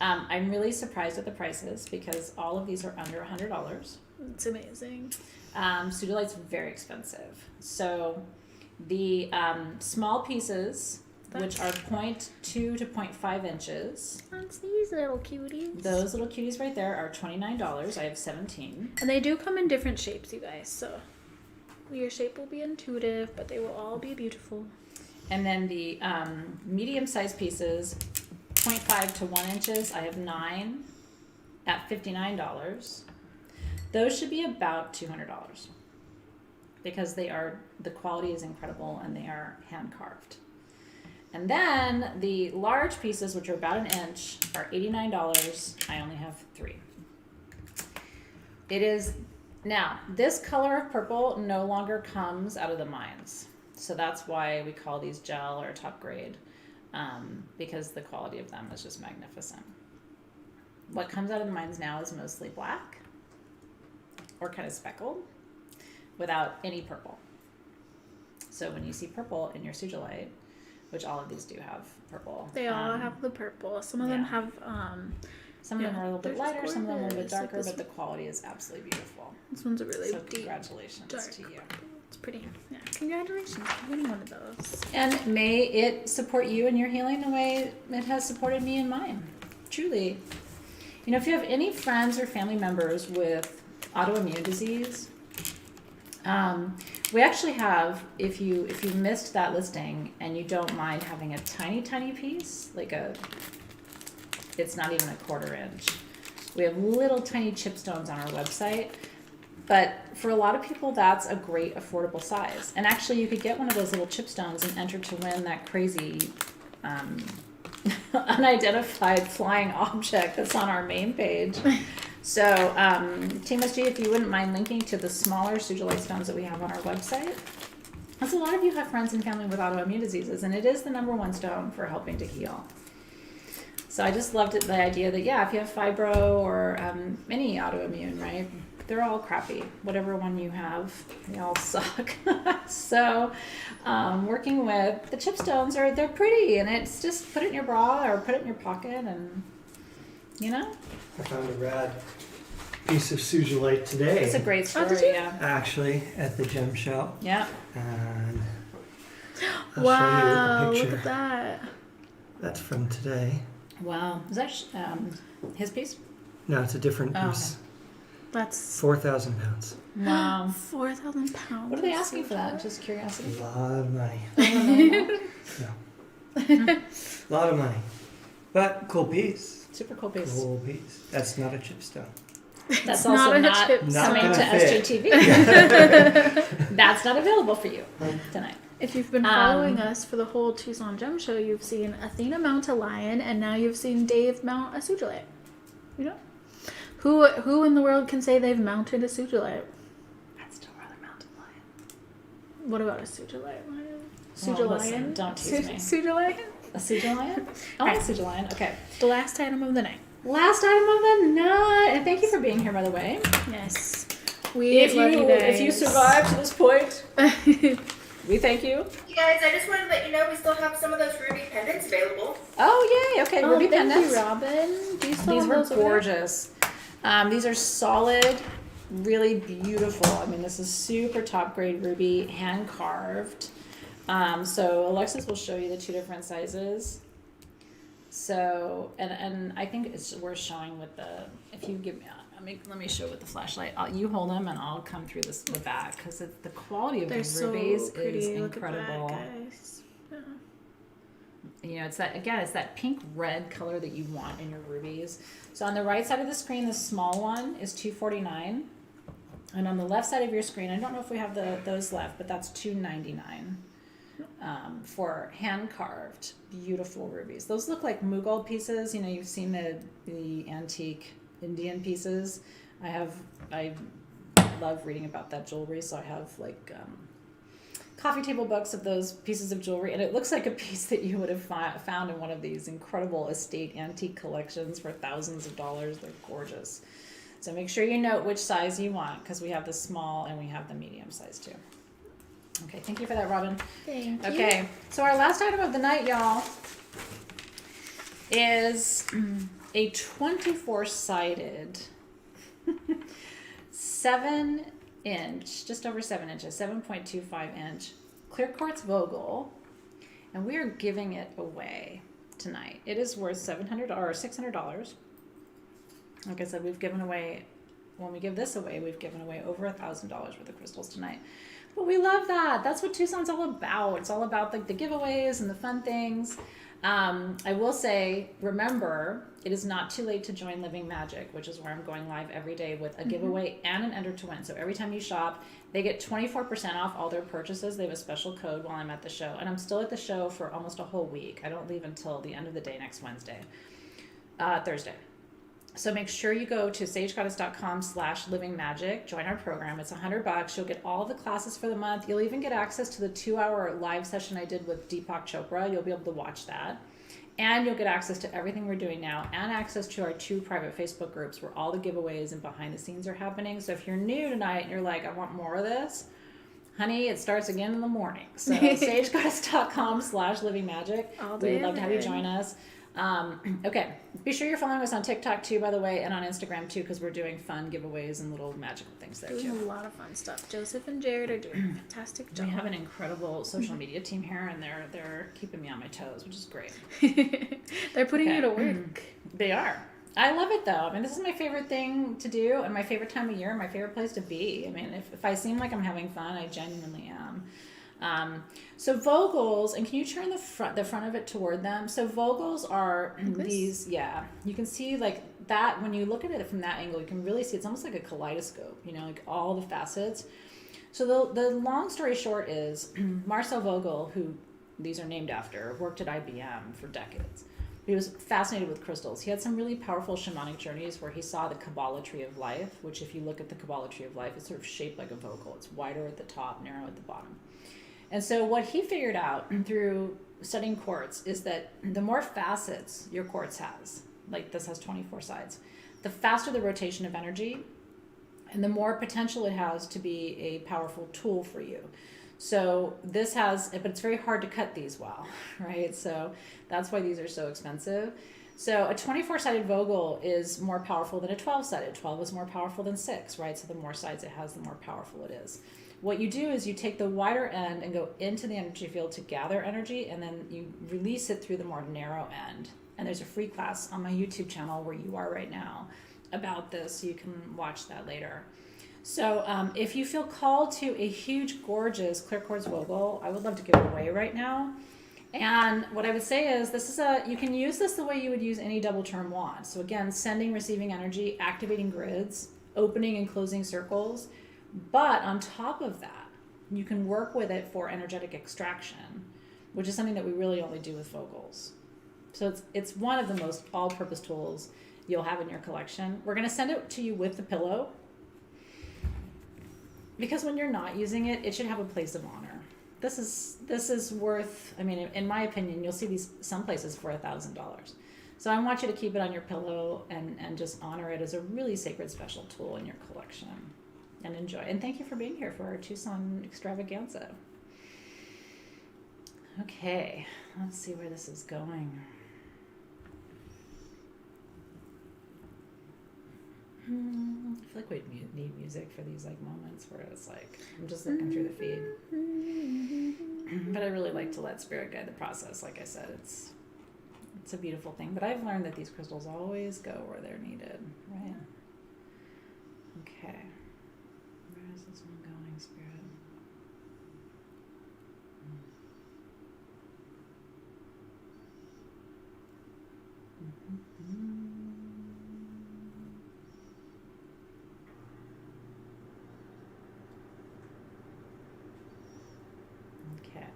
I'm really surprised at the prices because all of these are under $100. It's amazing. Sugilite's very expensive. So the small pieces, which are 0.2 to 0.5 inches, That's these little cuties. those little cuties right there are $29. I have 17. And they do come in different shapes, you guys. So your shape will be intuitive, but they will all be beautiful. And then the medium-sized pieces, 0.5 to 1 inches, I have 9 at $59. Those should be about $200 because the quality is incredible and they are hand-carved. And then the large pieces, which are about 1 inch, are $89. I only have 3. It is, now, this color of purple no longer comes out of the mines. So that's why we call these gel or top grade, because the quality of them is just magnificent. What comes out of the mines now is mostly black or kind of speckled without any purple. So when you see purple in your sugilite, which all of these do have purple. They all have the purple. Some of them have some of them are a little bit they're just lighter, some of them are a little bit gorgeous. Like darker, this but the quality is absolutely beautiful. This one's a really So deep congratulations dark to you. purple. It's pretty. Yeah, congratulations for winning one of those. And may it support you in your healing the way it has supported me in mine. Truly. You know, if you have any friends or family members with autoimmune disease, we actually have, if you missed that listing and you don't mind having a tiny piece, like it's not even a 1/4 inch. We have little tiny chipstones on our website. But for a lot of people, that's a great affordable size. And actually, you could get one of those little chipstones and enter to win that crazy unidentified flying object that's on our main page. So, Team SG, if you wouldn't mind linking to the smaller sugilite stones that we have on our website, Because a lot of you have friends and family with autoimmune diseases, and it is the #1 stone for helping to heal. So I just loved it, the idea that, yeah, if you have fibro or any autoimmune, right, they're all crappy. Whatever one you have, they all suck. So working with the chipstones, they're pretty, and it's just put it in your bra or put it in your pocket, and, I found a rad piece of sugilite today. It's a great story, did you? yeah. Actually, at the gem show. Yeah. And I'll Wow, show you the look picture. at that. That's from today. Wow. Is that his piece? No, it's a different Oh, piece. That's 4,000 pounds. Wow. 4,000 pounds. What are they asking for that? Just A curiosity. lot of money. No. A lot of money. But cool piece. Super cool piece. Cool piece. That's not a chipstone. That's not also a not chip coming stone. to Not gonna fit. SGTV. That's not available for you tonight. If you've been following us for the whole Tucson Gem Show, you've seen Athena mount a lion, and now you've seen Dave mount a sugilite. You know? Who in the world can say they've mounted a sugilite? I'd still rather mount a lion. What about a sugilite lion? Well, listen, don't tease me. Sugilite? A Suja lion? I want a Suja lion. Okay. The last item of the night. Last item of the night. And thank you for being here, by the way. Yes. We love you guys. If you survived to this point, we thank you. You guys, I just wanted to let you know we still have some of those ruby pendants available. Oh, yay. Okay, ruby thank pendants. you, Robin. Do you still These have were those over there? gorgeous. These are solid, really beautiful. I mean, this is super top grade ruby, hand carved. So Alexys will show you the 2 different sizes. So, and I think it's worth showing with if you give me, let me show with the flashlight. You hold them and I'll come through the back, because the quality of They're the rubies so pretty. is Look at incredible. that, guys. Yeah. It's that pink red color that you want in your rubies. So on the right side of the screen, the small one is $249, and on the left side of your screen, I don't know if we have those left, but that's $299 for hand carved beautiful rubies. Those look like Mughal pieces. You've seen the antique Indian pieces. I love reading about that jewelry, so I have coffee table books of those pieces of jewelry, and it looks like a piece that you would have found in one of these incredible estate antique collections for thousands of dollars. They're gorgeous. So make sure you note which size you want, because we have the small and we have the medium size too. Okay, thank you for that, Robin. Thank you. Okay, so our last item of the night, y'all, is a 24-sided 7-inch, just over 7 inches, 7.25 inch clear quartz Vogel, and we are giving it away tonight. It is worth $700 or $600. Like I said, we've given away, when we give this away, we've given away over $1,000 worth of crystals tonight. But we love that. That's what Tucson's all about. It's all about the giveaways and the fun things. I will say, remember, it is not too late to join Living Magic, which is where I'm going live every day with a giveaway and an enter to win. So every time you shop, they get 24% off all their purchases. They have a special code while I'm at the show. And I'm still at the show for almost a whole week. I don't leave until the end of the day next Thursday. So make sure you go to sagegoddess.com/livingmagic, join our program. It's $100. You'll get all the classes for the month. You'll even get access to the 2-hour live session I did with Deepak Chopra. You'll be able to watch that. And you'll get access to everything we're doing now, and access to our 2 private Facebook groups where all the giveaways and behind the scenes are happening. So if you're new tonight and you're like, I want more of this, honey, it starts again in the morning. So sagegoddess.com/livingmagic. We'd love to have you join us. Okay, be sure you're following us on TikTok too, by the way, and on Instagram too, because we're doing fun giveaways and little magical things there Doing too. a lot of fun stuff. Joseph and Jared are doing a fantastic job. We have an incredible social media team here, and they're keeping me on my toes, which is great. They're putting Okay. you to work. They are. I love it though. I mean, this is my favorite thing to do, and my favorite time of year, my favorite place to be. I mean, if I seem like I'm having fun, I genuinely am. So Vogels, and can you turn the front of it toward them? So Vogels are these, yeah, you can see like that, when you look at it from that angle, you can really see it's almost like a kaleidoscope, like all the facets. So the long story short is Marcel Vogel, who these are named after, worked at IBM for decades. He was fascinated with crystals. He had some really powerful shamanic journeys where he saw the Kabbalah tree of life, which if you look at the Kabbalah tree of life, it's sort of shaped like a Vogel. It's wider at the top, narrow at the bottom. And so what he figured out through studying quartz is that the more facets your quartz has, like this has 24 sides, the faster the rotation of energy and the more potential it has to be a powerful tool for you. So this has, but it's very hard to cut these well, right? So that's why these are so expensive. So a 24-sided Vogel is more powerful than a 12-sided. 12 is more powerful than 6, right? So the more sides it has, the more powerful it is. What you do is you take the wider end and go into the energy field to gather energy, and then you release it through the more narrow end. And there's a free class on my YouTube channel where you are right now about this, so you can watch that later. So if you feel called to a huge, gorgeous clear quartz Vogel, I would love to give it away right now. And what I would say is you can use this the way you would use any double term wand. So again, sending, receiving energy, activating grids, opening and closing circles. But on top of that, you can work with it for energetic extraction, which is something that we really only do with Vogels. So it's one of the most all-purpose tools you'll have in your collection. We're going to send it to you with the pillow, because when you're not using it, it should have a place of honor. This is worth, I mean, in my opinion, you'll see these some places for $1,000. So I want you to keep it on your pillow and just honor it as a really sacred, special tool in your collection. And enjoy. And thank you for being here for our Tucson extravaganza. Okay, let's see where this is going. I feel like we need music for these like moments where it's like I'm just looking through the feed. But I really like to let spirit guide the process. Like I said, it's a beautiful thing. But I've learned that these crystals always go where they're needed, right? Okay. Where is this one going, spirit? Okay.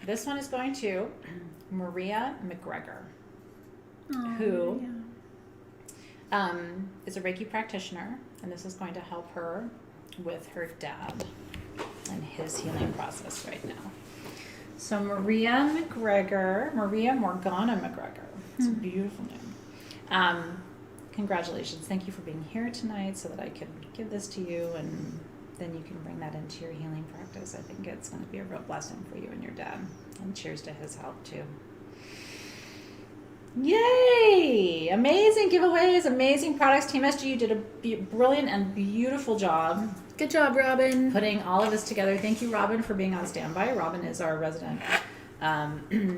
This one is going to Maria McGregor, who is a Reiki practitioner, and this is going to help her with her dad and his healing process right now. So Maria Morgana McGregor. It's a beautiful name. Congratulations. Thank you for being here tonight so that I could give this to you, and then you can bring that into your healing practice. I think it's going to be a real blessing for you and your dad. And cheers to his help too. Yay! Amazing giveaways, amazing products. Team SG, you did a brilliant and beautiful job. Good job, Robin. Putting all of this together. Thank you, Robin, for being on standby. Robin is our resident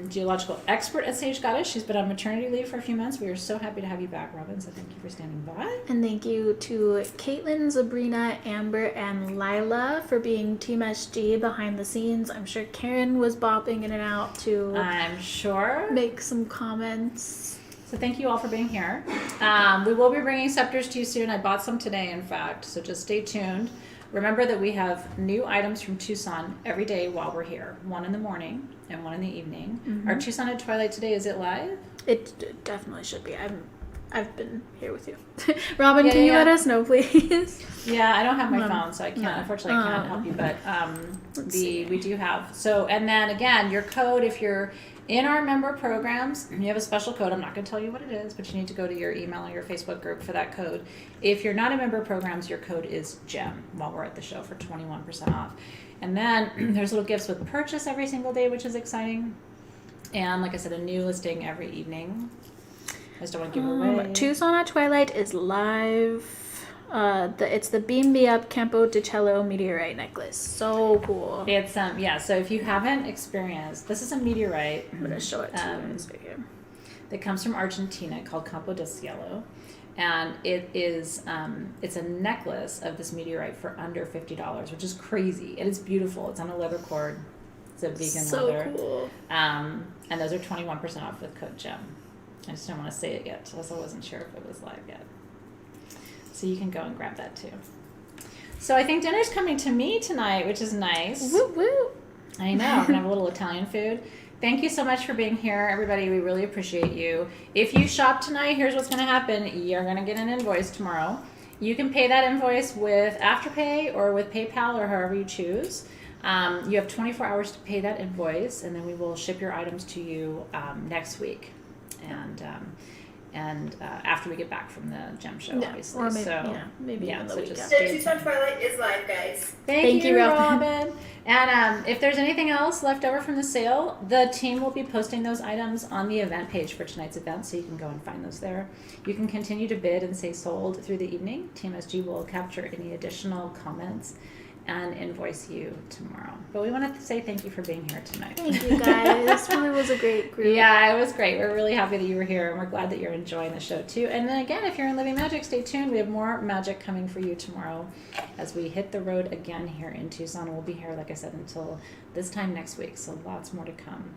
geological expert at Sage Goddess. She's been on maternity leave for a few months. We are so happy to have you back, Robin, so thank you for standing by. And thank you to Caitlin, Sabrina, Amber, and Lila for being Team SG behind the scenes. I'm sure Karen was bopping in and out to I'm sure. Make some comments. So thank you all for being here. We will be bringing scepters to you soon. I bought some today, in fact, so just stay tuned. Remember that we have new items from Tucson every day while we're here. One in the morning and one in the evening. Mm-hmm. Our Tucson at Twilight today, is it live? It definitely should be. I've been here with you. Robin, can you let us know, please? Yeah, I don't have my phone, so I can't. Unfortunately, I can't help you. But we do have. So, and then again, your code, if you're in our member programs, you have a special code. I'm not going to tell you what it is, but you need to go to your email or your Facebook group for that code. If you're not in member programs, your code is GEM while we're at the show for 21% off. And then there's little gifts with purchase every single day, which is exciting. And like I said, a new listing every evening. I just don't want to give it away. Tucson at Twilight is live. It's the Beam Me Up Campo de Cello meteorite necklace. So cool. It's so if you haven't experienced, this is a meteorite. I'm gonna show it to you guys right here. That comes from Argentina called Campo de Cielo, and it is it's a necklace of this meteorite for under $50, which is crazy. It is beautiful. It's on a leather cord. It's a vegan leather. So cool. And those are 21% off with code GEM. I just don't want to say it yet, because I wasn't sure if it was live yet. So you can go and grab that too. So I think dinner's coming to me tonight, which is nice. Woo woo. I know. We're going to have a little Italian food. Thank you so much for being here, everybody. We really appreciate you. If you shop tonight, here's what's going to happen. You're going to get an invoice tomorrow. You can pay that invoice with Afterpay or with PayPal or however you choose. You have 24 hours to pay that invoice, and then we will ship your items to you next week. And after we get back from the gem show, obviously. Or maybe even the weekend. The Tucson Twilight is live, guys. Thank you, Robin. And if there's anything else left over from the sale, the team will be posting those items on the event page for tonight's event, so you can go and find those there. You can continue to bid and say sold through the evening. Team SG will capture any additional comments and invoice you tomorrow. But we wanted to say thank you for being here tonight. Thank you, guys. This really was a great group. Yeah, it was great. We're really happy that you were here, and we're glad that you're enjoying the show too. And then again, if you're in Living Magic, stay tuned. We have more magic coming for you tomorrow as we hit the road again here in Tucson. We'll be here, like I said, until this time next week, so lots more to come.